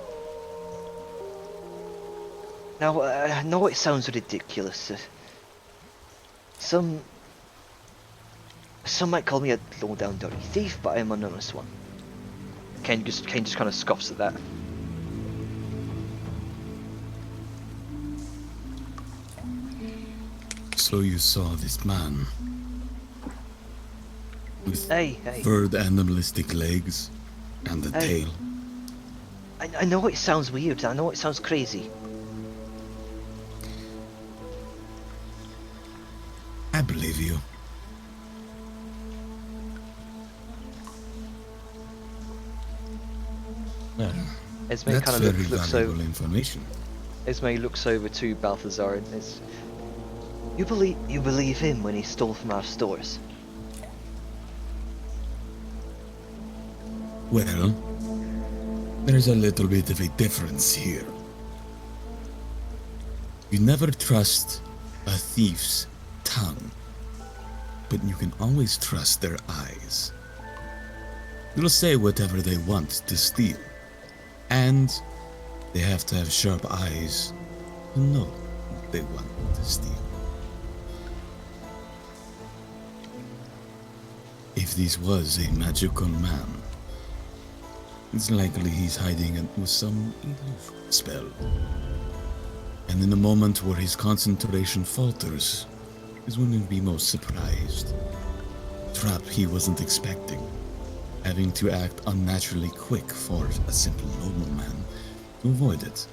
Now, I know it sounds ridiculous. Some might call me a low-down dirty thief, but I'm an honest one. Ken just kind of scoffs at that. so you saw this man with Hey. furred animalistic legs and a Hey. tail. I know it sounds weird. I know it sounds crazy. I believe you. Yeah. Esme That's kind of very looks valuable over. information. Esme looks over to Balthazar and says, You believe him when he stole from our stores?" Well, there's a little bit of a difference here. You never trust a thief's tongue, but you can always trust their eyes. They'll say whatever they want to steal, and they have to have sharp eyes to know what they want to steal. If this was a magical man, it's likely he's hiding it with some illusion spell. And in the moment where his concentration falters is when he'll be most surprised. Trap he wasn't expecting, having to act unnaturally quick for a simple nobleman to avoid it.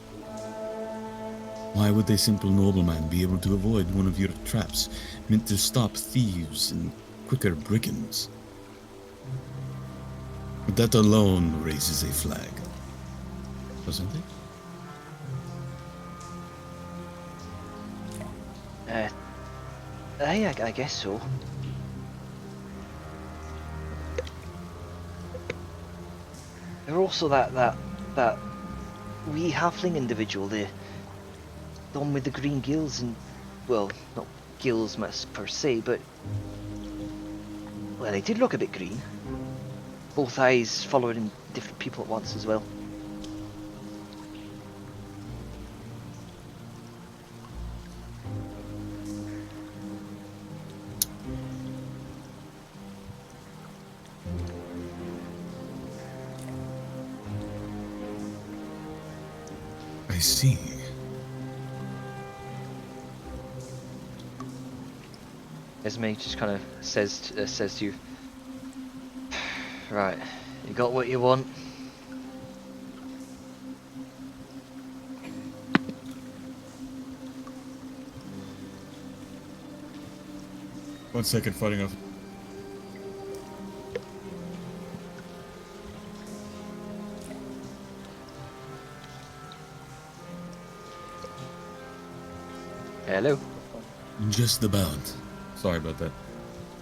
Why would a simple nobleman be able to avoid one of your traps meant to stop thieves and quicker brigands? That alone raises a flag, doesn't it? I guess so. There were also that wee halfling individual, the one with the green gills and, well, not gills per se, but well, they did look a bit green. Both eyes following different people at once as well. I see. Esme just kind of says to you, "Right, you got what you want." One second, fighting off. Hello. Just about. Sorry about that.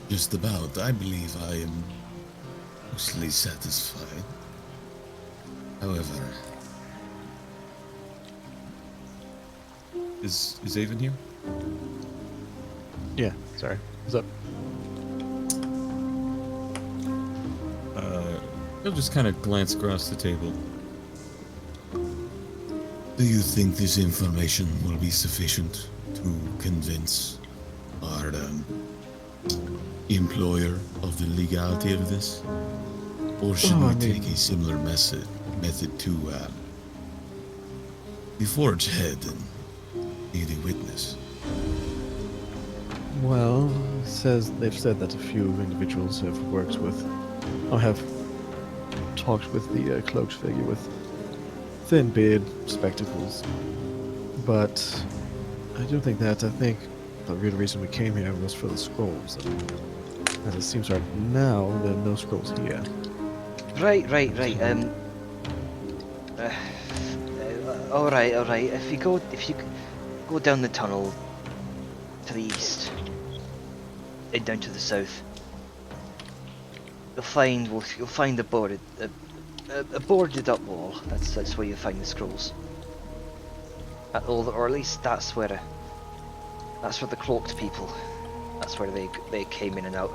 Just about. I believe I am mostly satisfied. However, Is Avon here? Yeah, sorry. What's up? He'll just kind of glance across the table. do you think this information will be sufficient to convince our employer of the legality of this? Or should Oh, we I mean- take a similar method to the forge head and be the witness? Well, they've said that a few individuals have worked with, or have talked with the cloaked figure with thin beard, spectacles. But I don't think that. I think the real reason we came here was for the scrolls. And as it seems right now, there are no scrolls here. Right. All right. If you go down the tunnel to the east and down to the south, you'll find a boarded up wall. That's where you'll find the scrolls. Or at least that's where the cloaked people. That's where they came in and out.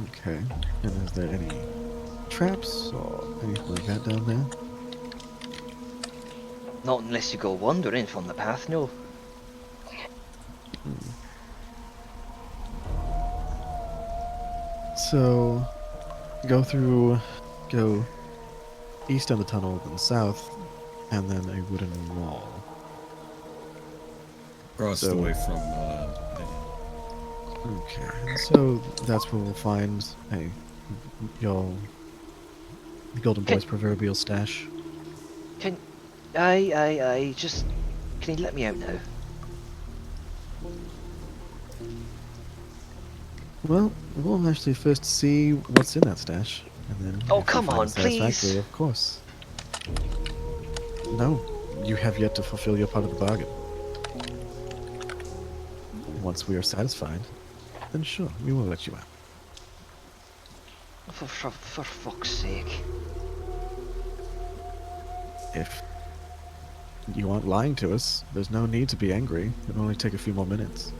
Okay. And is there any traps or anything like that down there? Not unless you go wandering from the path, no. So, go east down the tunnel, then south, and then a wooden wall. Across So- the way from Okay, so that's where we'll find your Golden Boy's proverbial stash. Just can you let me out now? Well, we'll actually first see what's in that stash, and then. Oh, if we come find on, it satisfactory, please. Of course. No, you have yet to fulfill your part of the bargain. Once we are satisfied, then sure, we will let you out. For fuck's sake. If you aren't lying to us, there's no need to be angry. It'll only take a few more minutes.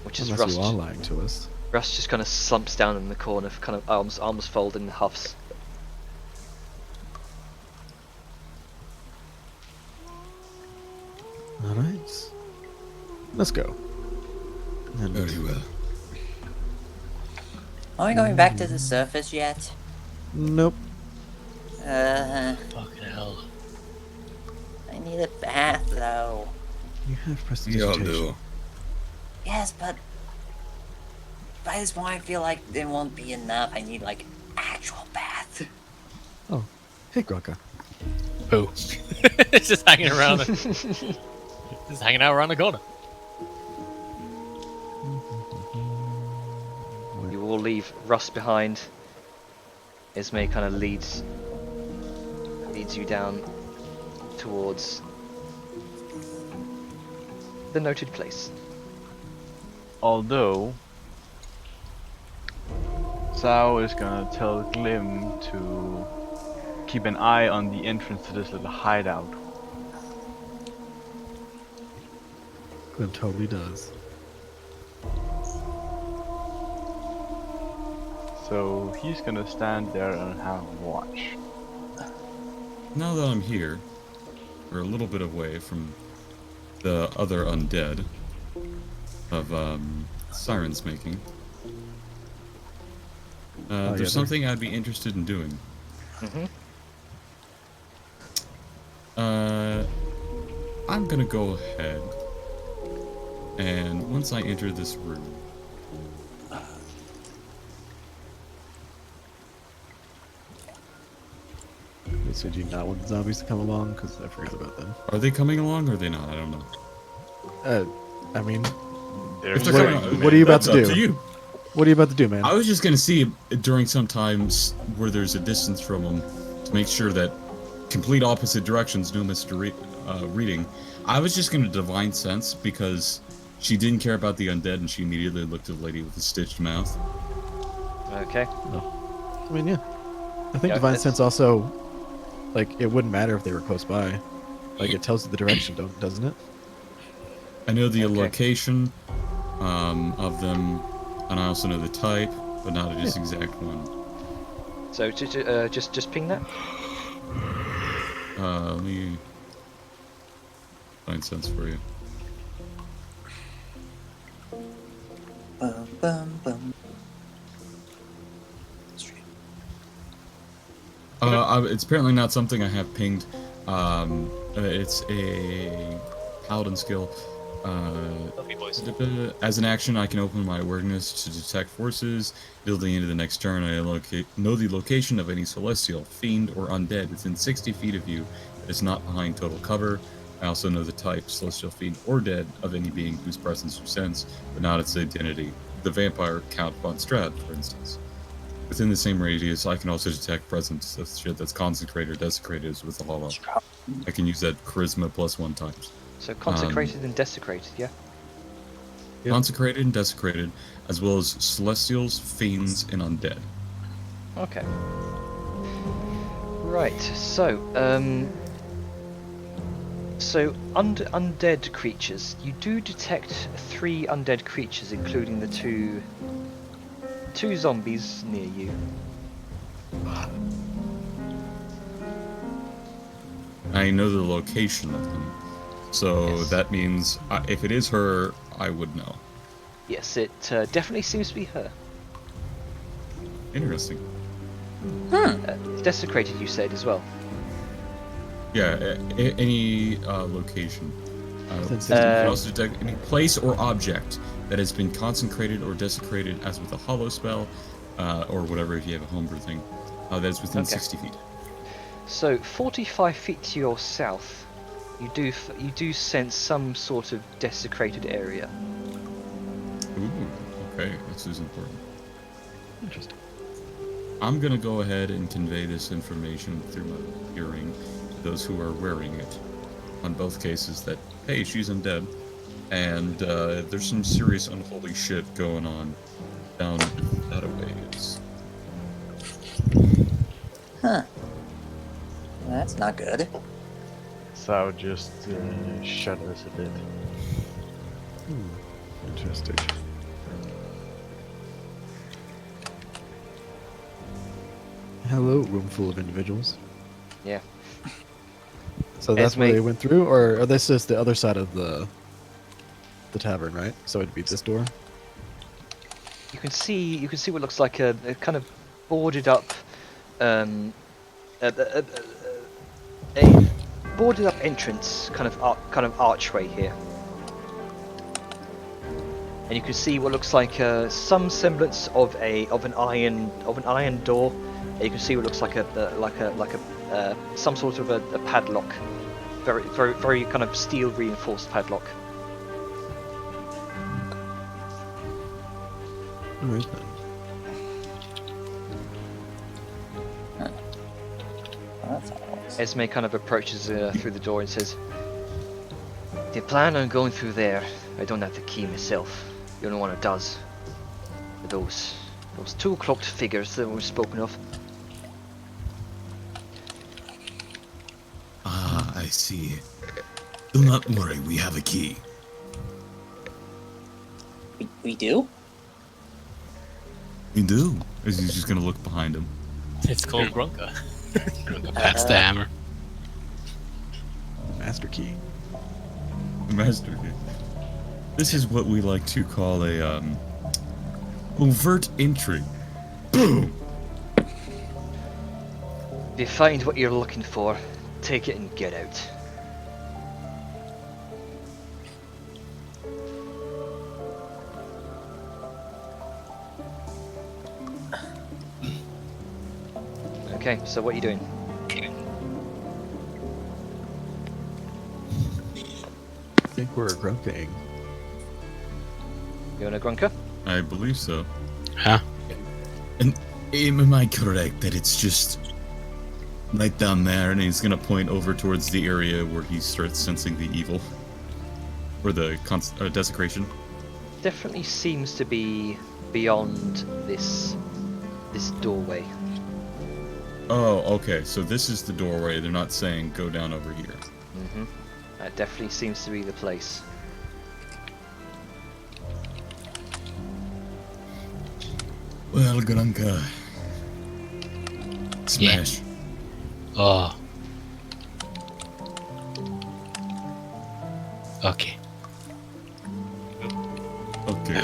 Which is Unless Rust. you are lying to us. Rust just kind of slumps down in the corner, kind of arms folded and huffs. Alright. Let's go. And Very well. Are we going back to the surface yet? nope. Fucking hell. I need a bath though. You have We all prestidigitation. do. Yes, but by this point I feel like there won't be enough. I need like actual bath. Oh, hey Grokka. Boo. It's just hanging around. Just hanging out around the corner. You all leave Rust behind. Ismay kind of leads you down towards the noted place. Although Zhao is gonna tell Glim to keep an eye on the entrance to this little hideout. Glim totally does. So he's gonna stand there and have a watch. Now that I'm here, we're a little bit away from the other undead of Siren's making. yeah, There's something I'd be interested in doing. I'm gonna go ahead, and once I enter this room, So do you not want the zombies to come along? Because I forgot about them. are they coming along or are they not? I don't know. I mean, If they're What- coming along, what are you about that's to up do? To you. what are you about to do, man? I was just gonna see during some times where there's a distance from them to make sure that complete opposite directions no misreading. I was just gonna divine sense because She didn't care about the undead, and she immediately looked at the lady with the stitched mouth. Okay. I mean, yeah. I think Yeah, Divine it's- Sense also, like, it wouldn't matter if they were close by. Like, it tells you the direction, doesn't it? I know the Okay. location of them, and I also know the type, but not its exact one. So just ping that. Let me find sense for you. Bum, bum, bum. Stream. It's apparently not something I have pinged. It's a paladin skill. Lovely boys. As an action, I can open my awareness to detect forces. Building into the next turn, I know the location of any celestial, fiend, or undead within 60 feet of you that is not behind total cover. I also know the type, celestial, fiend, or dead, of any being whose presence you sense, but not its identity. The vampire Count von Strahd, for instance. Within the same radius, I can also detect presence of shit that's consecrated or desecrated as with the hollow. I can use that charisma +1 times. So consecrated and desecrated, yeah. Yep. Consecrated and desecrated, as well as celestials, fiends, and undead. Okay. Right. So undead creatures. You do detect 3 undead creatures, including the two zombies near you. I know the location of them, so Yes. that means if it is her, I would know. Yes, it definitely seems to be her. Interesting. Desecrated, you said as well. Yeah, any location. Since You it's- can also detect any place or object that has been consecrated or desecrated, as with a hollow spell, or whatever if you have a homebrew thing, that is within Okay. 60 feet. So 45 feet to your south, you do sense some sort of desecrated area. Ooh, okay, this is important. Interesting. I'm gonna go ahead and convey this information through my hearing to those who are wearing it. On both cases, that hey, she's undead, and there's some serious unholy shit going on down that a ways. Huh. That's not good. So just shudders a bit. Interesting. Hello, room full of individuals. Yeah. So that's where Esme- they went through, or this is the other side of the tavern, right? So it'd be this door. You can see what looks like a kind of boarded up, a boarded up entrance, kind of archway here. And you can see what looks like some semblance of an iron door. And you can see what looks like some sort of a padlock, very kind of steel reinforced padlock. All right then. Well, that's all. Esme kind of approaches through the door and says, "If you plan on going through there, I don't have the key myself. The only one who does. Those 2 cloaked figures that were spoken of." Ah, I see. Do not worry, we have a key. We do? We do. Is he's just gonna look behind him? It's called Grunka. That's the hammer. Master key. Master key. This is what we like to call a overt entry. Boom. If you find what you're looking for, take it and get out. Okay, so what are you doing? I think we're grunting. You want a grunker? I believe so. Huh? Am I correct that it's just right down there? And he's gonna point over towards the area where he starts sensing the evil. or the desecration. Definitely seems to be beyond this doorway. Oh, okay. So this is the doorway. They're not saying go down over here. Mm-hmm. That definitely seems to be the place. Well, Grunka. Smash. Oh. Okay. Okay.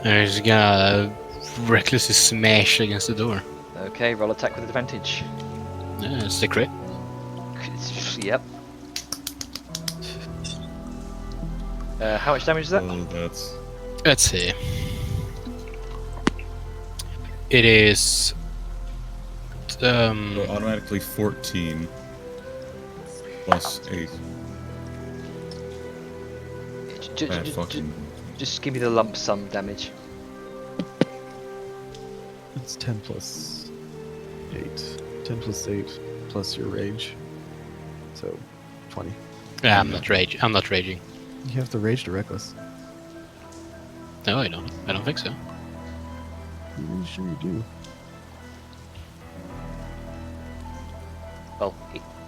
I'm just gonna recklessly smash against the door. Okay, roll attack with advantage. Yeah, it's the crit. Yep. How much damage is that? Oh, that's Let's see. It is. so automatically 14 plus 8. Bad fucking. Just give me the lump sum damage. It's 10 plus 8. 10 plus 8 plus your rage. So 20. Yeah, I'm not raging. You have the rage to reckless. No, I don't. I don't think so. I'm really sure you do. Well,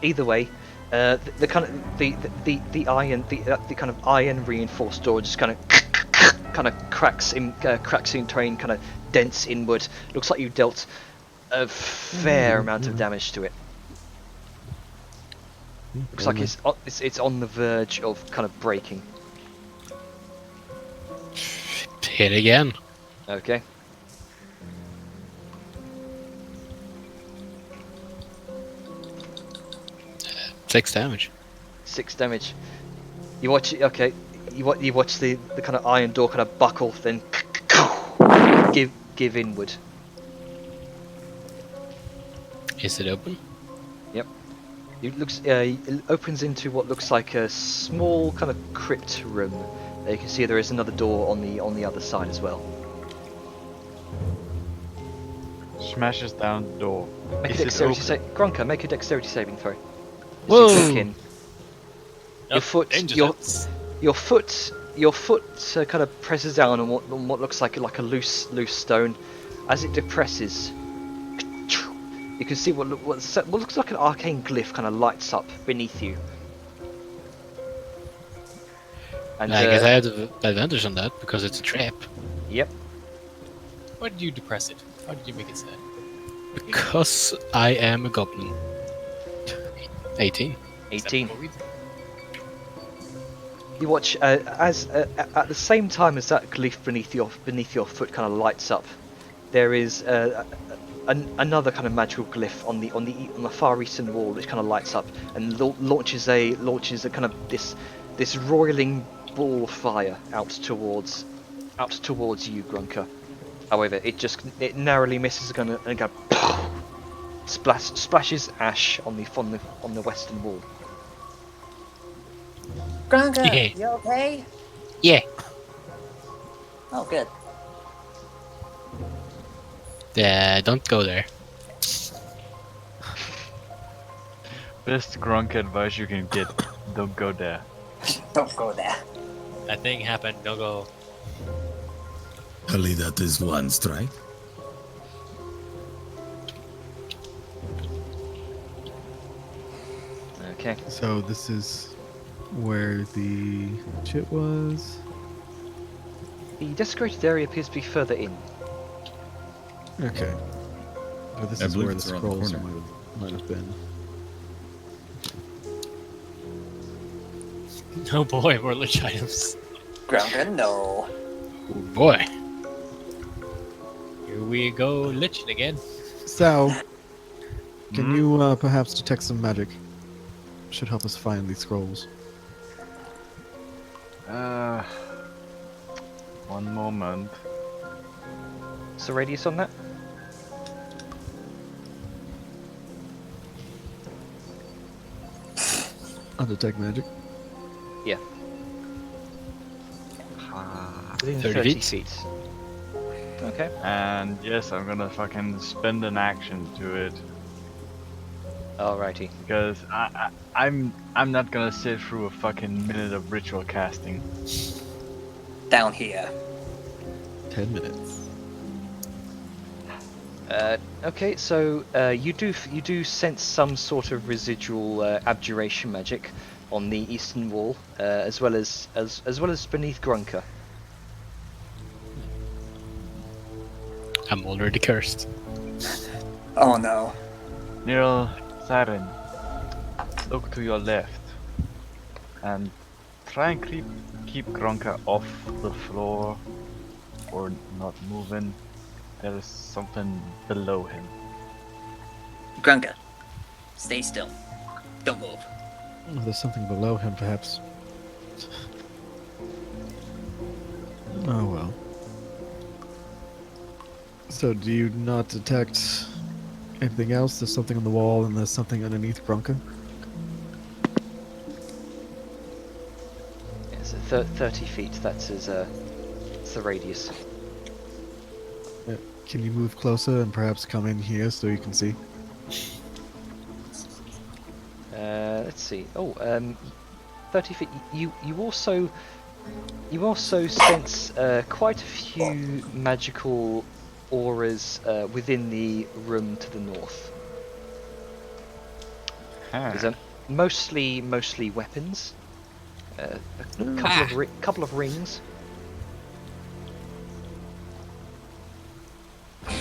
either way, the kind of the iron the kind of iron reinforced door just kind of cracks in terrain, kind of dents inward. Looks like you dealt a fair amount of damage to it. Looks like it's on the verge of kind of breaking. Hit again. Okay. Six damage. 6 damage. You watch it. Okay. You watch the kind of iron door kind of buckle, then give inward. Is it open? Yep. It opens into what looks like a small kind of crypt room. You can see there is another door on the other side as well. Smashes down the door. Make a Is it dexterity open? Gronka, make a dexterity saving throw. As Whoa! you walk in. Your Nope, foot, danger your zones. your foot kind of presses down on what looks like a loose stone. As it depresses, you can see what looks like an arcane glyph kind of lights up beneath you. And I guess I have the advantage on that because it's a trap. Yep. Why did you depress it? How did you make it sad? Because I am a goblin. 18. 18. Except for we- You watch as at the same time as that glyph beneath your foot kind of lights up, there is another kind of magical glyph on the far eastern wall which kind of lights up and launches a kind of this roiling ball of fire out towards you, Grunka. However, it narrowly misses and go splashes ash on the western wall. Gronka, Yeah. you okay? Yeah. Oh, good. Don't go there. Best Grunk advice you can get. Don't go there. Don't go there. That thing happened. Don't go. Only that is one strike. Okay. So this is where the chit was. The desecrated area appears to be further in. Okay. But this I is believe where the it's around the scrolls corner. might have been. Oh boy, more lich items. Gronka, no. Oh boy. Here we go, liching again. Sal, can you perhaps detect some magic? Should help us find these scrolls. One moment. What's the radius on that? Undetect magic. Yeah. Within 30 30 feet. Okay. And yes, I'm gonna fucking spend an action to it. Alrighty. Because I'm not gonna sit through a fucking minute of ritual casting. Down here. 10 minutes. Okay, so you do sense some sort of residual abjuration magic on the eastern wall, as well as beneath Grunker. I'm already cursed. Oh no. Nero, Siren, look to your left and try and keep Gronka off the floor or not moving. There is something below him. Grunka, stay still. Don't move. Oh, there's something below him, perhaps. Oh well. So, do you not detect anything else? There's something on the wall and there's something underneath Grunka? Yeah, so 30 feet. That's his. It's the radius. Can you move closer and perhaps come in here so you can see? Let's see. Oh, 30 feet. You also sense quite a few magical auras within the room to the north. There's mostly weapons. A couple of rings. No,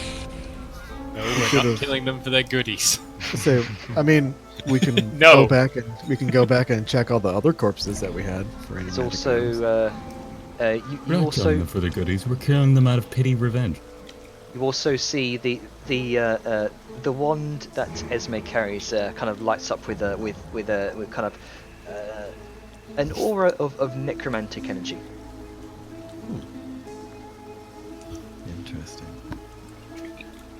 we're not should've- killing them for their goodies. So, I mean, we can No. go back and check all the other corpses that we had for any There's magic items. also We're you not killing also them for the goodies. We're killing them out of pity, revenge. you also see the wand that Esme carries kind of lights up with kind of an aura of necromantic energy. Interesting.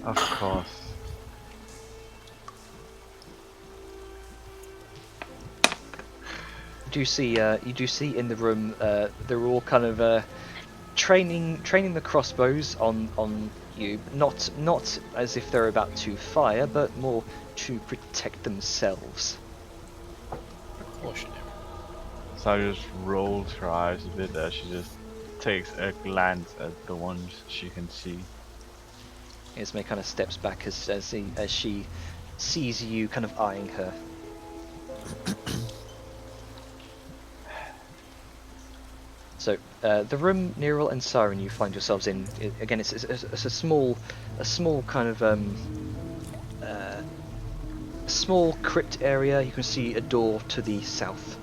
Of course. You do see in the room they're all kind of training the crossbows on you, not as if they're about to fire, but more to protect themselves. Precautionary. Sarah just rolls her eyes a bit as she just takes a glance at the ones she can see. Esme kind of steps back as she sees you kind of eyeing her. So the room Neril and Siren you find yourselves in, again, it's a small kind of small crypt area. You can see a door to the south.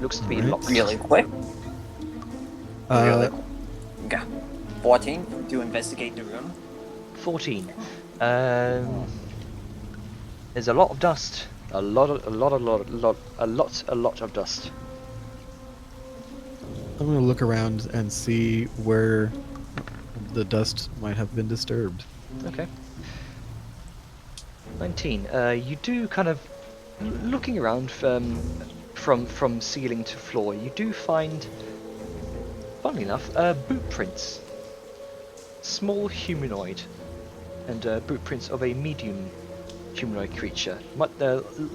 Looks to be Alright. locked. Really quick. Uh, Yeah. 14 to investigate the room. 14. There's a lot of dust. A lot of dust. I'm gonna look around and see where the dust might have been disturbed. Okay. 19. You do kind of looking around from ceiling to floor. You do find, funnily enough, boot prints. Small humanoid, and boot prints of a medium humanoid creature, much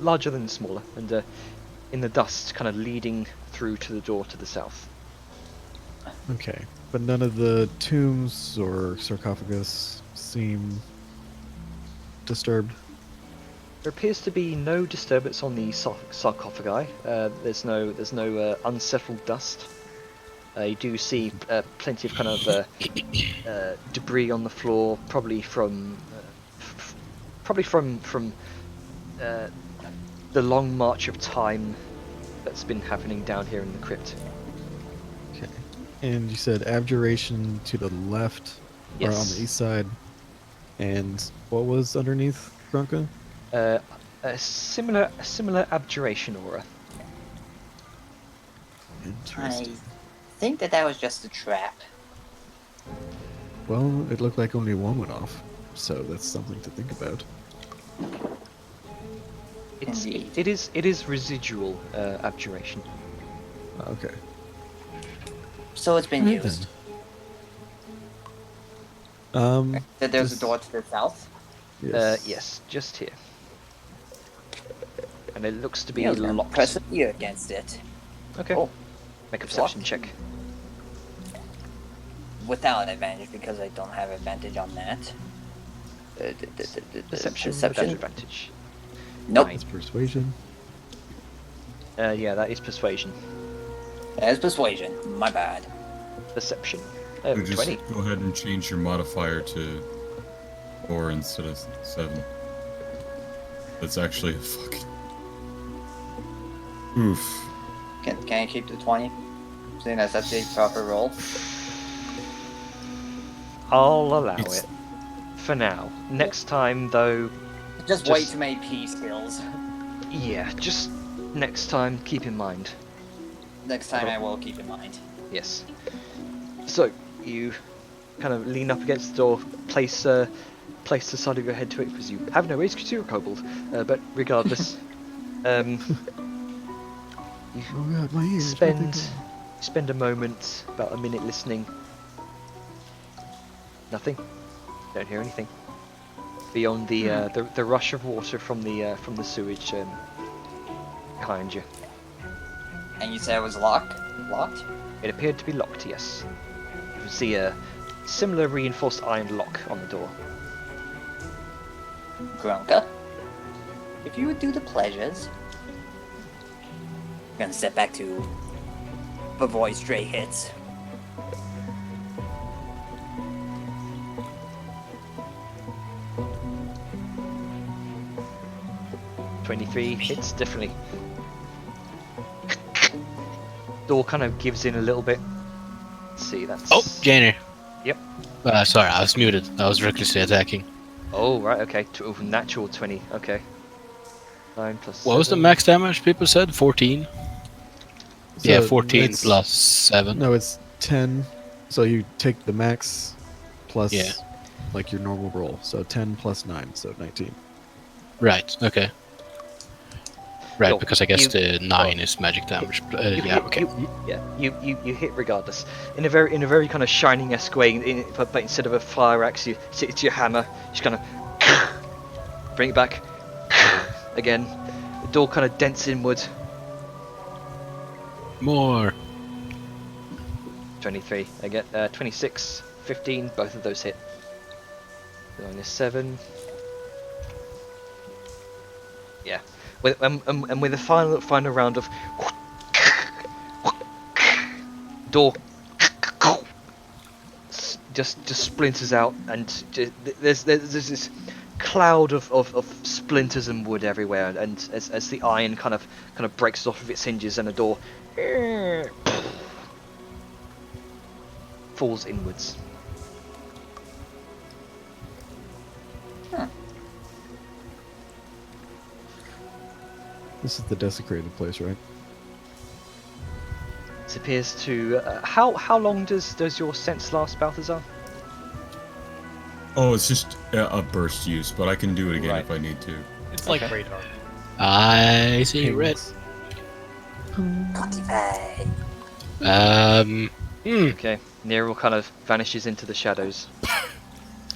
larger than smaller, and in the dust, kind of leading through to the door to the south. Okay, but none of the tombs or sarcophagus seem disturbed. There appears to be no disturbance on the sarcophagi. There's no unsettled dust. You do see plenty of kind of debris on the floor, probably from the long march of time that's been happening down here in the crypt. Okay. And you said abjuration to the left, or on Yes. the east side. And what was underneath Grunka? A similar abjuration aura. I Interesting. think that was just a trap. Well, it looked like only one went off, so that's something to think about. Indeed. It is residual abjuration. Okay. So it's been Alright used. then. That there's just- a door to the south. Yes, just here. And it looks to be Neil's gonna locked. press a ear against it. Okay. Oh, Make a it's perception locked. check. Without advantage because I don't have advantage on that. Perception without Perception. advantage. Nope. Nine. It's persuasion. Yeah, that is persuasion. That's persuasion. My bad. Perception. So just 20. go ahead and change your modifier to 4 instead of 7. That's actually a fucking. Oof. Can I keep the 20? Seeing as that's a proper roll. I'll allow It's- it. For now. Next time, though, Just way Just- too many P skills. yeah, just next time, keep in mind. Next time I will keep in mind. Yes. So, you kind of lean up against the door, place the side of your head to it, because you have no ways to a kobold. But regardless, you Oh god, my ears. what they spend do? spend a moment, about a minute listening. Nothing. Don't hear anything. Beyond the rush of water from the sewage behind you. And you said it was locked? Locked? It appeared to be locked. Yes. You can see a similar reinforced iron lock on the door. Gronka? If you would do the pleasures. I'm gonna step back to avoid stray hits. $23 hits definitely. Door kind of gives in a little bit. Let's see, that's. Oh, Jainer. Yep. Sorry, I was muted. I was recklessly attacking. Oh right, okay. Natural 20. Okay. 9 plus. What was the 7. max damage people said? 14? Yeah, So 14 it's- plus 7. No, it's 10. So you take the max plus Yeah. like your normal roll. So 10 plus 9, so 19. Right, okay. Right, Yo, because I guess you- the 9 is magic damage. You Yeah, hit- okay. You hit regardless. In a very kind of shining-esque way. But instead of a fire axe, it's your hammer. Just kind of bring it back again. The door kind of dents inward. More. 23. I get 26, 15. Both of those hit. Minus 7. Yeah. And with a final round of door just splinters out, and there's this cloud of splinters and wood everywhere, and as the iron kind of breaks off of its hinges, and the door falls inwards. This is the desecrated place, right? This appears to. How long does your sense last, Balthazar? Oh, it's just a burst use, but I can do it again Right. if I need to. It's like Okay. radar. I see red. Cocky pie. Okay. Nero kind of vanishes into the shadows.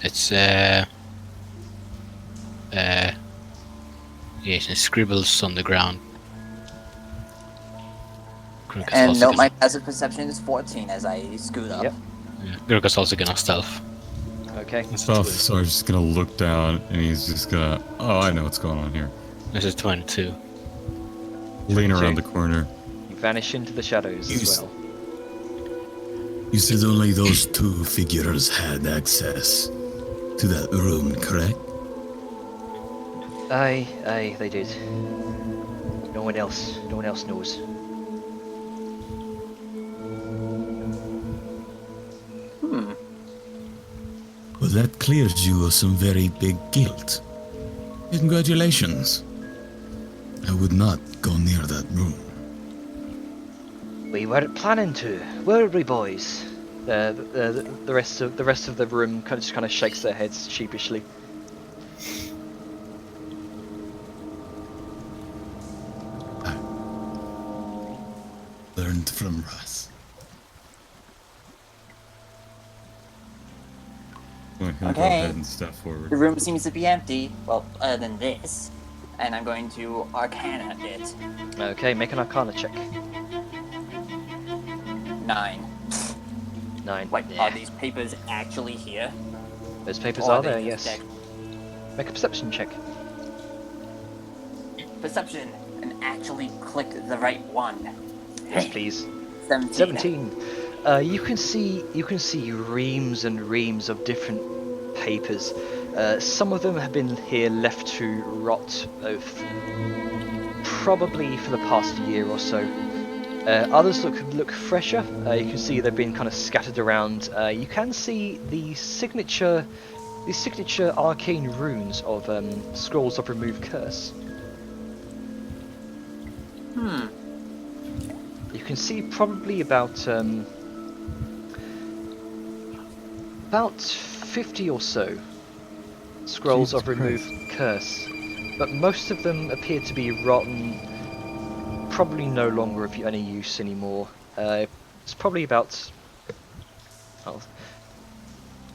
It's yeah, it scribbles on the ground. Grunkas And also note gonna, my passive perception is 14 as I scoot up. Yep. yeah, Grunkas also gonna stealth. Okay. Balthasar's just gonna look down and he's just gonna. Oh, I know what's going on here. This is 22. Lean around Okay. the corner. You vanish into the shadows as Yes. well. You said only those two figures had access to that room, correct? Aye, they did. No one else knows. Well, that clears you of some very big guilt. Congratulations. I would not go near that room. We weren't planning to, were we, boys? The rest of the room just kind of shakes their heads sheepishly. Learned from Russ. Well, He'll go Okay. ahead and step The forward. room seems to be empty. Well, other than this. And I'm going to Arcana it. Okay, make an Arcana check. 9. 9. Wait, Yeah. are these papers actually here? Those papers Or are they there, just yes. deck- Make a perception check. Perception, and actually click the right one. Yes, please. 17. 17. You can see reams and reams of different papers. Some of them have been here left to rot, probably for the past year or so. Others look fresher. You can see they've been kind of scattered around. You can see the signature arcane runes of Scrolls of Remove Curse. You can see probably about 50 or so Scrolls Jesus of Remove Curse, but most of them appear to be rotten, probably no longer of any use anymore. It's probably about. Oh,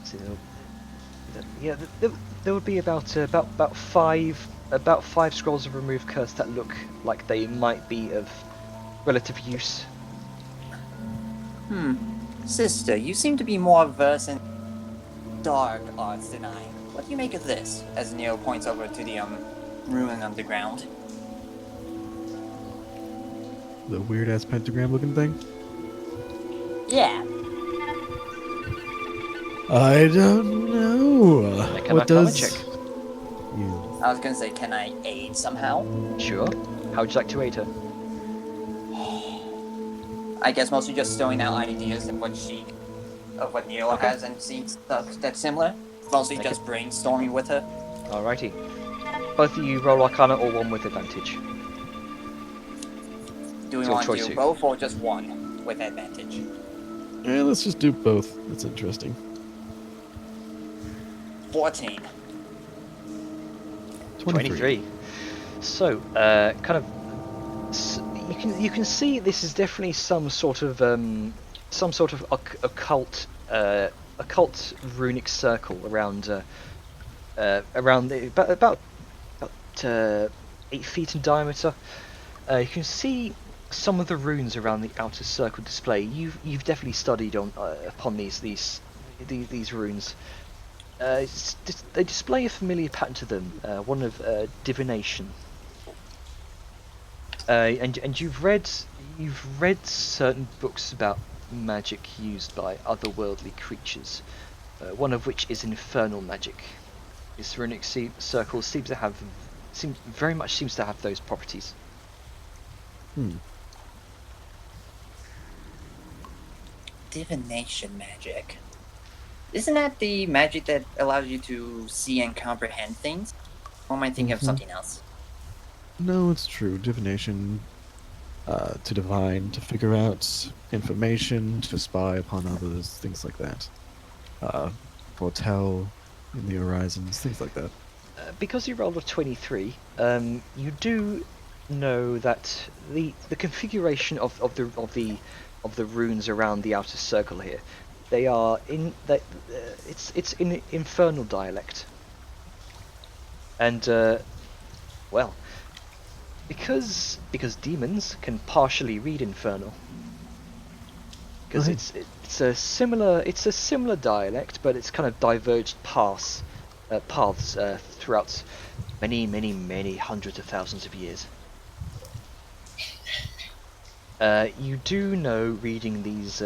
see, yeah, there would be about five Scrolls of Remove Curse that look like they might be of relative use. Sister, you seem to be more versed in dark arts than I. What do you make of this? As Neo points over to the ruin underground. The weird ass pentagram looking thing? Yeah. I don't know. Make an What Arcana does. check. You- I was gonna say, can I aid somehow? Sure. How would you like to aid her? I guess mostly just throwing out ideas of what Neo Okay. has and seeing stuff that's similar. Mostly Okay. just brainstorming with her. Alrighty. Both of you roll Arcana or one with advantage. Do we It's your want to choice, do Hugh. both or just one with advantage? Yeah, let's just do both. That's interesting. 14. 23. So, kind of, you can see this is definitely some sort of occult runic circle around about 8 feet in diameter. You can see some of the runes around the outer circle display. You've definitely studied upon these runes. They display a familiar pattern to them, one of divination. And you've read certain books about magic used by otherworldly creatures, one of which is infernal magic. This runic circle seems to have those properties. Divination magic. Isn't that the magic that allows you to see and comprehend things? Or am I thinking of something else? No, it's true. Divination, to divine, to figure out information, to spy upon others, things like that. Foretell in the horizons, things like that. Because you rolled a 23, you do know that the configuration of the runes around the outer circle here, they are in that it's in infernal dialect, and well, because demons can partially read infernal, because Right. it's a similar dialect, but it's kind of diverged paths throughout many hundreds of thousands of years. You do know, reading these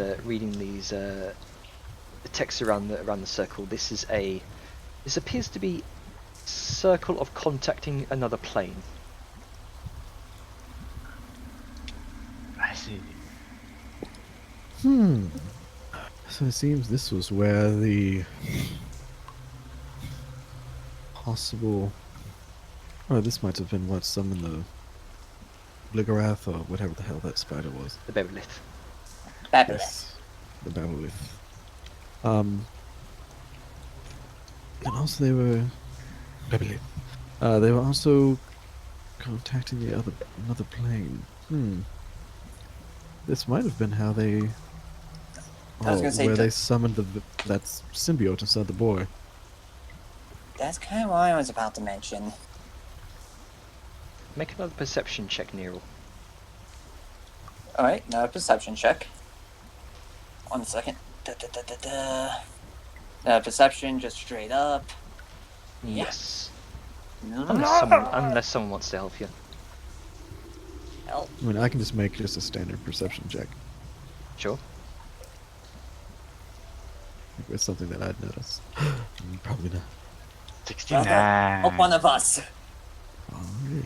texts around the circle. This appears to be a circle of contacting another plane. I see. So it seems this was where the possible. Oh, this might have been what summoned the Bligarath or whatever the hell that spider was. The Beverlith. Fabulous. The Babylith. And also they were they were also contacting another plane. This might have been how they I was gonna say where the- they summoned that symbiote inside the boy. That's kind of what I was about to mention. Make another perception check, Nero. Alright, now a perception check. 1 second. Perception, just straight up. Yes. No. Unless someone wants to help you. Hell, I mean, I can just make just a standard perception check. Sure. If it's something that I'd notice. Probably not. 69. help one of us. Alright.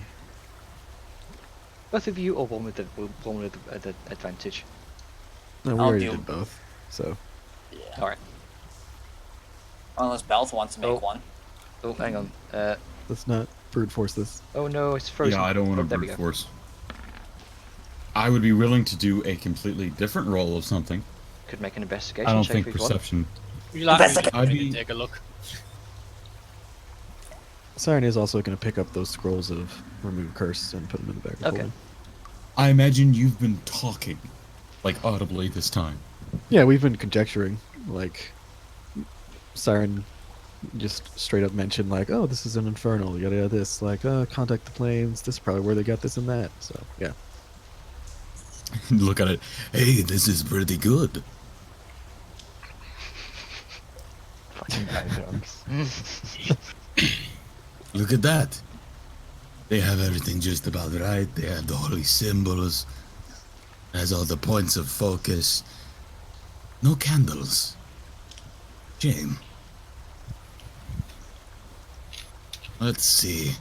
Both of you, or one with the advantage. No, we I'll already do- did both. So, Yeah. All right. Unless Belth wants to make Oh. one. Oh, hang on. let's not brute force this. Oh no, it's frozen. Yeah, I don't want Oh, to there we brute go. force. I would be willing to do a completely different roll of something. Could make an investigation I don't check think if you want. perception. Would you like me to I'd come in and be- take a look? Siren is also going to pick up those scrolls of remove curse and put them in the bag. of Okay. holding. I imagine you've been talking, like audibly this time. Yeah, we've been conjecturing. Like, Siren just straight up mentioned, like, oh, this is an infernal, yada yada this. Like, contact the planes. This is probably where they got this and that. So, yeah. Look at it. Hey, this is pretty good. Fucking dialogues. Look at that. They have everything just about right. They have the holy symbols. Has all the points of focus. No candles. Shame. Let's see.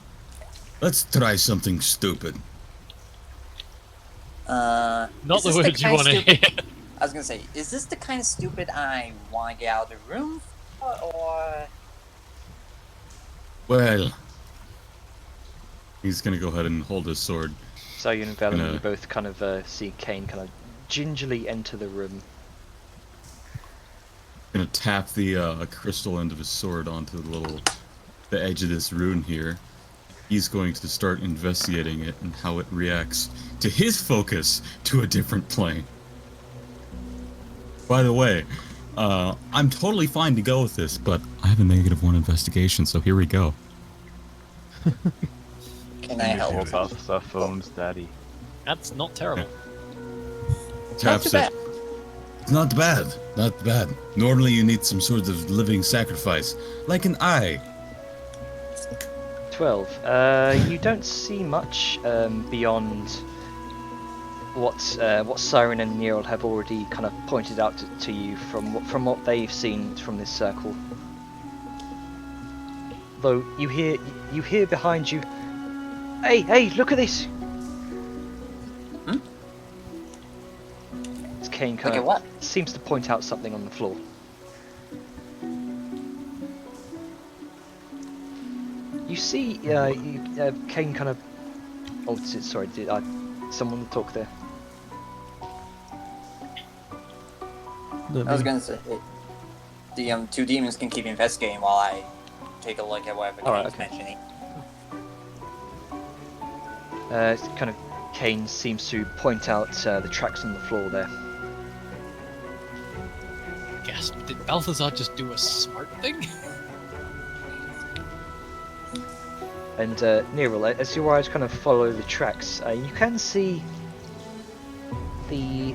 Let's try something stupid. Not is the this words you kind want of to stupid- hear. I was gonna say, is this the kind of stupid I want to get out of the room for, or... Well, He's gonna go ahead and hold his sword. So you and Velen, Gonna- you both kind of see Kane kind of gingerly enter the room. Gonna tap the crystal end of his sword onto the edge of this rune here. He's going to start investigating it and how it reacts to his focus to a different plane. By the way, I'm totally fine to go with this, but I have a -1 investigation, so here we go. Can I help? Pulls out the phone's daddy. That's not terrible. Taps too it. it's not bad. Not bad. Normally you need some sort of living sacrifice, like an eye. 12. You don't see much beyond what Siren and Nero have already kind of pointed out to you from what they've seen from this circle. Though you hear behind you, hey, look at this! It's Kane kind Look at of what? seems to point out something on the floor. You see, Kane kind of. Oh, sorry, did someone talk there? I was gonna say, the two demons can keep investigating while I take a look at whatever Alright, Kane's mentioning. Kind of Kane seems to point out the tracks on the floor there. Gasp, did Balthazar just do a smart thing? And Nero, as your eyes kind of follow the tracks, you can see the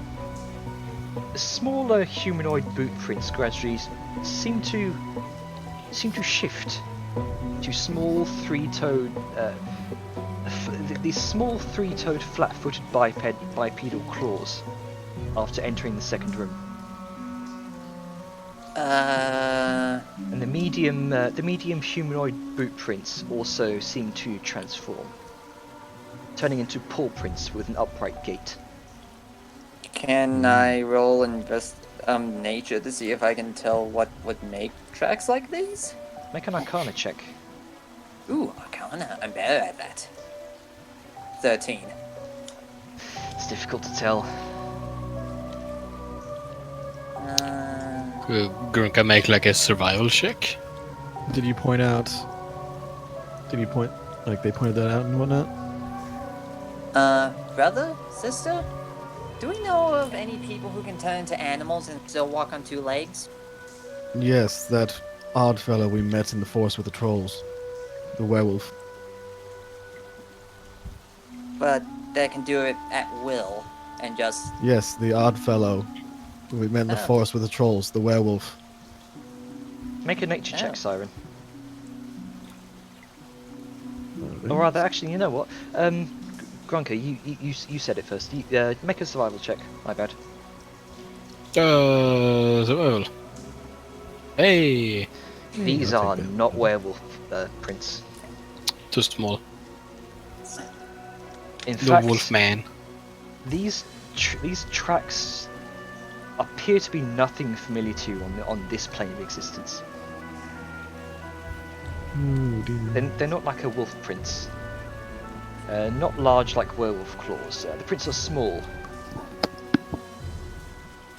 smaller humanoid boot prints gradually seem to shift to small three-toed, these small three-toed, flat-footed bipedal claws after entering the second room. And the medium humanoid boot prints also seem to transform, turning into paw prints with an upright gait. Can I roll nature to see if I can tell what would make tracks like these? Make an Arcana check. Ooh, Arcana, I'm better at that. 13. It's difficult to tell. Could Grunka make like a survival check? Did you point out? Did you point like they pointed that out and whatnot? Brother? Sister? Do we know of any people who can turn into animals and still walk on two legs? Yes, that odd fellow we met in the forest with the trolls. The werewolf. But they can do it at will and just. Yes, the odd fellow we met in the Oh. forest with the trolls. The werewolf. Make a nature check, Oh. Siren. Or rather, actually, you know what? Grunker, you said it first. Make a survival check. My bad. Survival. Hey! These I'll are take that. not werewolf prints. Too small. In The fact, wolf man. these tracks appear to be nothing familiar to you on this plane of existence. Ooh, dear. They're not like a wolf print. Not large like werewolf claws. The prints are small.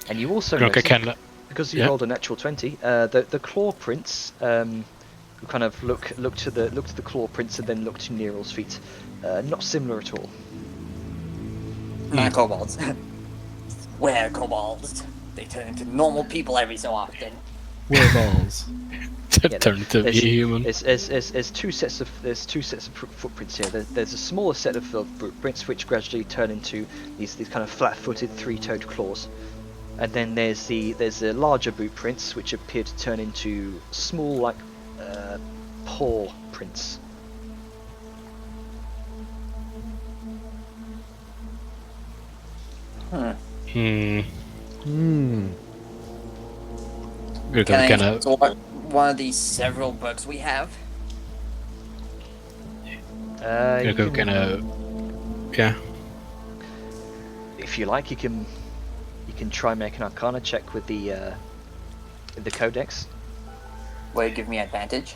And you also Grunker notice, can. because you yeah. rolled a natural 20, the claw prints you kind of look to the claw prints and then look to Neryl's feet. Not similar at all. Not kobolds. We're kobolds. They turn into normal people every so often. Wereballs. Yeah, Turn to be human. There's two sets of footprints here. There's a smaller set of footprints which gradually turn into these kind of flat-footed, three-toed claws, and then there's the larger boot prints which appear to turn into small like paw prints. Hmm. Hmm. Hmm. Grunker Can I kinda. sort one of these several books we have? You Grunker can- kinda. Yeah. if you like, you can try make an Arcana check with the Codex. Will you give me advantage?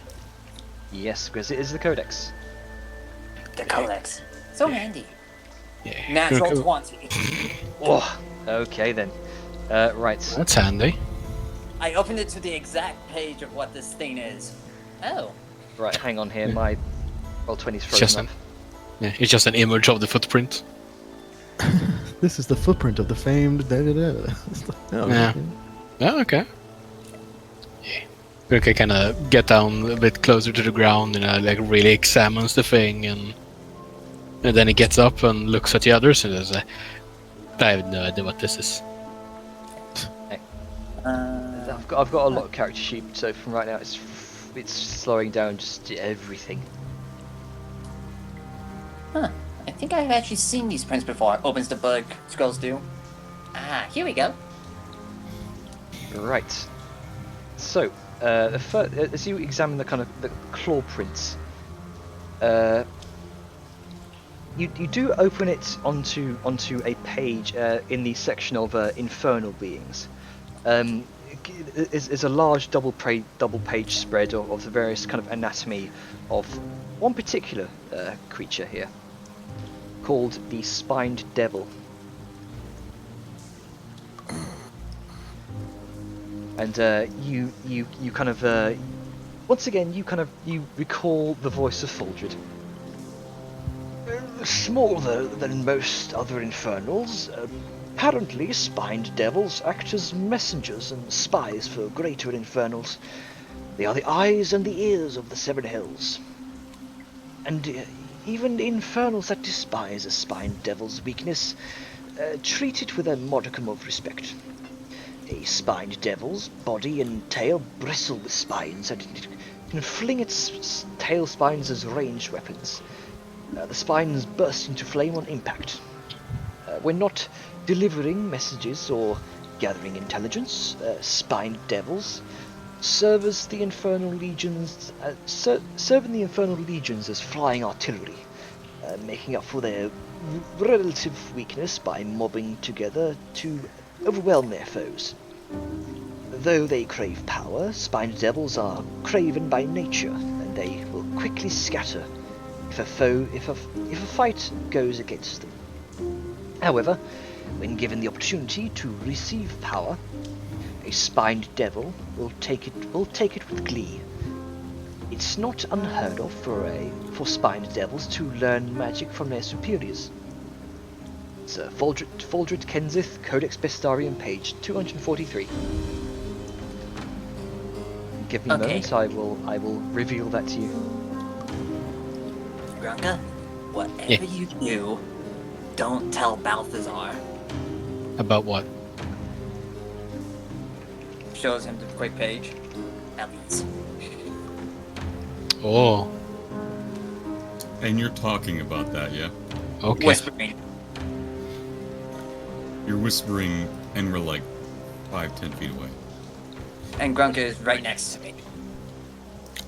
Yes, because it is the Codex. The codex. So handy. Yeah. Natural Grunker- 20. Oh, okay then. Right. That's handy. I opened it to the exact page of what this thing is. Oh. Right, hang on here. My roll 20's It's just frozen an. up. Yeah, it's just an image of the footprint. This is the footprint of the famed da-da-da. Oh, Yeah. okay. Oh, okay. Yeah. Grunker kinda get down a bit closer to the ground and like really examines the thing and then he gets up and looks at the others and says, I have no idea what this is. I've got a lot of character sheet, so from right now it's slowing down just everything. Huh. I think I've actually seen these prints before. Opens the book. Scrolls do. Ah, here we go. Right. So, as you examine the kind of the claw prints, you do open it onto a page in the section of infernal beings. Is a large double page spread of the various kind of anatomy of one particular creature here, called the Spined Devil. And you kind of once again you recall the voice of Fulgrid. Smaller than most other infernals, apparently spined devils act as messengers and spies for greater infernals. They are the eyes and the ears of the Seven Hells. And even infernals that despise a spined devil's weakness treat it with a modicum of respect. A spined devil's body and tail bristle with spines, and it can fling its tail spines as ranged weapons. The spines burst into flame on impact. When not delivering messages or gathering intelligence, spined devils serve as the infernal legions, serve in the infernal legions as flying artillery, making up for their relative weakness by mobbing together to overwhelm their foes. Though they crave power, spined devils are craven by nature, and they will quickly scatter if a fight goes against them. However, when given the opportunity to receive power, a spined devil will take it with glee. It's not unheard of for spined devils to learn magic from their superiors. Sir Fulgrid Kensith, Codex Bestarium, page 243. give me a Okay. moment. I will reveal that to you. Grunka, whatever Yeah. you do, don't tell Balthazar. About what? Shows him the quick page. At least. Oh, And you're talking about that, yeah? okay. Whispering. You're whispering, and we're like 5-10 feet away. And Grunka is right next to me.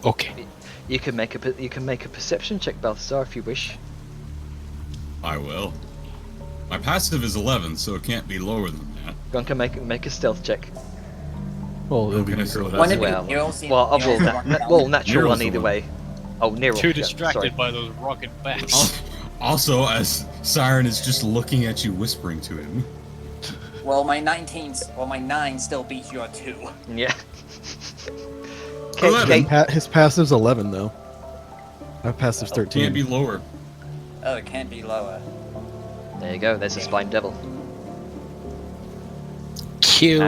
Okay. You can make a perception check, Balthazar, if you wish. I will. My passive is 11, so it can't be lower than that. Gunka, make a stealth check. Well, it'll be Okay, neutral. so One that's of you, Well, Nero seems- well, I'll roll Nero that. wants Well, down. natural Nero's one the either one. way. Oh, Nero. Too yeah, distracted sorry. by those rocket bats. Also, as Siren is just looking at you, whispering to him. Well, my 9 still beats your 2. Yeah. 11. His passive's 11 though. My passive's 13. Can't be lower. Oh, it can't be lower. There you go. There's a spine devil. Cute.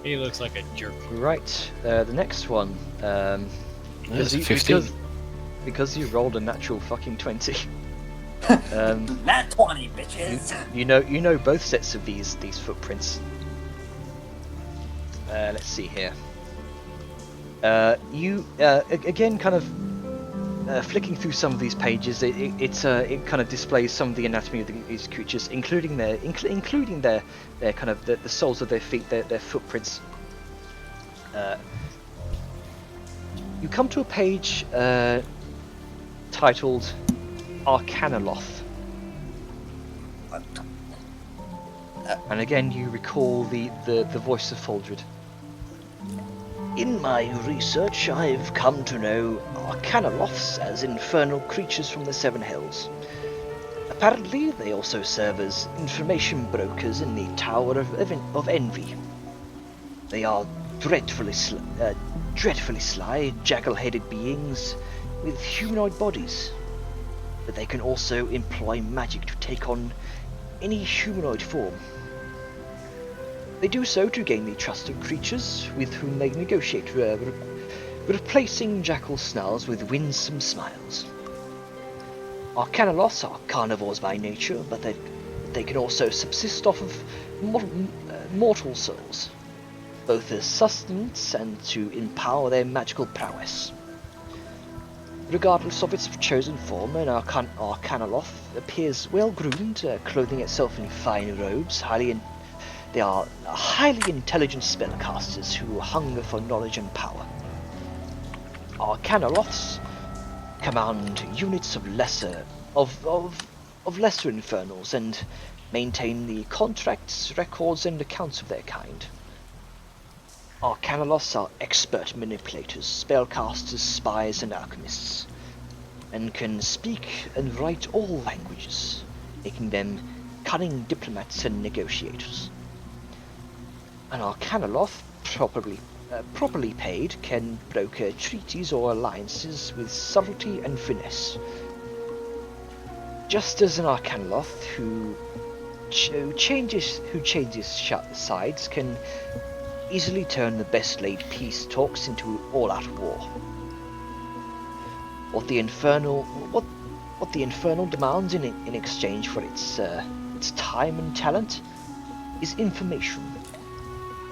He looks like a jerk. Right. The next one. That's 15. Because you rolled a natural fucking 20. Nat 20, bitches! You know both sets of these footprints. Let's see here. You again kind of flicking through some of these pages. It kind of displays some of the anatomy of these creatures, including their kind of the soles of their feet, their footprints. You come to a page titled Arcanoloth. And again, you recall the voice of Foldred. In my research, I've come to know Arcanoloths as infernal creatures from the Seven Hells. Apparently, they also serve as information brokers in the Tower of Envy. They are dreadfully sly, jackal-headed beings with humanoid bodies, but they can also employ magic to take on any humanoid form. They do so to gain the trust of creatures with whom they negotiate, replacing jackal snarls with winsome smiles. Arcanoloths are carnivores by nature, but they can also subsist off of mortal souls, both as sustenance and to empower their magical prowess. Regardless of its chosen form, an Arcanoloth appears well-groomed, clothing itself in fine robes. They are highly intelligent spellcasters who hunger for knowledge and power. Arcanoloths command units of lesser infernals and maintain the contracts, records, and accounts of their kind. Arcanoloths are expert manipulators, spellcasters, spies, and alchemists, and can speak and write all languages, making them cunning diplomats and negotiators. An Arcanoloth, properly paid, can broker treaties or alliances with subtlety and finesse. Just as an Arcanoloth who changes sides can easily turn the best laid peace talks into all-out war. What the Infernal demands in exchange for its time and talent is information,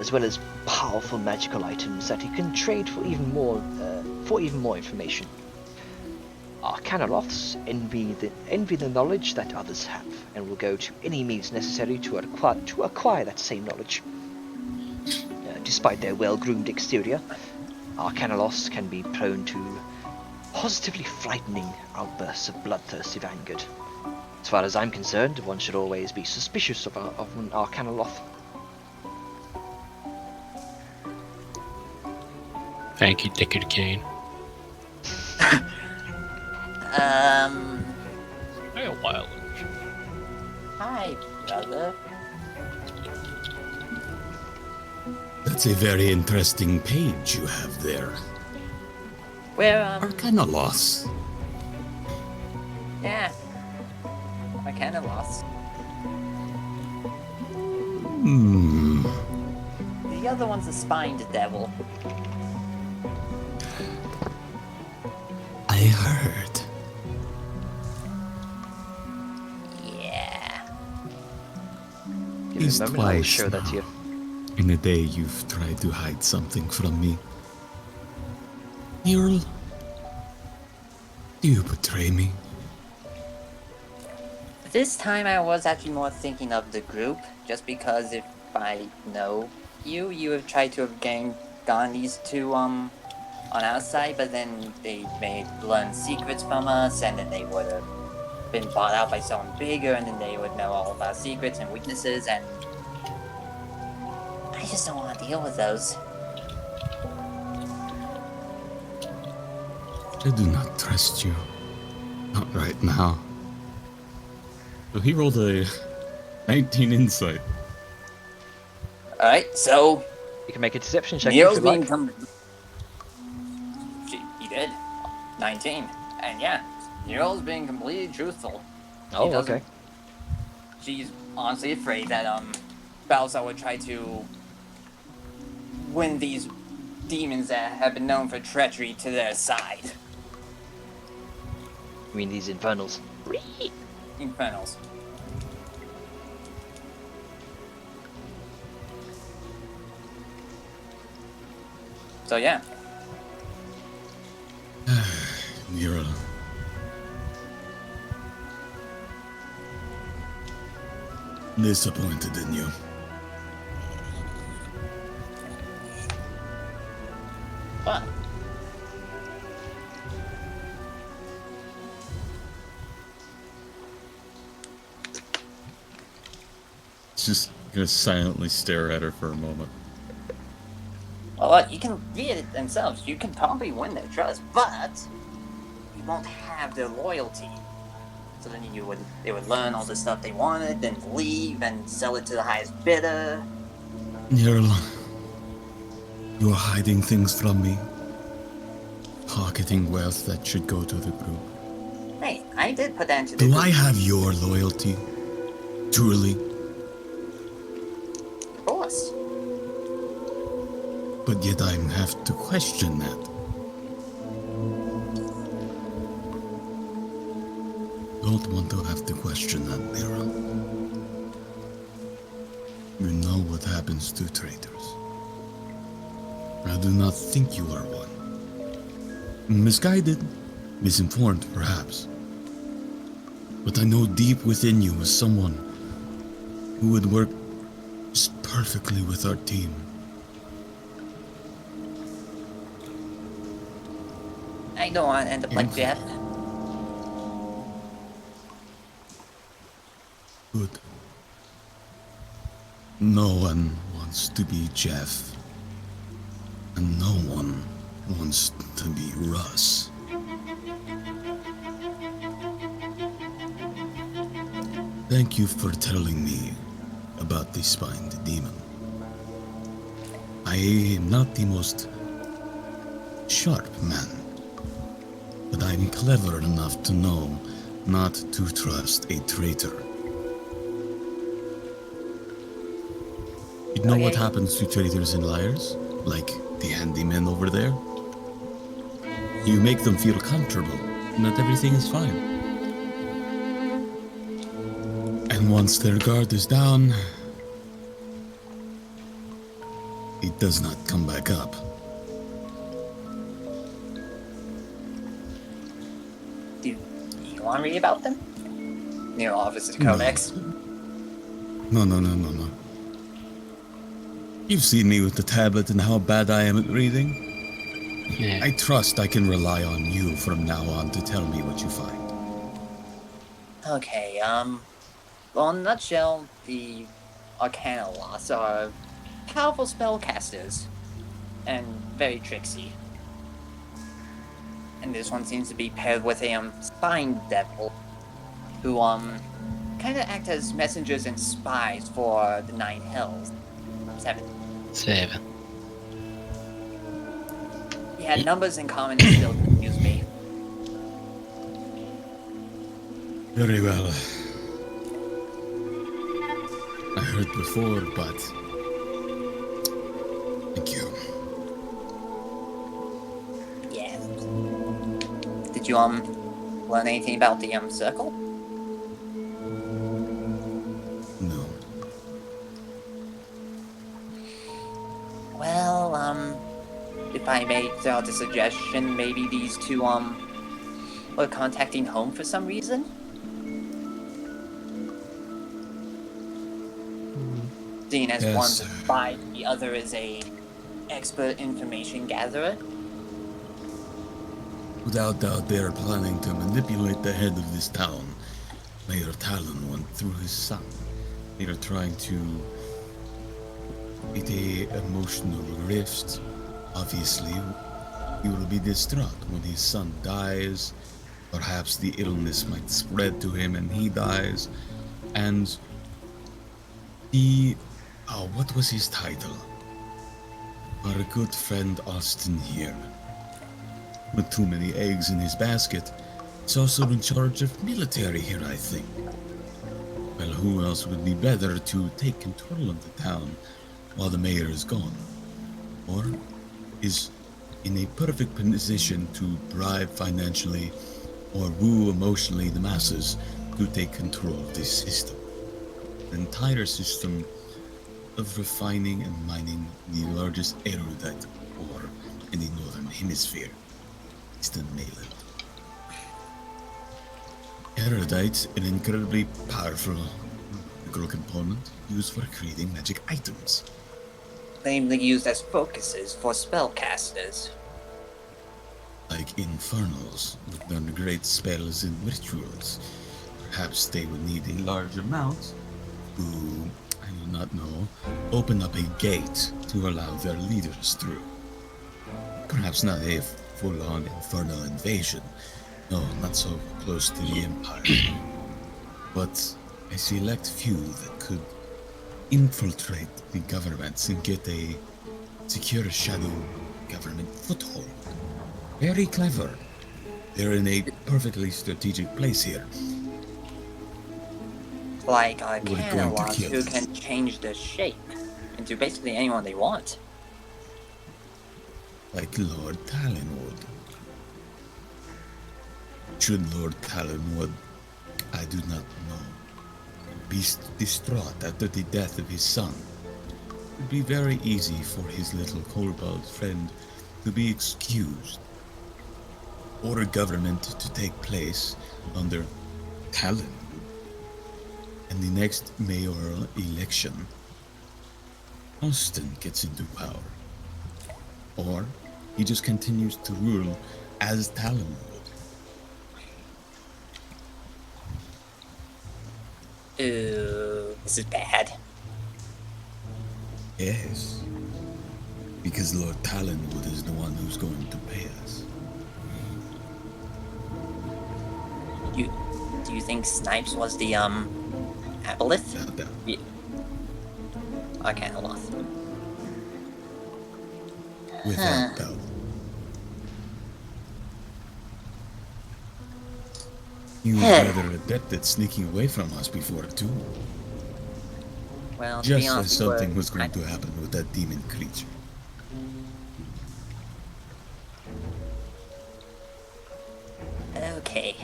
as well as powerful magical items that it can trade for even more information. Arcanoloths envy the knowledge that others have, and will go to any means necessary to acquire that same knowledge. Despite their well-groomed exterior, Arcanoloths can be prone to positively frightening outbursts of bloodthirsty anger. As far as I'm concerned, one should always be suspicious of an Arcanoloth. Thank you, Deckard Kane. Hey, a while. Hi, brother. That's a very interesting page you have there. Where, Arcanoloths. yeah. I kinda lost. Hmm. the other one's a spined devil. I heard. Yeah. Give me He's a moment, I'll twice show that to now. you. In a day, you've tried to hide something from me. Earl, do you betray me? This time I was actually more thinking of the group, just because if I know you, you have tried to have gone these two on our side, but then they may learn secrets from us, and then they would have been bought out by someone bigger, and then they would know all of our secrets and weaknesses, and I just don't want to deal with those. I do not trust you. Not right now. So he rolled a 19 insight. Alright, so You can make a deception check if Neil's you being like. He did. 19. And yeah, Neil's being completely truthful. Oh, doesn't- okay. She's honestly afraid that Balthazar would try to win these demons that have been known for treachery to their side. I mean, these infernals. Infernals. So yeah. Nero. Disappointed in you. What? Just gonna silently stare at her for a moment. Well, you can read it themselves. You can probably win their trust, but you won't have their loyalty. So then they would learn all the stuff they wanted, then leave and sell it to the highest bidder. Nero. You are hiding things from me. Pocketing wealth that should go to the group. Hey, I did put that into the Do group. I have your loyalty? Truly? Of course. But yet I have to question that. Don't want to have to question that, Nero. You know what happens to traitors. I do not think you are one. Misguided, misinformed perhaps. But I know deep within you is someone who would work just perfectly with our team. I don't want to end up like Jeff. Good. No one wants to be Jeff. And no one wants to be Russ. Thank you for telling me about the spined demon. I am not the most sharp man, but I'm clever enough to know not to trust a traitor. You know what Okay. happens to traitors and liars? Like the handyman over there? You make them feel comfortable, not everything is fine. And once their guard is down, it does not come back up. Do you want to read about them? Near Officer's Codex. No. You've seen me with the tablet and how bad I am at reading. Yeah. I trust I can rely on you from now on to tell me what you find. Okay, well, in a nutshell, the Arcana Lost are powerful spellcasters and very tricksy. And this one seems to be paired with a spine devil who kind of act as messengers and spies for the Nine Hells. 7. Yeah, numbers in common still confuse me. Very well. I heard before, but Thank you. Yeah. Did you learn anything about the circle? No. Well, if I may throw out a suggestion, maybe these two were contacting home for some reason. Seeing as Yes. one's a spy, the other is a expert information gatherer. Without doubt, they are planning to manipulate the head of this town. Mayor Talon went through his son. They are trying to create a emotional rift. Obviously, he will be distraught when his son dies. Perhaps the illness might spread to him and he dies. And what was his title? Our good friend Austin here. With too many eggs in his basket, he's also in charge of military here, I think. Well, who else would be better to take control of the town while the mayor is gone? Or is in a perfect position to bribe financially or woo emotionally the masses to take control of this system. The entire system of refining and mining the largest erudite ore in the northern hemisphere, Eastern Mainland. Erudite, an incredibly powerful magical component used for creating magic items. Namely used as focuses for spellcasters. Like infernals with done great spells and rituals. Perhaps they would need a large amount to, I do not know, open up a gate to allow their leaders through. Perhaps not a full-on infernal invasion. No, not so close to the Empire. But a select few that could infiltrate the governments and get a secure shadow government foothold. Very clever. They're in a perfectly strategic place here. Like We're going to Canalons kill who them. can change their shape into basically anyone they want. Like Lord Talonwood. Should Lord Talonwood, I do not know, be distraught after the death of his son, it would be very easy for his little kobold friend to be excused. Or a government to take place under Talon. And the next mayoral election, Austin gets into power. Or he just continues to rule as Talon would. Ooh, this is bad. Yes. Because Lord Talonwood is the one who's going to pay us. Do you think Snipes was the Aboleth? Without doubt. Yeah. Okay, hold on. Without doubt. He was rather adept at sneaking away from us before, too. Well, to be Just as honest, something we're- was going to happen with that demon creature. Okay.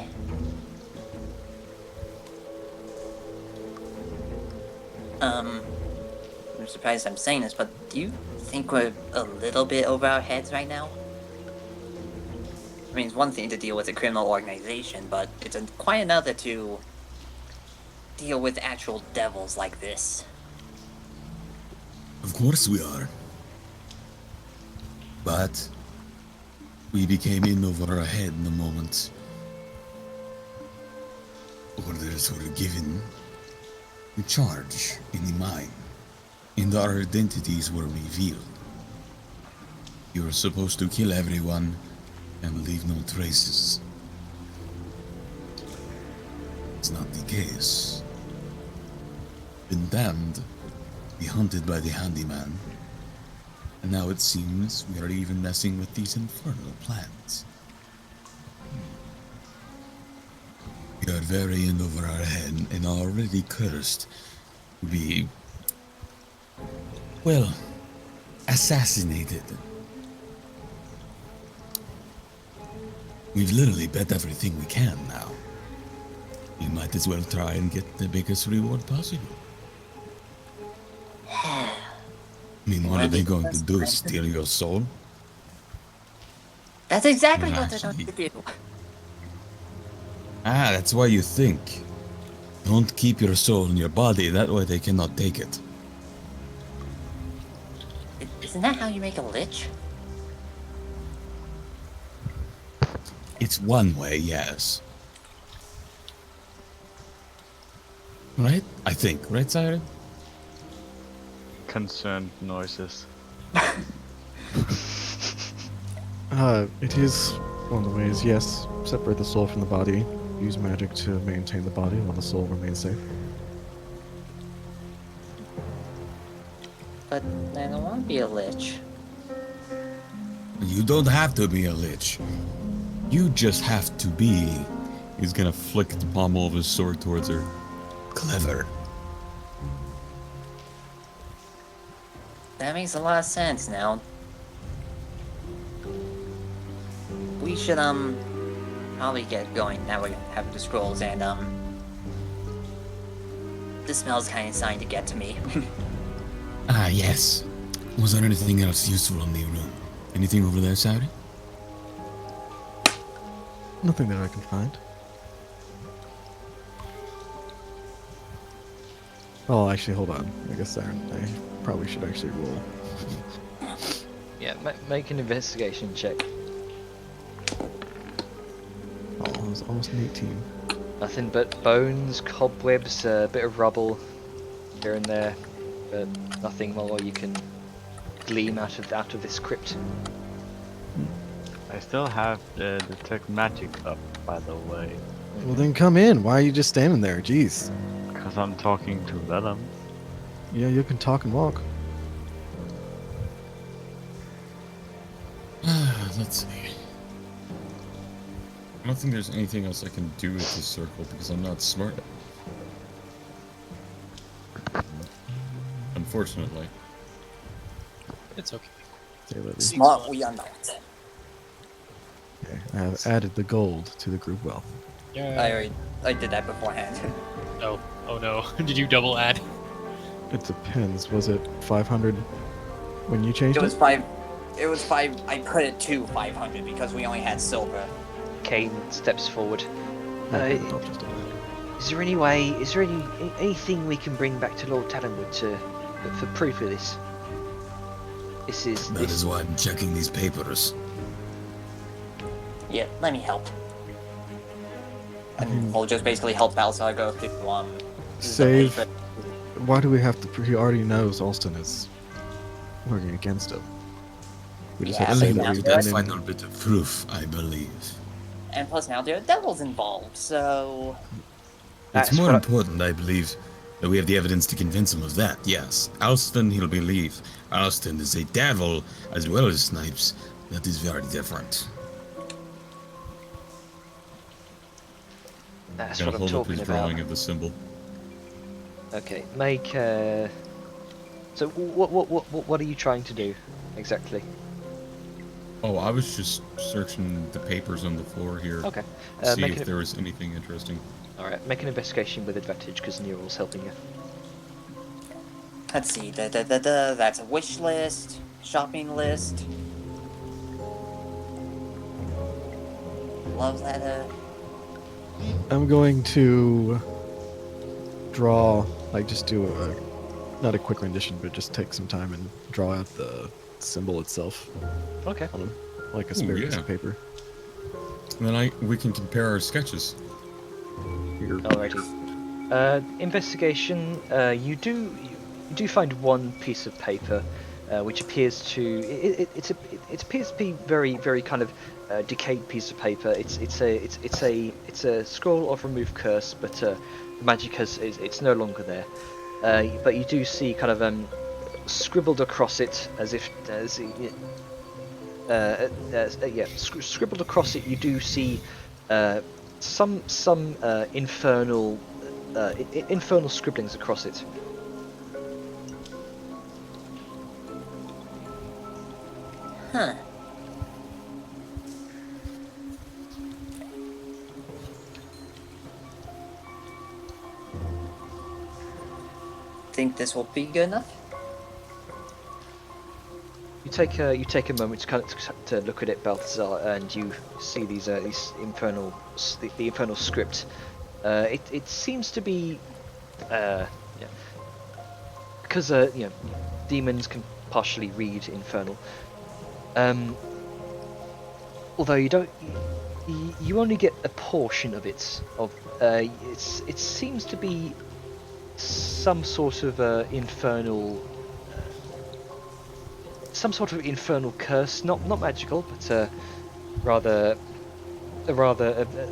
I'm surprised I'm saying this, but do you think we're a little bit over our heads right now? I mean, it's one thing to deal with a criminal organization, but it's quite another to deal with actual devils like this. Of course we are. But we became in over our head in the moment orders were given in charge in the mine, and our identities were revealed. You were supposed to kill everyone and leave no traces. It's not the case. Been damned, be hunted by the handyman, and now it seems we are even messing with these infernal plans. We are very in over our head and already cursed to be, well, assassinated. We've literally bet everything we can now. We might as well try and get the biggest reward possible. I mean, what are they going to do? Steal your soul? That's exactly Well, what they're going to actually- do. Ah, that's why you think. Don't keep your soul in your body, that way they cannot take it. Isn't that how you make a lich? It's one way, yes. Right? I think, right, Siren? Concerned noises. It is one of the ways, yes. Separate the soul from the body. Use magic to maintain the body while the soul remains safe. But I don't want to be a lich. You don't have to be a lich. You just have to be He's gonna flick the pommel of his sword towards her. clever. That makes a lot of sense now. We should, probably get going. Now we have the scrolls, and, the smell's kind of starting to get to me. Ah, yes. Was there anything else useful in the room? Anything over there, Saudi? Nothing that I can find. Oh, actually, hold on. I guess I probably should actually roll. Yeah, make an investigation check. Oh, it was almost an 18. Nothing but bones, cobwebs, a bit of rubble here and there, but nothing more you can glean out of this crypt. I still have the detect magic up, by the way, Well, then come in. Why are you just standing there? Jeez. because I'm talking to Vellum. Yeah, you can talk and walk. Let's see. I don't think there's anything else I can do with this circle because I'm not smart. Unfortunately. It's okay. Say that we- Smart we are not. Okay, I have added the gold to the group wealth. I did that beforehand. Oh, oh no. Did you double add? It depends. Was it 500 when you changed It it? was 5. It was 5. I put it to 500 because we only had silver. Kane steps forward. Okay, I'll just do Is there anything we can bring back to Lord Talonwood for proof of this? That is why I'm checking these papers. Yeah, let me help. And Mhm. we'll just basically help Balsar go through the Save. paper. Why do we have to? He already knows Alston is working against him. We just Yeah, have to say but that now we there That is- didn't. final bit of proof, I believe. And plus now there are devils involved, so It's That's more what- important, I believe, that we have the evidence to convince him of that, yes. Alston, he'll believe. Alston is a devil as well as Snipes. That is very different. That's Gonna what I'm hold up talking his about. drawing of the symbol. Okay, make. So what are you trying to do exactly? Oh, I was just searching the papers on the floor here. Okay. To see Make if an, there was anything interesting. all right. Make an investigation with advantage because Neural's helping you. let's see. That's a wish list, shopping list, love letter. I'm going to draw, like, just do not a quick rendition, but just take some time and draw out the symbol itself Okay. on like a Ooh, spare piece yeah. of paper. And then we can compare our sketches. Here. Alrighty. Investigation. You do find one piece of paper, which appears to it appears to be very kind of decayed piece of paper. It's a scroll of remove curse, but the magic it's no longer there. But you do see kind of scribbled across it as if scribbled across it. You do see some infernal infernal scribblings across it. Huh. Think this will be good enough? You take a moment to to look at it, Balthazar, and you see these infernal the infernal script. It seems to be because demons can partially read infernal. Although you don't, you only get a portion of it. It seems to be some sort of infernal. Some sort of infernal curse, not magical, but rather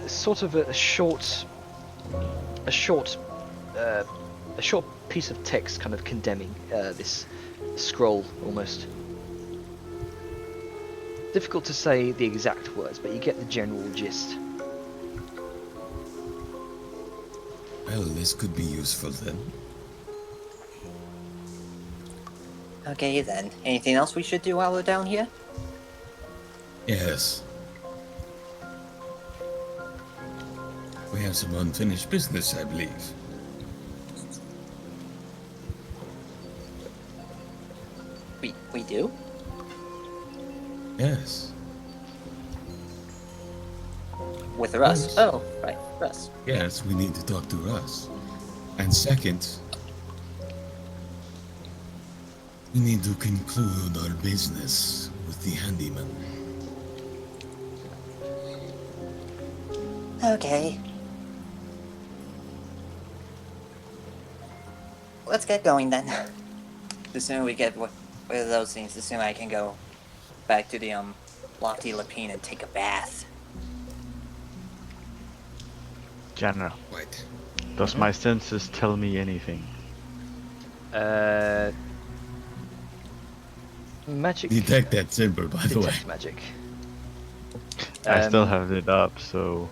sort of a short piece of text, kind of condemning this scroll almost. Difficult to say the exact words, but you get the general gist. Well, this could be useful then. Okay then. Anything else we should do while we're down here? Yes. We have some unfinished business, I believe. We do? Yes. With Russ? Yes. Oh, right, Russ. Yes, we need to talk to Russ. And second, we need to conclude our business with the handyman. Okay. Let's get going then. The sooner we get rid of those things, the sooner I can go back to the lofty lapine and take a bath. General, Right. does my senses tell me anything? Magic. Detect that symbol, by the way. Detect magic. I still have it up, so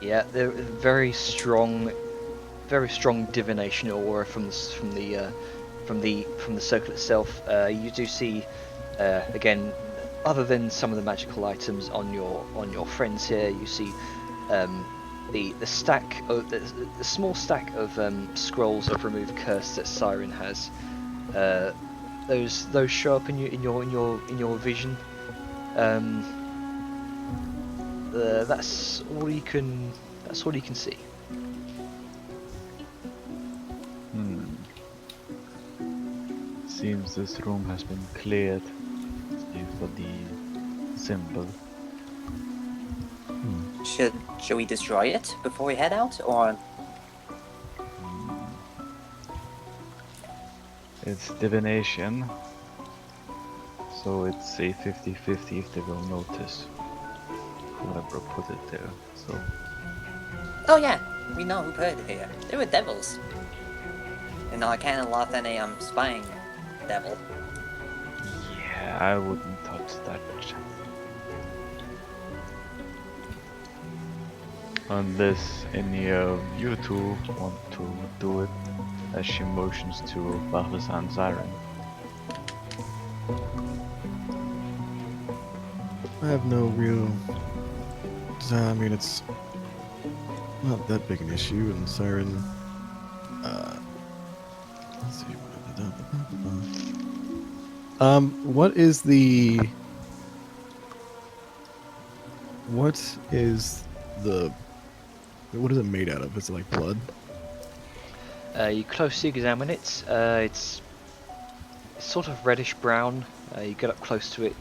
Yeah, they're very strong divination aura from the circle itself. You do see, again, other than some of the magical items on your friends here, you see the stack of the small stack of scrolls of remove curse that Siren has. Those show up in your vision. That's all you can see. seems this room has been cleared for the symbol. Should we destroy it before we head out, or? It's divination, so it's a 50-50 if they will notice whoever put it there. So Oh yeah, we know who put it here. They were devils. And Arcana Lothan a spying devil. yeah, I wouldn't touch that. Unless any of you two want to do it, as she motions to Balthazar and Siren. I have no real. I mean, it's not that big an issue, and Siren. Let's see. What is the? What is the? What is it made out of? Is it like blood? You closely examine it. It's sort of reddish brown. You get up close to it.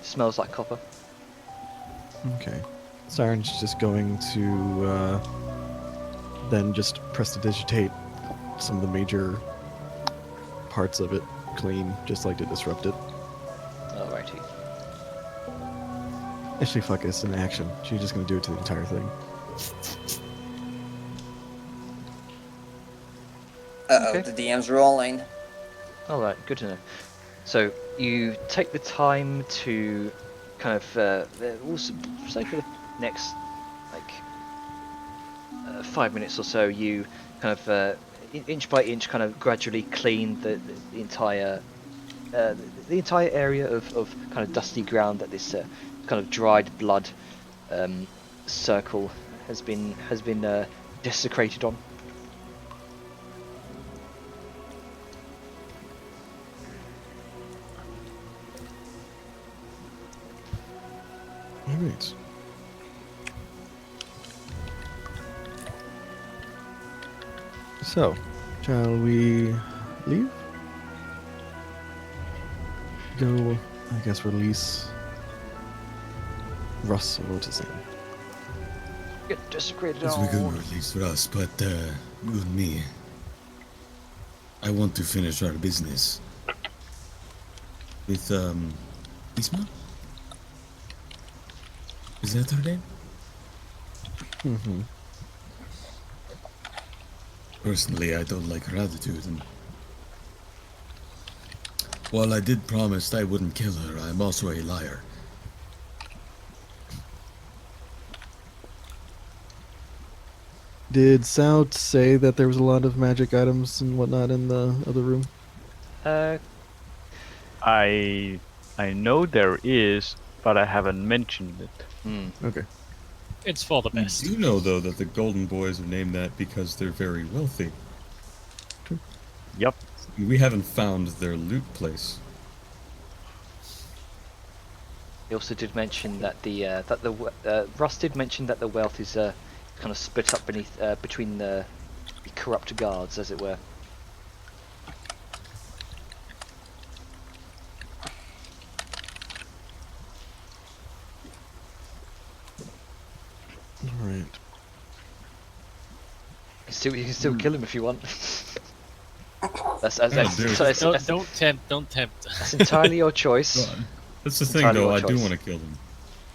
Smells like copper. Okay. Siren's just going to then just prestidigitate some of the major parts of it clean, just like to disrupt it. Alrighty. Actually, fuck it, it's an action. She's just gonna do it to the entire thing. Uh-oh, Okay. the DM's rolling. Alright, good to know. So you take the time to kind of, we'll say for the next, like, 5 minutes or so, you kind of, inch by inch, kind of gradually clean the entire the entire area of kind of dusty ground that this kind of dried blood circle has been desecrated on. All right. So, shall we leave? Go, I guess, release Russ or what is it? Get desecrated Yes, we on. could release Russ, but you and me, I want to finish our business with Isma. Is that her name? Mm-hmm. Personally, I don't like her attitude, and while I did promise I wouldn't kill her, I'm also a liar. Did Sout say that there was a lot of magic items and whatnot in the other room? I know there is, but I haven't mentioned it. Okay. It's for the You best. do know, though, that the Golden Boys are named that because they're very wealthy. Yep. We haven't found their loot place. He also did mention that Russ did mention that the wealth is kind of split up between the corrupt guards, as it were. All right. You can still kill him if you want. That's Don't tempt. that's entirely your choice. That's the thing, Entirely though. your I do choice. want to kill them.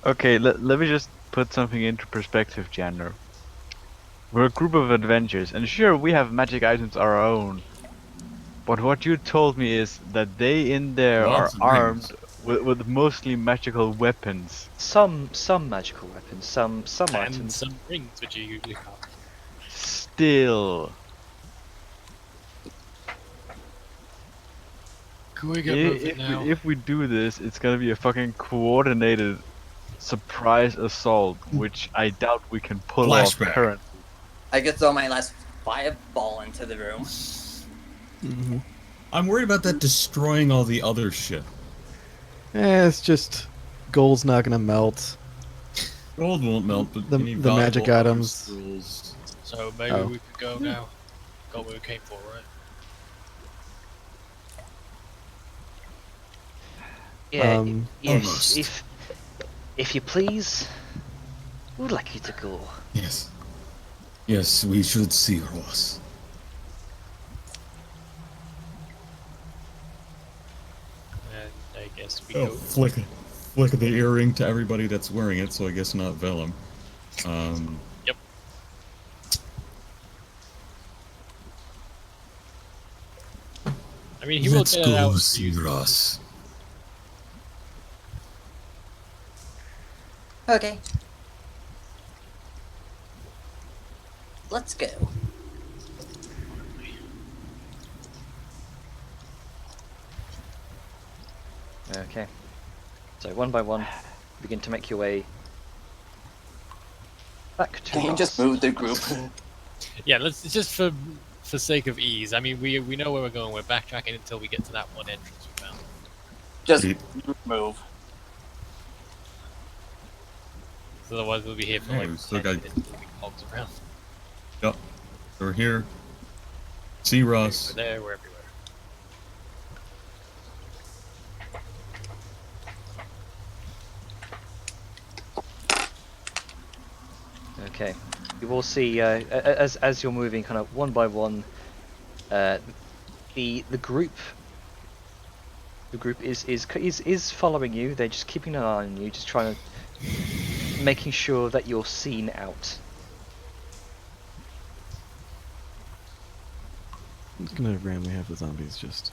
Okay, let me just put something into perspective, Janner. We're a group of adventurers, and sure, we have magic items of our own. But what you told me is that they in there Lots are of armed rings. with mostly magical weapons. Some magical weapons, some And items. some rings, which you usually have. Still, Can we get moving now? if we do this, it's gonna be a fucking coordinated surprise assault, which I doubt we can pull Flashback. off currently. I could throw my last fireball into the room. Mm-hmm. I'm worried about that destroying all the other shit. It's just gold's not gonna melt. Gold won't melt, but The- any the magic valuable items. scrolls- So maybe Oh. we could go now. Got what we came for, right? Yeah, yes. almost. If you please, we would like you to go. Yes. Yes, we should see Ross. And I guess we Oh, go. flick of the earring to everybody that's wearing it, so I guess not Vellum. Yep. I mean, he will Let's get it out. go see Ross. Okay. Let's go. Okay. So one by one, begin to make your way back to. Can you Ross. just move the group? Yeah, let's just for sake of ease. I mean, we know where we're going. We're backtracking until we get to that one entrance we found. Just Yeet. move. So otherwise, we'll be here for Yeah, like we still 10 got- minutes moving hogs around. Yep. We're here. See Ross. We're there. We're everywhere. Okay. You will see as you're moving, kind of one by one, the group is following you. They're just keeping an eye on you, just trying to making sure that you're seen out. I'm just gonna randomly have the zombies just.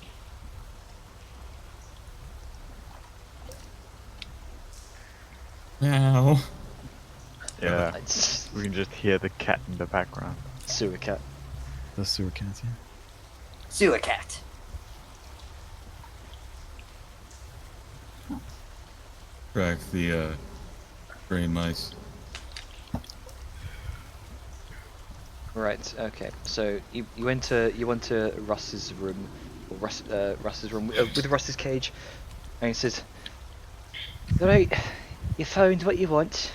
Now. Yeah, It's we can just hear the cat in the background. sewer cat. The sewer cats, yeah. Sewer cat. crack the gray mice. Right. Okay. So you enter Russ's room, or Russ's room with Russ's cage, and he says, "All right, you found what you want."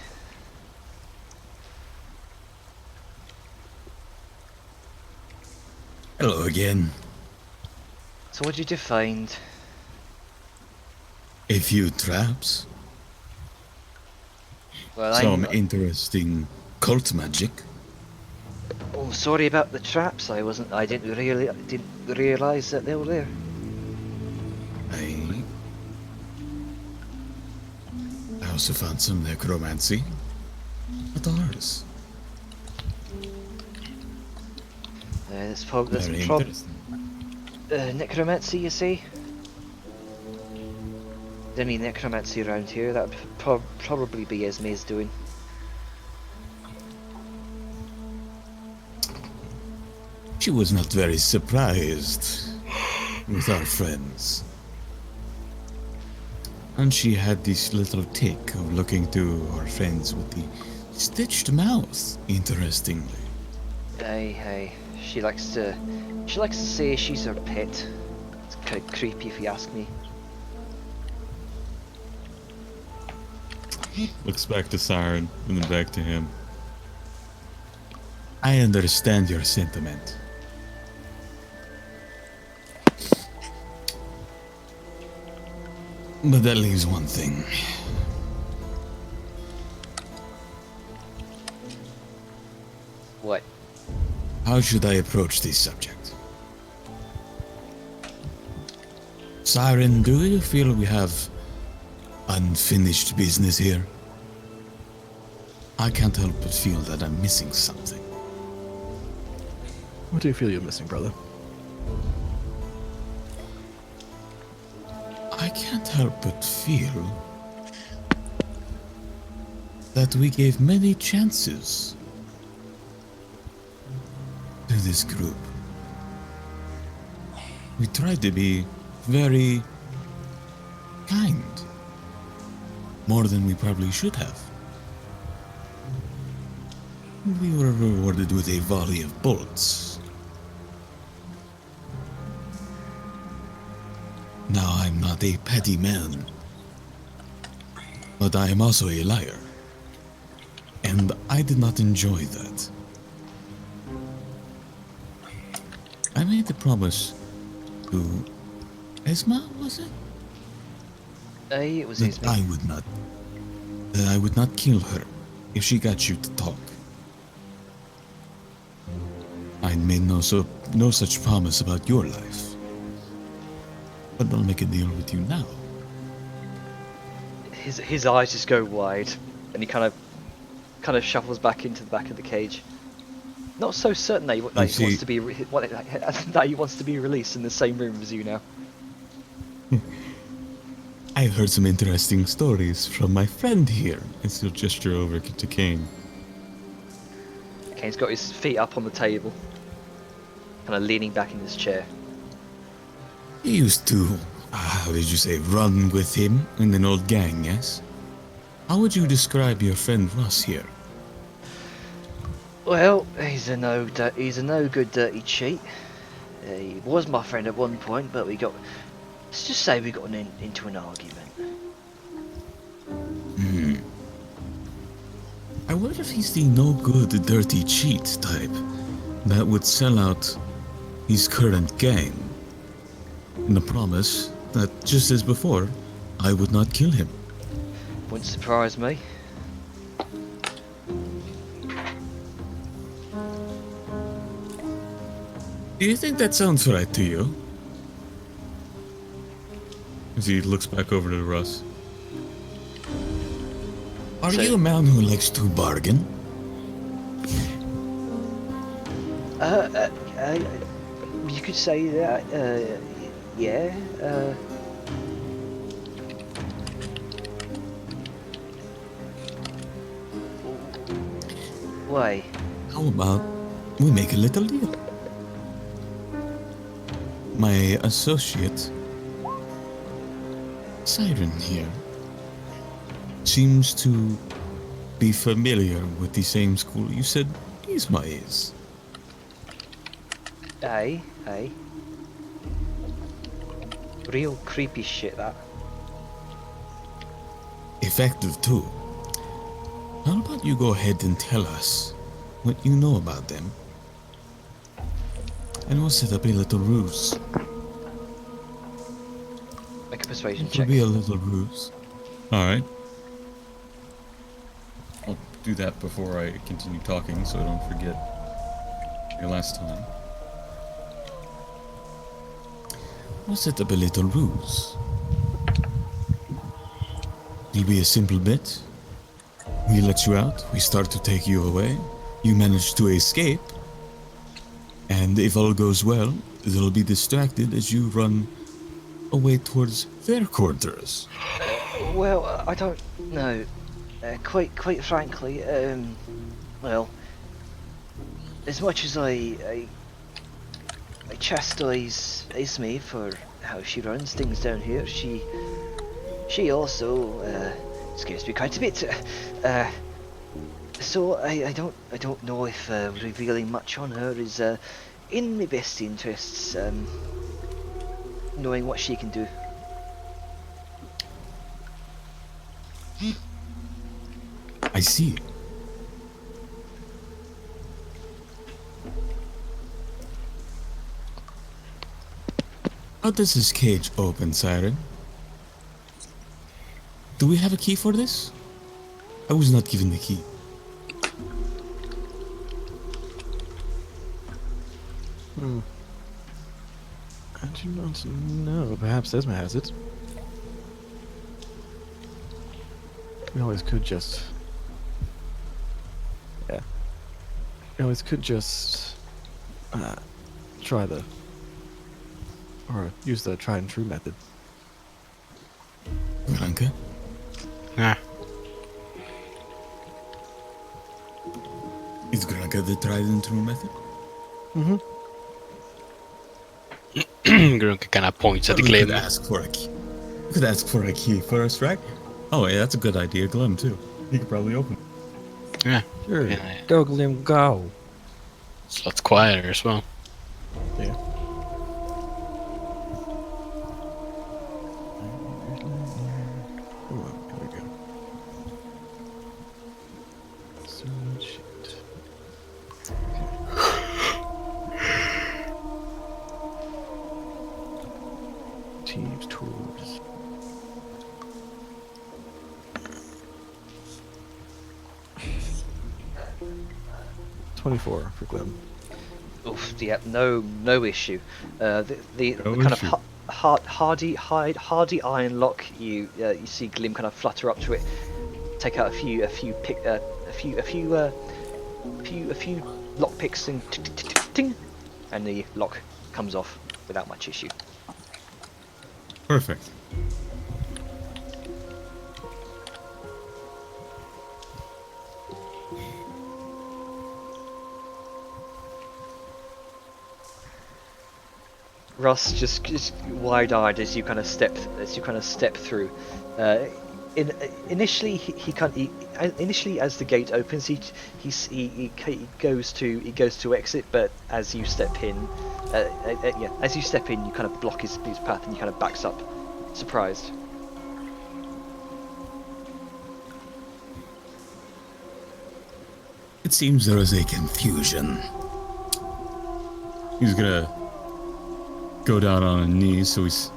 Hello again. So what did you find? A few traps. Well, Some interesting cult magic. Oh, sorry about the traps. I didn't realize that they were there. I also found some necromancy. At ours. That's Very interesting. necromancy, you see? Any necromancy around here? That would probably be Esme's doing. She was not very surprised with our friends. And she had this little tick of looking to our friends with the stitched mouth, interestingly. Hey, she likes to say she's her pet. It's kind of creepy if you ask me. Looks back to Siren and then back to him. I understand your sentiment. But that leaves one thing. What? How should I approach this subject? Siren, do you feel we have unfinished business here? I can't help but feel that I'm missing something. What do you feel you're missing, brother? I can't help but feel that we gave many chances to this group. We tried to be very kind, more than we probably should have. We were rewarded with a volley of bullets. Now, I'm not a petty man, but I am also a liar. And I did not enjoy that. I made a promise to Esma, was it? It was That Esme. I would not kill her if she got you to talk. I made no such promise about your life. But I'll make a deal with you now. His eyes just go wide, and he kind of shuffles back into the back of the cage. Not so certain that he wants to be that he wants to be released in the same room as you now. I've heard some interesting stories from my friend here. And she'll gesture over to Kane. Kane's got his feet up on the table, kind of leaning back in his chair. You used to, how did you say, run with him in an old gang, yes? How would you describe your friend Russ here? Well, he's a no good dirty cheat. He was my friend at one point, but let's just say we got into an argument. I wonder if he's the no good dirty cheat type that would sell out his current gang in the promise that, just as before, I would not kill him. Wouldn't surprise me. Do you think that sounds right to you? As he looks back over to Russ. Are So- you a man who likes to bargain? You could say that. Yeah. Why? How about we make a little deal? My associate, Siren here, seems to be familiar with the same school. You said Ismaes. Aye. Real creepy shit, that. Effective too. How about you go ahead and tell us what you know about them? And we'll set up a little ruse. Make a persuasion It check. will be a little ruse. Alright. I'll do that before I continue talking so I don't forget your last time. We'll set up a little ruse. It'll be a simple bit. We let you out, we start to take you away. You manage to escape. And if all goes well, they'll be distracted as you run away towards their quarters. Well, I don't know. Quite frankly, well, as much as I chastise Ismay for how she runs things down here, she also scares me quite a bit. So I don't know if revealing much on her is in my best interests. Knowing what she can do. I see. How does this cage open, Siren? Do we have a key for this? I was not given the key. I do not know. Perhaps Esma has it. We always could just... Yeah. We always could just... try the... Or use the tried and true method. Granka? Nah. Is Granka the tried and true method? Mm-hmm. Grunka kind of points at the We Glim. could ask for a key. We could ask for a key first, right? Oh, yeah, that's a good idea. Glim, too. He could probably open it. Yeah, Sure. Yeah. Go, Glim, go. it's lots quieter as well. Yeah. Come on, here we go. Search it. Thieves' tools. $24 for Glim. Oof, yeah, no issue. The No kind issue. of hardy iron lock. You see Glim kind of flutter up to it, take out a few lock picks and ting, and the lock comes off without much issue. Perfect. Russ just wide-eyed as you kind of step through. Initially, initially as the gate opens, he goes to exit, but as you step in, you kind of block his path and he kind of backs up, surprised. It seems there is a confusion. He's gonna go down on a knee, so he's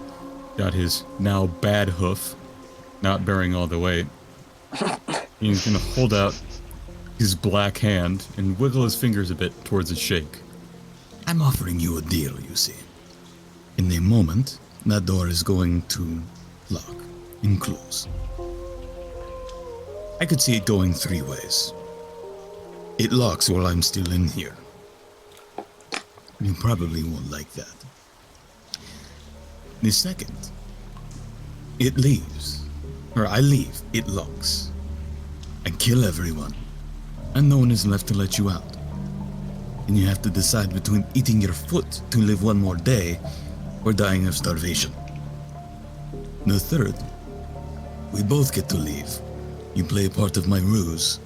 got his now bad hoof, not bearing all the weight. He's gonna hold out his black hand and wiggle his fingers a bit towards a shake. I'm offering you a deal, you see. In a moment, that door is going to lock and close. I could see it going 3 ways. It locks while I'm still in here. You probably won't like that. The second, it leaves. Or I leave, it locks. I kill everyone, and no one is left to let you out. And you have to decide between eating your foot to live one more day or dying of starvation. The third, we both get to leave, You play a part of my ruse,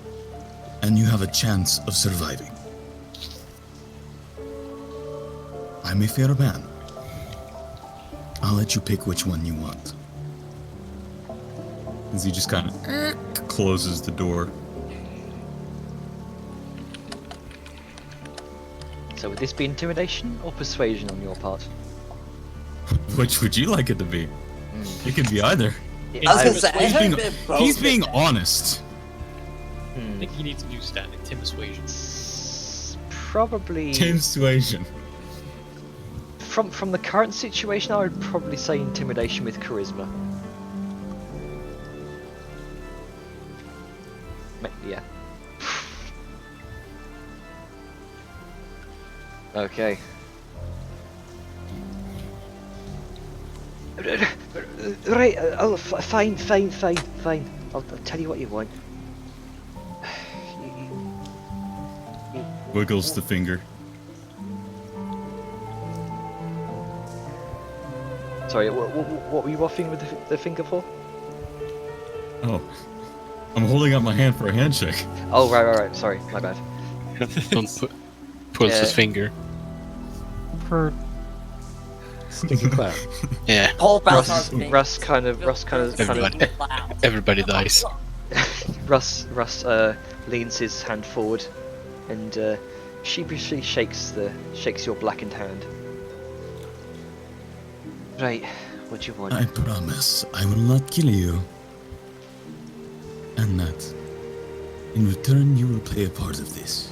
and you have a chance of surviving. I'm a fair man. I'll let you pick which one you want. As he just kind of closes the door. So would this be intimidation or persuasion on your part? Which would you like it to be? It could be either. I was gonna say, I He's heard being, a bit of both. he's being honest. I think he needs a new stand. Intimidation. Probably Persuasion. from the current situation, I would probably say intimidation with charisma. Yeah. Okay. Right, fine. I'll tell you what you want. You Wiggles the finger. Sorry, what were you offering with the finger for? Oh. I'm holding out my hand for a handshake. Oh, right. Sorry, my bad. Pulls Yeah. his finger. Stinky clap. Yeah, Whole bounce Russ kind of everybody, everybody dies. Russ leans his hand forward and sheepishly shakes your blackened hand. Right, what do you want? I promise I will not kill you. And that, in return, you will play a part of this.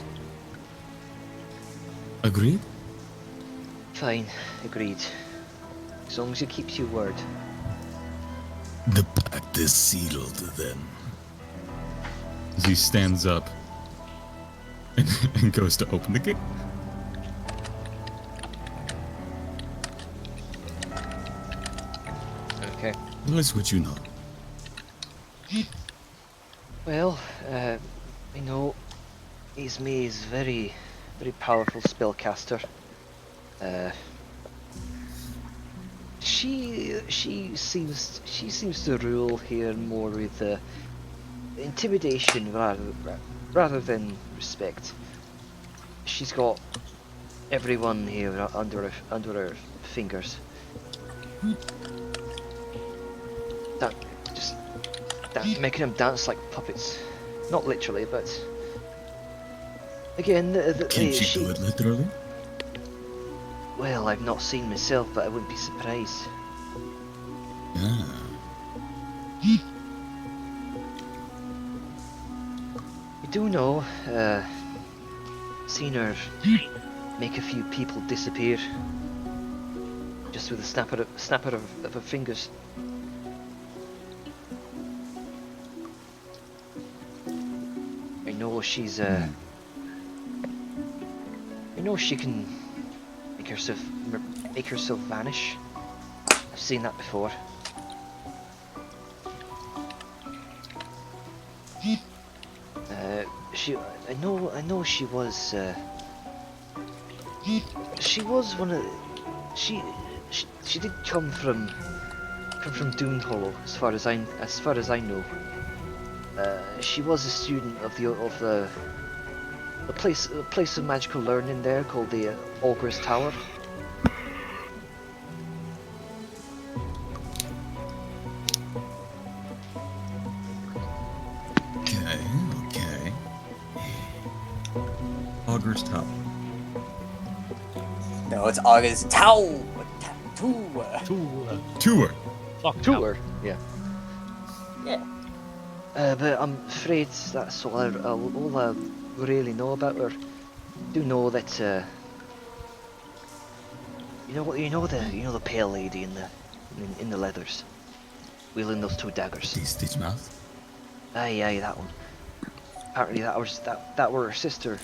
Agreed? Fine, agreed. As long as you keep your word. The pact is sealed then. As he stands up and goes to open the gate. Okay. Tell us what you know. Well, I know Ismay is very powerful spellcaster. She seems to rule here more with intimidation rather than respect. She's got everyone here under her fingers. That making them dance like puppets. Not literally, but again, Can she do it literally? Well, I've not seen myself, but I wouldn't be surprised. Ah. You do know, seen her make a few people disappear just with a snap of her fingers. I know she's I know she can make herself vanish. I've seen that before. I know she was one of she did come from Dune Hollow, as far as I know. She was a student of the place of magical learning there called the Ogre's Tower. Okay. Ogre's Tower. No, it's August Tower. Tour. Tour, yeah. Yeah. But I'm afraid that's all I really know about her. Do know that you know the pale lady in the leathers, wielding those two daggers. The Stitch Mouth? Aye, that one. Apparently that were her sister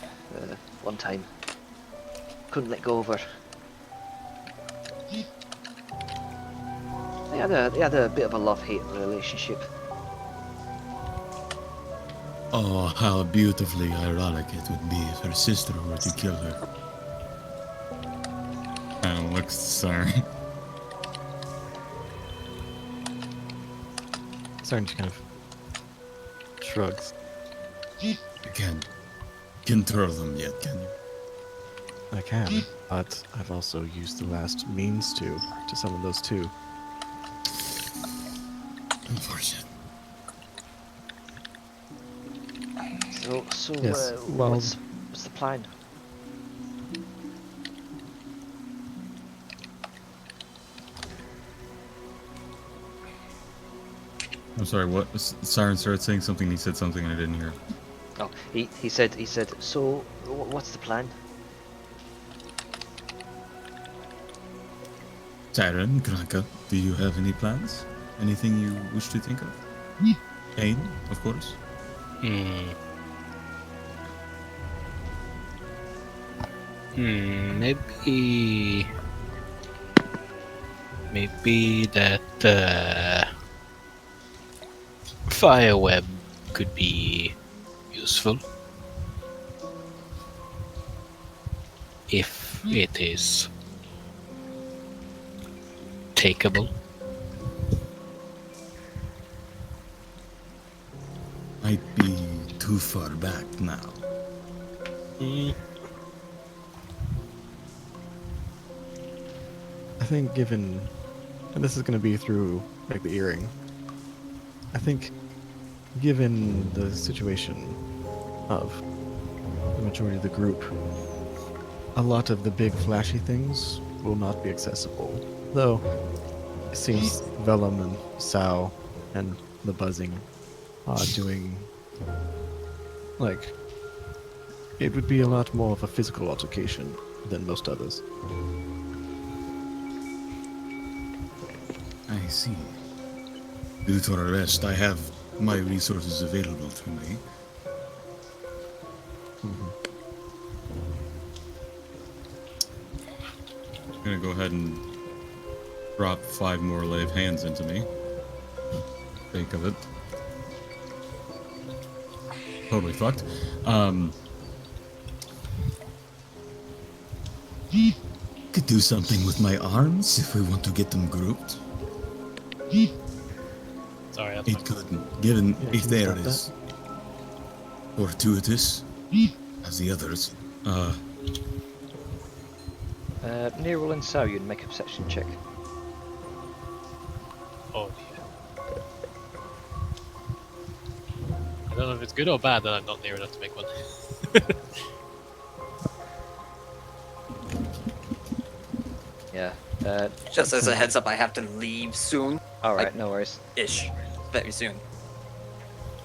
one time. Couldn't let go of her. They had a bit of a love-hate relationship. Oh, how beautifully ironic it would be if her sister were to kill her. Kind of looks sorry. Starting to kind of shrugs. You can't control them yet, can you? I can, but I've also used the last means to summon those two. Unfortunate. So Yes, well- what's the plan? I'm sorry, what? Siren started saying something, he said something and I didn't hear. Oh, he said, so what's the plan? Siren, Kranka, do you have any plans? Anything you wish to think of? Pain, of course. Maybe that fire web could be useful if it is takeable. Might be too far back now. I think given, and this is going to be through like the earring. I think, given the situation of the majority of the group, a lot of the big flashy things will not be accessible. Though it seems Vellum and Sao and the buzzing are doing like it would be a lot more of a physical altercation than most others. I see. Due to our rest, I have my resources available to me. I'm gonna go ahead and drop 5 more lay of hands into me. Think of it. Totally fucked. Could do something with my arms if we want to get them grouped. Sorry, that's It fine. could, given Yeah, if can they you are stop as fortuitous as the others. Nerul and Saoyun make a perception check. Oh dear. I don't know if it's good or bad that I'm not near enough to make one. Yeah. Just as a heads up, I have to leave soon. Alright, no worries. Ish. Very soon.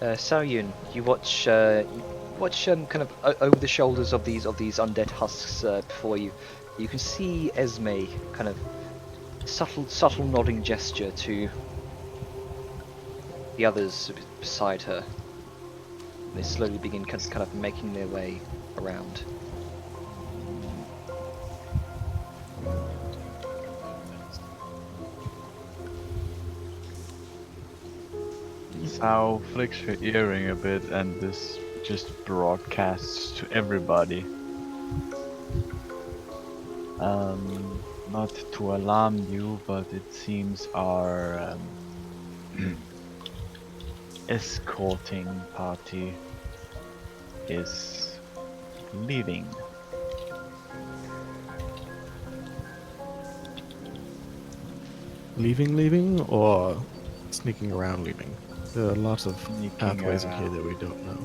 Saoyun, you watch kind of over the shoulders of these undead husks before you. You can see Esme kind of subtle nodding gesture to the others beside her. They slowly begin kind of making their way around. Sao flicks her earring a bit and this just broadcasts to everybody. Not to alarm you, but it seems our escorting party is leaving. Leaving, or sneaking around leaving? There are lots of Sneaking pathways in here around. that we don't know.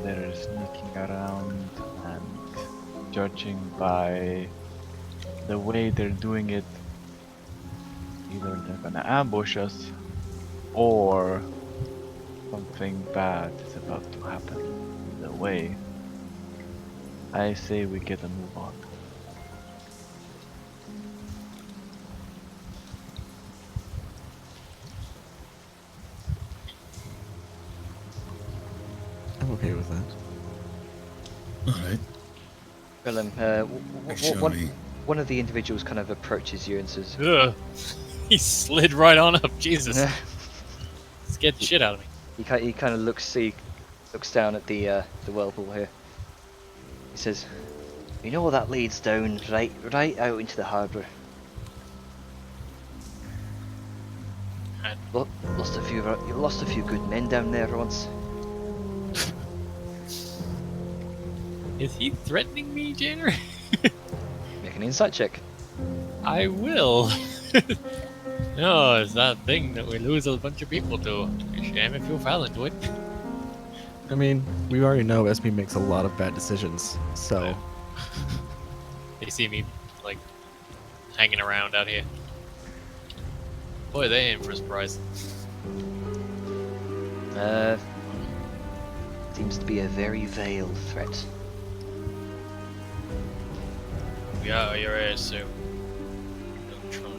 They're sneaking around, and judging by the way they're doing it, either they're gonna ambush us or something bad is about to happen. Either way, I say we get a move on. I'm okay with that. Alright, Willem, show me. one of the individuals kind of approaches you and says, Ugh. He slid right on up. Jesus. Scared the shit out of me. he kind of looks down at the whirlpool here. He says, "You know that leads down right out into the harbour." And lost a few good men down there once. Is he threatening me, Jainer? Make an insight check. I will. No, it's that thing that we lose a bunch of people to. A shame if you fell into it. I mean, we already know Esme makes a lot of bad decisions, so They see me, like, hanging around out here. Boy, they aim for a surprise. Seems to be a very veiled threat. Yeah, you're here, so don't try.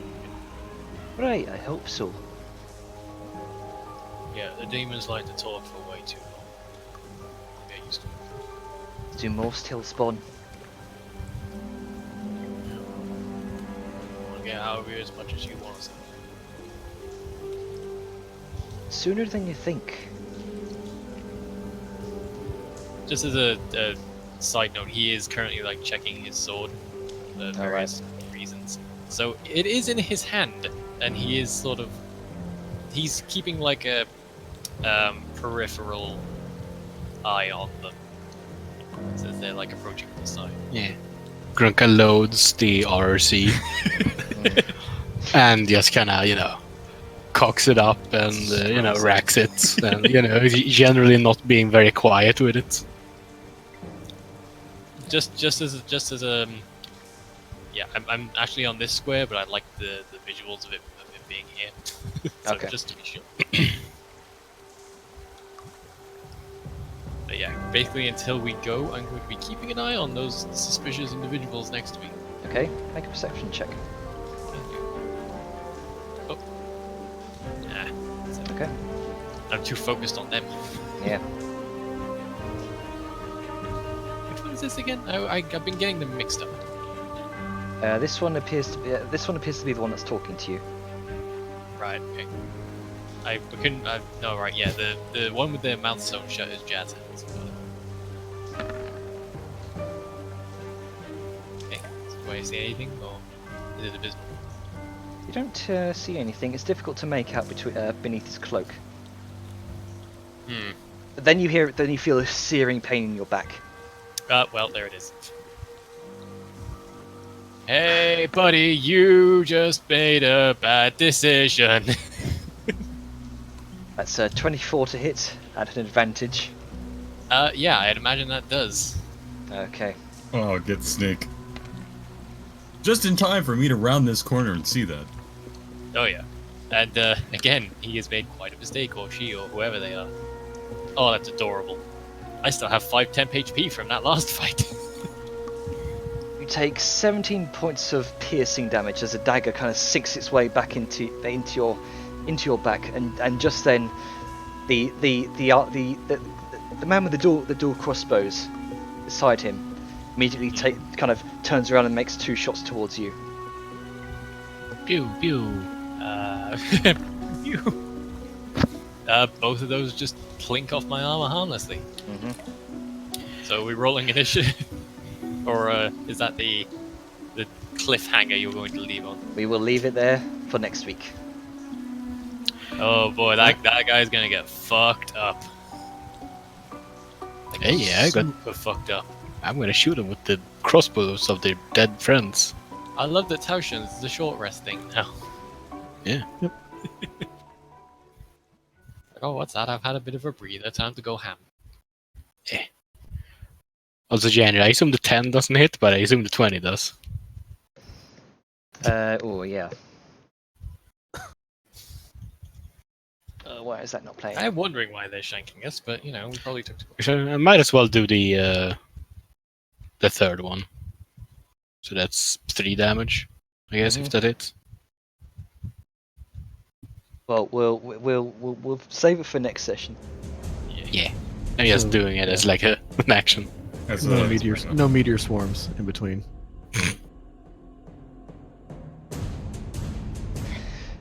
Right, I hope so. Yeah, the demons like to talk for way too long. Get used to it. Do most hill spawn? I want to get out of here as much as you want to. Sooner than you think. Just as a side note, he is currently like checking his sword for various reasons. So it is in his hand, and he is sort of he's keeping like a peripheral eye on them as they're like approaching the side. Yeah. Grunka loads the RRC and just kind of, you know, cocks it up and, you know, racks it. And, you know, generally not being very quiet with it. Just as a yeah, I'm actually on this square, but I like the visuals of it being here. So Okay. just to be sure. But yeah, basically until we go, I'm going to be keeping an eye on those suspicious individuals next week. Okay, make a perception check. Oh. Nah. Okay. I'm too focused on them. Yeah. Which one is this again? I've been getting them mixed up. This one appears to be the one that's talking to you. Right, okay. I couldn't. No, right, yeah. The one with their mouth sewn shut is Jazz Hands. Okay. Do I see anything, or is it invisible? You don't see anything. It's difficult to make out beneath his cloak. Hmm. But then you feel a searing pain in your back. Well, there it is. Hey, buddy, you just made a bad decision. That's 24 to hit at an advantage. Yeah, I'd imagine that does. Okay. Oh, get Snake. Just in time for me to round this corner and see that. Oh yeah. And again, he has made quite a mistake, or she, or whoever they are. Oh, that's adorable. I still have 5 temp HP from that last fight. You take 17 points of piercing damage as a dagger kind of sinks its way back into your back, and just then, the man with the dual crossbows beside him immediately kind of turns around and makes 2 shots towards you. Pew pew. Pew. Both of those just clink off my armor harmlessly. Mm-hmm. So we're rolling initiative, or is that the cliffhanger you're going to leave on? We will leave it there for next week. Oh boy, that guy's gonna get fucked up. Like, Hey, yeah, I got. super fucked up. I'm gonna shoot him with the crossbows of their dead friends. I love that Taoshan's the short rest thing now. Yeah. Yep. Oh, what's that? I've had a bit of a breather. Time to go ham. Also, January, I assume the 10 doesn't hit, but I assume the 20 does. Oh yeah. Why is that not playing? I'm wondering why they're shanking us, but you know, we probably took. So I might as well do the third one. So that's 3 damage, I guess, if that hits. Well, we'll save it for next session. Yeah. I'm just doing it as like an action. That's no that's meteors, fair enough. no meteor swarms in between.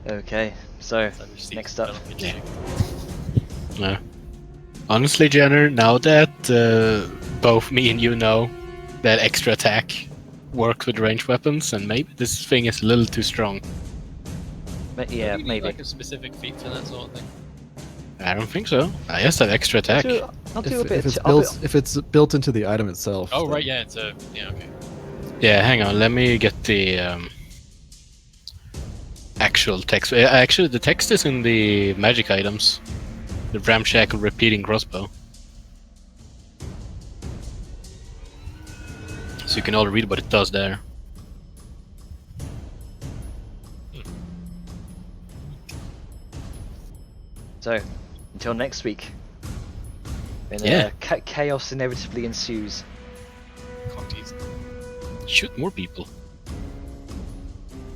Okay, so next up. Yeah. No. Honestly, Jenner, now that both me and you know that extra attack works with ranged weapons, and maybe this thing is a little too strong. Yeah, Do you need, maybe. like a specific feat for that sort of thing. I don't think so. I guess that extra attack. I'll do a If, bit. if it's I'll built, if it's built into the item itself. Oh, then- right, yeah, it's a. Yeah, okay. Yeah, hang on. Let me get the actual text. Actually, the text is in the magic items. The ramshackle repeating crossbow. So you can all read what it does there. So, until next week. When, Yeah. Chaos inevitably ensues. Contees. Shoot more people.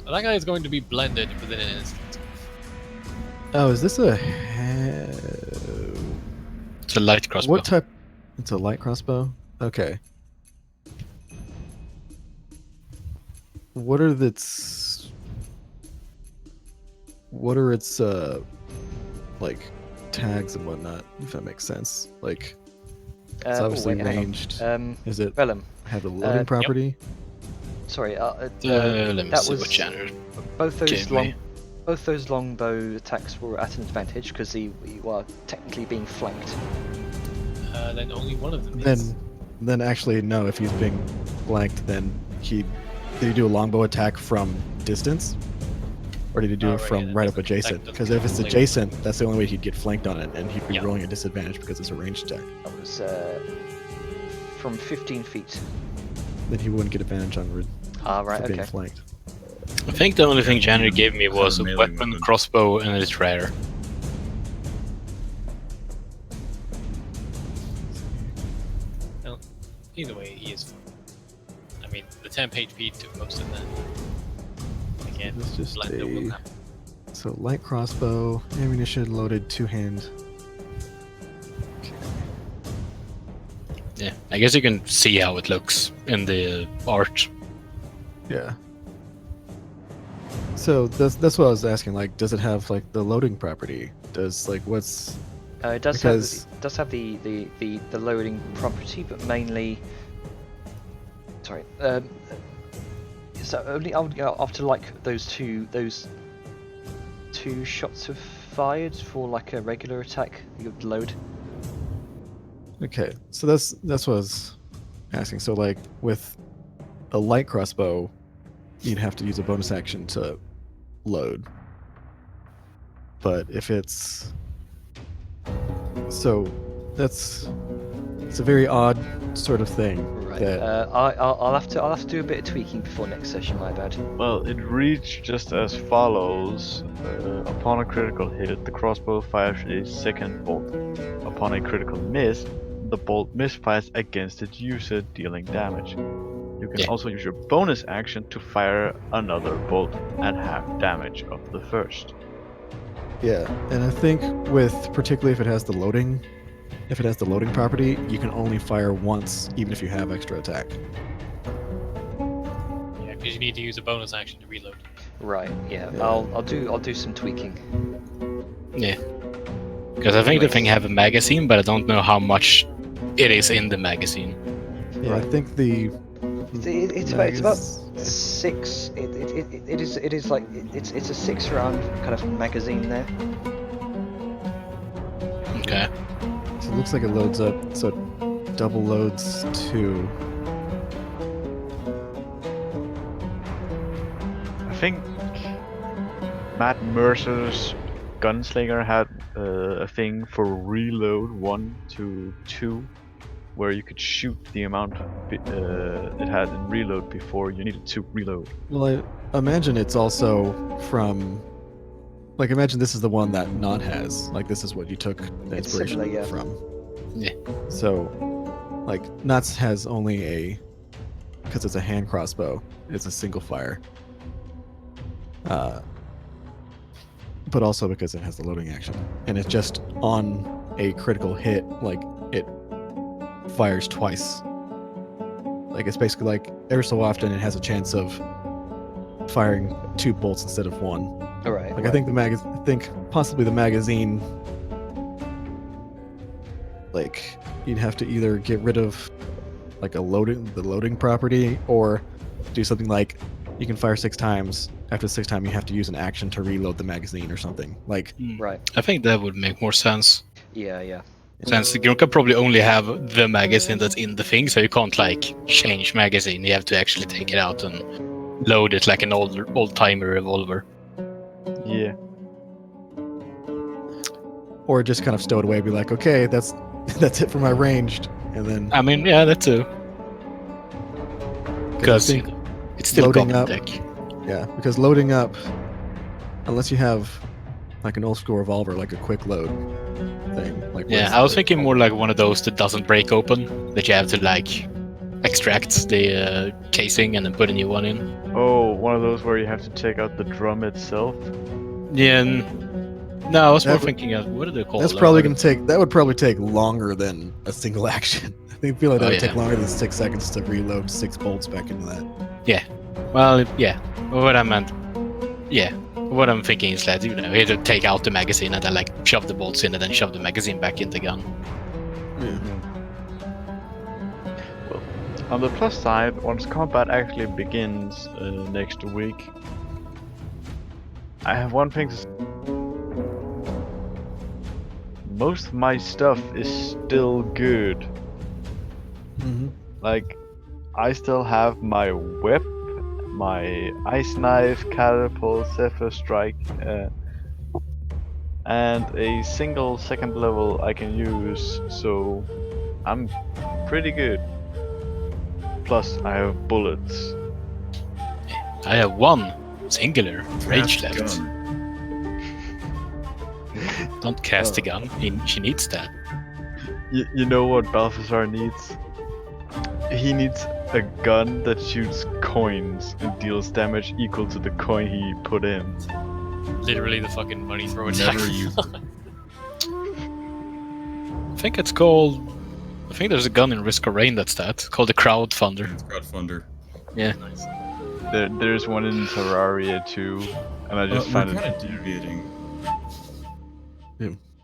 Well, that guy is going to be blended within an instant. Oh, is this a? It's a light crossbow. What type? It's a light crossbow. Okay. What are its? What are its like tags and whatnot? If that makes sense. Like it's obviously hang on. ranged. Is it Vellum. have a loading property? Sorry. Let me that see was what genre. both those gave long. me. Both those longbow attacks were at an advantage because you are technically being flanked. Then only one of them is. Then actually no. If he's being flanked, then did he do a longbow attack from distance, or did he do Oh, it right, from yeah, right that up doesn't- adjacent? that Because doesn't if it's count. adjacent, that's the only way he'd get flanked on it, and he'd be Yeah. rolling a disadvantage because it's a ranged attack. That was from 15 feet. Then he wouldn't get advantage on Ah, right. for being Okay. flanked. I think the only thing January gave me was a melee weapon, weapon. crossbow, and it's rare. Well, either way, he is fine. I mean, the temp HP took most of that. Again, It's just blend it with a that. so light crossbow, ammunition loaded, 2-hand. Yeah, I guess you can see how it looks in the art. Yeah. So that's what I was asking. Like, does it have like the loading property? Does like what's It does Because- have the loading property, but mainly. Sorry. So only after like those two shots have fired for like a regular attack, you would load. okay? So that's what I was asking. So like with a light crossbow, you'd have to use a bonus action to load. But if it's so, it's a very odd sort of thing. Right. That I'll have to do a bit of tweaking before next session. My bad. Well, it reads just as follows. Upon a critical hit, the crossbow fires a second bolt. Upon a critical miss, the bolt misfires against its user, dealing damage. You can Yeah. also use your bonus action to fire another bolt at half damage of the first. Yeah, and I think with particularly if it has the loading property, you can only fire once, even if you have extra attack. Yeah, because you need to use a bonus action to reload. Right. Yeah. Yeah. I'll do some tweaking. Yeah. Because I think the thing have a magazine, but I don't know how much it is in the magazine. Yeah, I think the It's about 6. It is like it's a 6-round kind of magazine there. Okay. So it looks like it loads up, so it double loads to. I think Matt Mercer's Gunslinger had a thing for reload 1 to 2, where you could shoot the amount it had in reload before you needed to reload. Well, I imagine it's also from. Like, imagine this is the one that Not has. Like, this is what you took the It's inspiration similar, yeah. from. Yeah. So, like, Knots has only a. Because it's a hand crossbow, it's a single fire. But also because it has the loading action. And it's just on a critical hit, like, it fires twice. Like, it's basically like, every so often it has a chance of firing 2 bolts instead of 1. All right. Like, I think possibly the magazine, like, you'd have to either get rid of like the loading property, or do something like you can fire 6 times, after the 6th time you have to use an action to reload the magazine or something. Like, Right. I think that would make more sense. Yeah. Since the Grunka probably only have the magazine that's in the thing, so you can't like change magazine. You have to actually take it out and load it like an old timer revolver. Yeah. or just kind of stow it away, be like, okay, that's it for my ranged, and then I mean, yeah, that too. 'cause I Because think it's still loading goblin up- deck. yeah, because loading up, unless you have like an old school revolver, like a quick load thing, like Yeah, I was thinking more like one of those that doesn't break open, that you have to like extract the casing and then put a new one in. Oh, one of those where you have to take out the drum itself. Yeah. No, I was more That would- thinking of what are they called? That's probably gonna take. That would probably take longer than a single action. I feel like that Oh, would yeah. take longer than 6 seconds to reload 6 bolts back into that. Well, yeah. What I meant. Yeah. What I'm thinking is that, you know, you have to take out the magazine and then like shove the bolts in and then shove the magazine back in the gun. On the plus side, once combat actually begins next week, I have one thing to say. Most of my stuff is still good. Mm-hmm. Like, I still have my whip, my ice knife, catapult, zephyr strike, and a single second level I can use, so I'm pretty good. Plus, I have bullets. I have one singular rage Craft left. gun. Don't cast the gun. She needs that. You know what Balthazar needs? He needs a gun that shoots coins and deals damage equal to the coin he put in. Literally the fucking money throw attack. Never use it. I think it's called. I think there's a gun in Risk of Rain that's that. It's called the Crowdfunder. It's crowdfunder. Yeah. Nice. There's one in Terraria too, and I just We're found kind it. of deviating.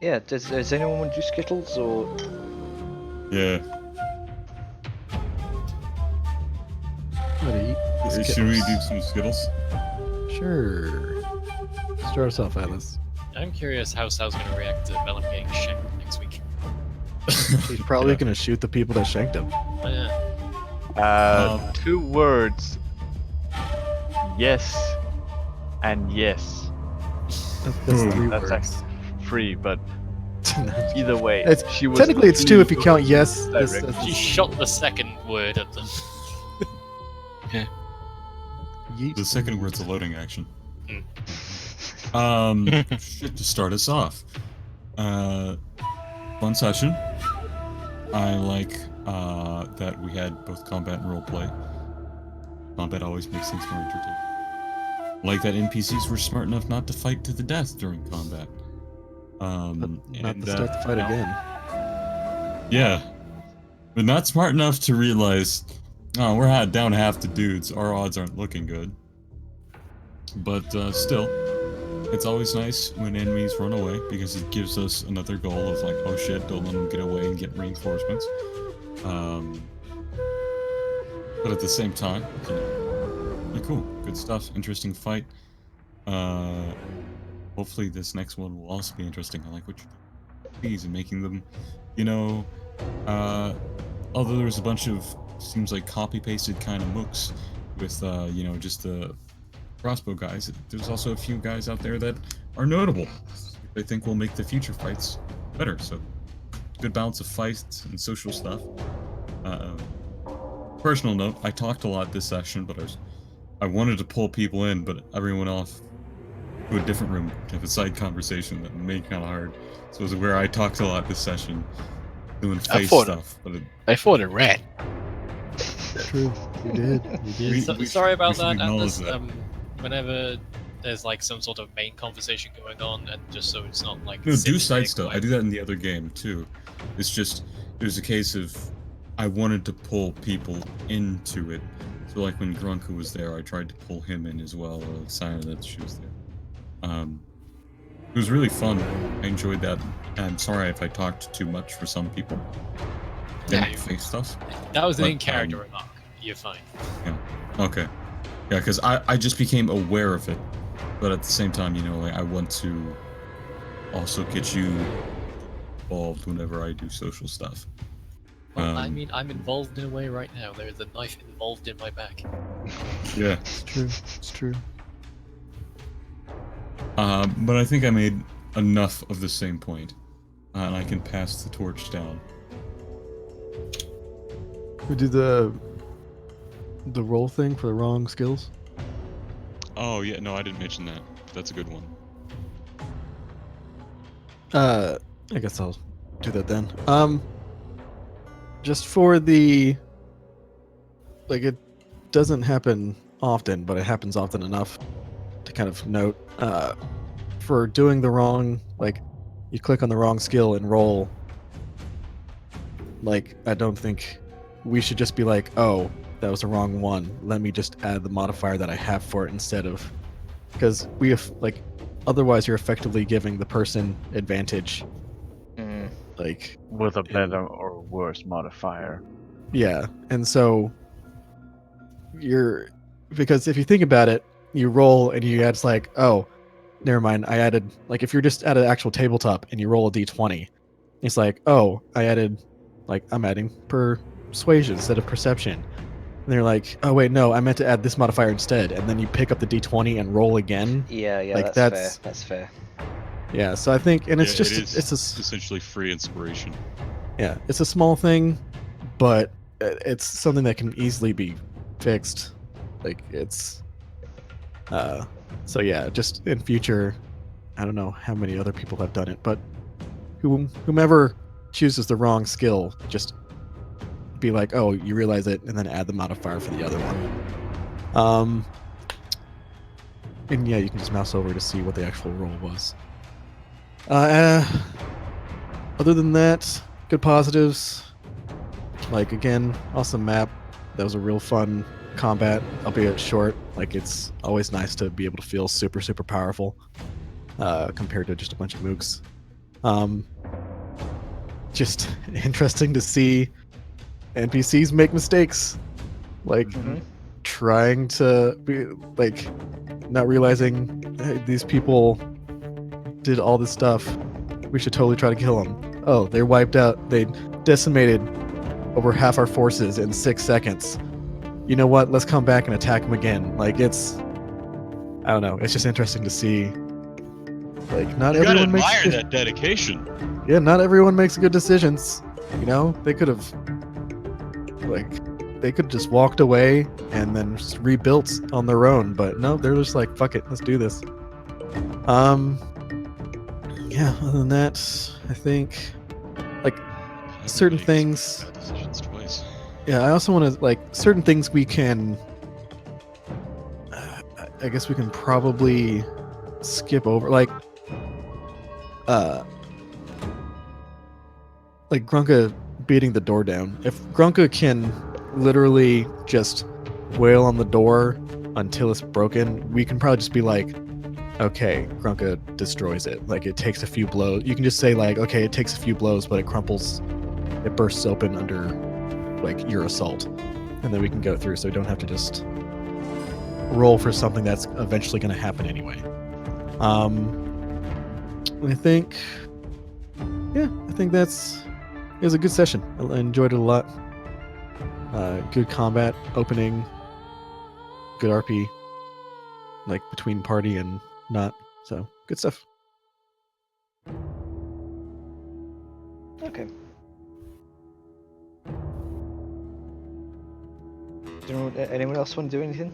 Yeah, does anyone want to do Skittles or? Yeah. Buddy, Should we do some Skittles? Sure. Start us off, Atlas. I'm curious how Sal's gonna react to Vellum getting shanked next week. He's probably gonna shoot the people that shanked him. Oh, yeah. 2 words. Yes, and yes. That's Hmm. 3 That's words. actually 3, but either way, It's- she was Technically, it's 2 if you count yes. Direct. She shot the second word at them. Yeet. The second word's a loading action. Hmm. Shit, to start us off. Fun session. I like that we had both combat and roleplay. Combat always makes things more entertaining. Like that NPCs were smart enough not to fight to the death during combat. But not and, to start the fight no. again. Yeah. But not smart enough to realize, oh, we're down half the dudes. Our odds aren't looking good. But still, it's always nice when enemies run away because it gives us another goal of like, oh shit, don't let them get away and get reinforcements. But at the same time, you know, yeah, cool, good stuff, interesting fight. Hopefully this next one will also be interesting. I like what you're doing and making them, you know, although there's a bunch of seems like copy pasted kind of mooks with you know, just the crossbow guys, there's also a few guys out there that are notable. I think will make the future fights better. So good balance of fights and social stuff. Personal note, I talked a lot this session, but I wanted to pull people in, but everyone off to a different room to have a side conversation that made it kind of hard. So it was where I talked a lot this session, doing face thought- stuff. But I fought a rat. True. You did. You did. We Sorry should- about we should that, acknowledge Atlas. that. Whenever there's like some sort of main conversation going on, and just so it's not like No, do sitting side there stuff. I quiet. do that in the other game too. It's just it was a case of I wanted to pull people into it. So like when Grunka was there, I tried to pull him in as well, or like Sina that she was there. It was really fun. I enjoyed that. I'm sorry if I talked too much for some people. Yeah. Didn't face stuff. That was an But, in-character remark. You're fine. Okay. Yeah, because I just became aware of it, but at the same time, you know, like I want to also get you involved whenever I do social stuff. Well, I mean, I'm involved in a way right now. There's a knife involved in my back. Yeah. It's true. It's true. But I think I made enough of the same point, and I can pass the torch down. We do the roll thing for the wrong skills. Oh yeah, no, I didn't mention that. That's a good one. I guess I'll do that then. Just for the, like, it doesn't happen often, but it happens often enough to kind of note. For doing the wrong, like, you click on the wrong skill and roll. Like, I don't think we should just be like, oh, that was the wrong one. Let me just add the modifier that I have for it instead of, because we have, like, otherwise you're effectively giving the person advantage. Like, With a better or worse modifier. yeah, and so because if you think about it, you roll and you add, it's like, oh, never mind, I added, like, if you're just at an actual tabletop and you roll a d20, it's like, oh, I added, like, I'm adding persuasion instead of perception. And they're like, oh wait, no, I meant to add this modifier instead, and then you pick up the d20 and roll again. Yeah, Like, that's that's- fair. That's fair. Yeah, so I think, and it's Yeah, just, it is it's a, essentially free inspiration. yeah, it's a small thing, but it's something that can easily be fixed. Like, it's, so yeah, just in future, I don't know how many other people have done it, but whomever chooses the wrong skill, just be like, oh, you realize it, and then add the modifier for the other one. And yeah, you can just mouse over to see what the actual roll was. Other than that, good positives. Like, again, awesome map. That was a real fun combat, albeit short. Like, it's always nice to be able to feel super, super powerful compared to just a bunch of mooks. Just interesting to see NPCs make mistakes. Like, trying to be, like, not realizing, hey, these people did all this stuff. We should totally try to kill them. Oh, they're wiped out. They decimated over half our forces in 6 seconds. You know what? Let's come back and attack them again. Like, it's, I don't know. It's just interesting to see. Like, not everyone makes good, that dedication. yeah, not everyone makes good decisions. You know, they could have, like, they could just walked away and then just rebuilt on their own. But no, they're just like, fuck it, let's do this. Yeah, other than that, I think, like, certain things. Decisions twice. Yeah, I also want to, like, certain things we can, I guess we can probably skip over, like Grunka beating the door down. If Grunka can literally just wail on the door until it's broken, we can probably just be like, okay, Grunka destroys it. Like, it takes a few blows. You can just say, like, okay, it takes a few blows, but it crumples, it bursts open under, like, your assault. And then we can go through, so we don't have to just roll for something that's eventually going to happen anyway. I think, yeah, I think it was a good session. I enjoyed it a lot. Good combat, opening, good RP, like, between party and not. So, good stuff. Okay. Anyone else want to do anything?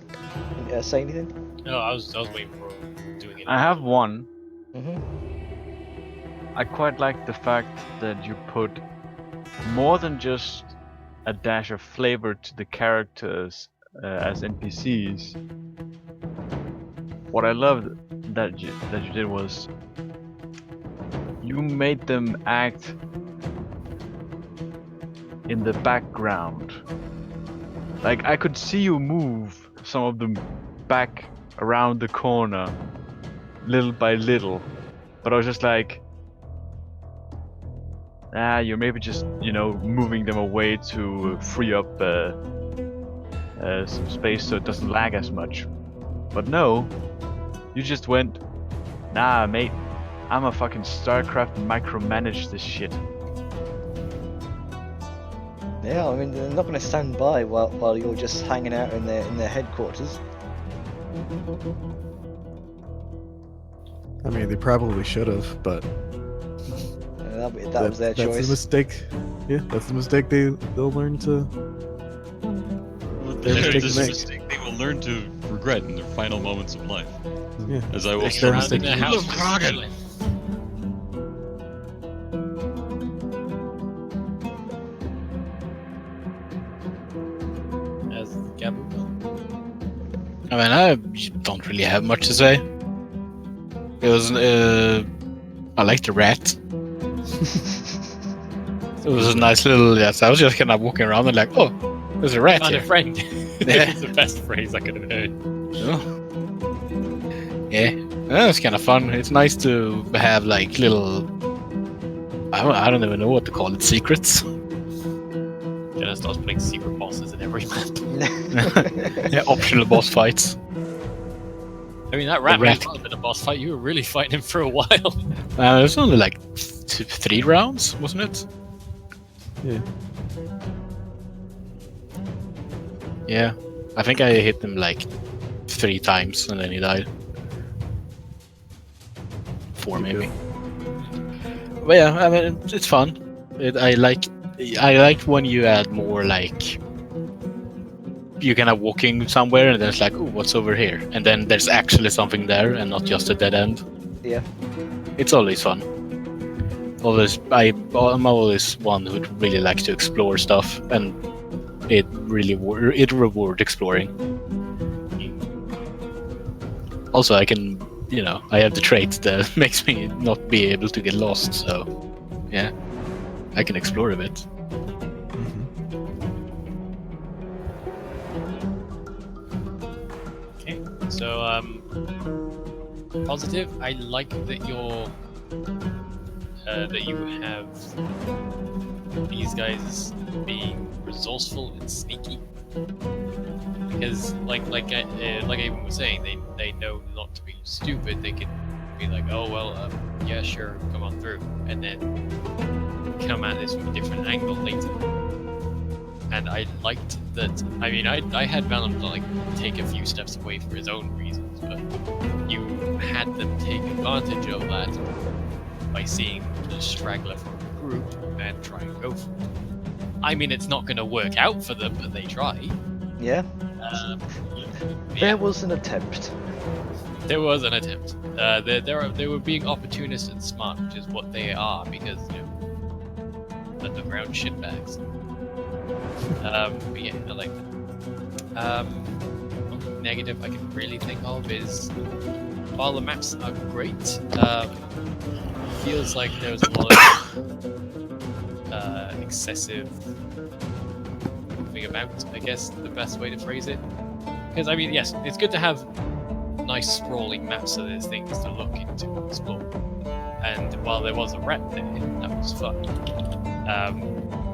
Say anything? No, I was waiting for doing it. I have one. Mm-hmm. I quite like the fact that you put more than just a dash of flavor to the characters as NPCs. What I loved that you did was you made them act in the background. Like, I could see you move some of them back around the corner, little by little, but I was just like, you're maybe just, moving them away to free up some space so it doesn't lag as much. But no, you just went, nah, mate, I'm a fucking StarCraft micromanage this shit. Yeah, I mean, they're not going to stand by while you're just hanging out in their headquarters. I mean, they probably should have, but That was their that's choice. the mistake. Yeah, that's the mistake they'll learn to. Their mistake This to is a make. mistake they will learn to regret in their final moments of life. Yeah, As I will It's their Surrounding mistake. their house Look, with Kraken! stealing. As Gabu I mean, I don't really have much to say. It was, I like the rat. It was a nice little, yes, I was just kind of walking around and like, oh, there's a rat found a here. friend. Yeah. It's the best phrase I could have heard. Oh. Yeah, it's kind of fun. It's nice to have like little, I don't even know what to call it, secrets. Jenna starts putting secret bosses in every map. Yeah, optional boss fights. I mean, that rat The rat. may well have been a boss fight. You were really fighting him for a while. It was only like 3 rounds, wasn't it? Yeah. Yeah, I think I hit him like 3 times and then he died. 4 maybe. But yeah, I mean it's fun. I like when you add more like you kind of walking somewhere and then it's like, oh, what's over here? And then there's actually something there and not just a dead end. Yeah. It's always fun. I'm always one who really likes to explore stuff, and it reward exploring. Also, I can, I have the trait that makes me not be able to get lost, so yeah, I can explore a bit. Okay, so positive. I like that you have these guys being resourceful and sneaky, because like Avon was saying, they know not to be stupid. They can be like, oh well, yeah, sure, come on through, and then come at this from a different angle later. And I liked that. I mean, I had Vellum like take a few steps away for his own reasons, but you had them take advantage of that by seeing the straggler from the group and try and go for it. I mean, it's not going to work out for them, but they try. Yeah. Yeah, There was an attempt. there was an attempt. They were being opportunist and smart, which is what they are, because underground shitbags. But yeah, I like that. One negative I can really think of is while the maps are great, feels like there's a lot of excessive moving about, I guess the best way to phrase it. Because I mean, yes, it's good to have nice sprawling maps so there's things to look into and explore. And while there was a rat there, that was fun.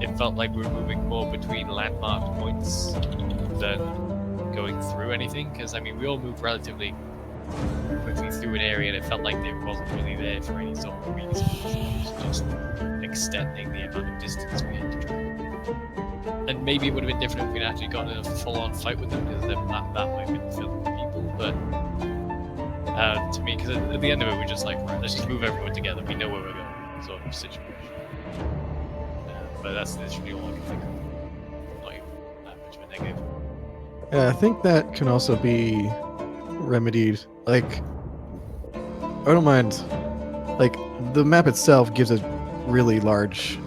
It felt like we were moving more between landmark points than going through anything, because I mean we all moved relatively quickly through an area and it felt like there wasn't really there for any sort of reason. It was just extending the amount of distance we had to travel. And maybe it would have been different if we'd actually gotten in a full-on fight with them, because then that might have been filled with people, but to me, because at the end of it we're just like, right, let's just move everyone together, we know where we're going, sort of situation. But that's literally all I can think of. Not even that much of a negative. Yeah, I think that can also be remedied. Like, I don't mind. Like, the map itself gives a really large.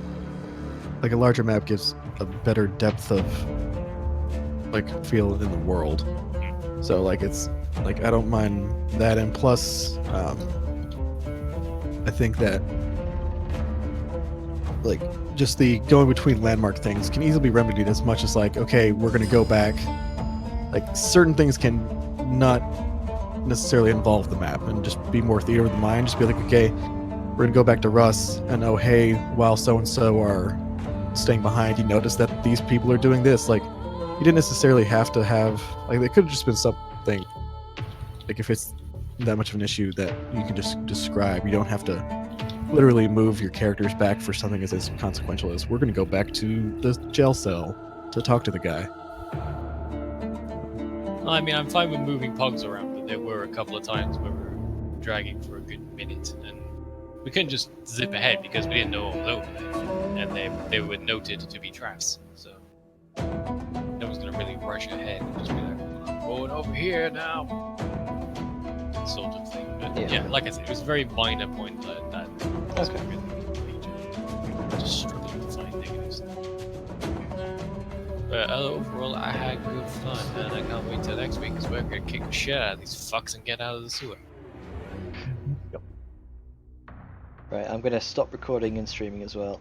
Like, a larger map gives a better depth of, like, feel in the world. So, like, it's. Like, I don't mind that. And plus, I think that. Like, just the going between landmark things can easily be remedied as much as, like, okay, we're going to go back. Like, certain things can not necessarily involve the map and just be more theater of the mind. Just be like, okay, we're gonna go back to Russ, and oh hey, while so and so are staying behind, you notice that these people are doing this. Like, you didn't necessarily have to have like it could have just been something like if it's that much of an issue that you can just describe. You don't have to literally move your characters back for something as consequential as we're going to go back to the jail cell to talk to the guy. I mean, I'm fine with moving pogs around, but there were a couple of times where we were dragging for a good minute, and we couldn't just zip ahead because we didn't know what was over there, and they were noted to be traps, so no one's gonna really rush ahead and just be like, I'm going over here now, sort of thing. But yeah, like I said, it was a very minor point that wasn't really major. Just struggling to find negatives. But overall, I had good fun, and I can't wait till next week because we're gonna kick the shit out of these fucks and get out of the sewer. Right, I'm gonna stop recording and streaming as well.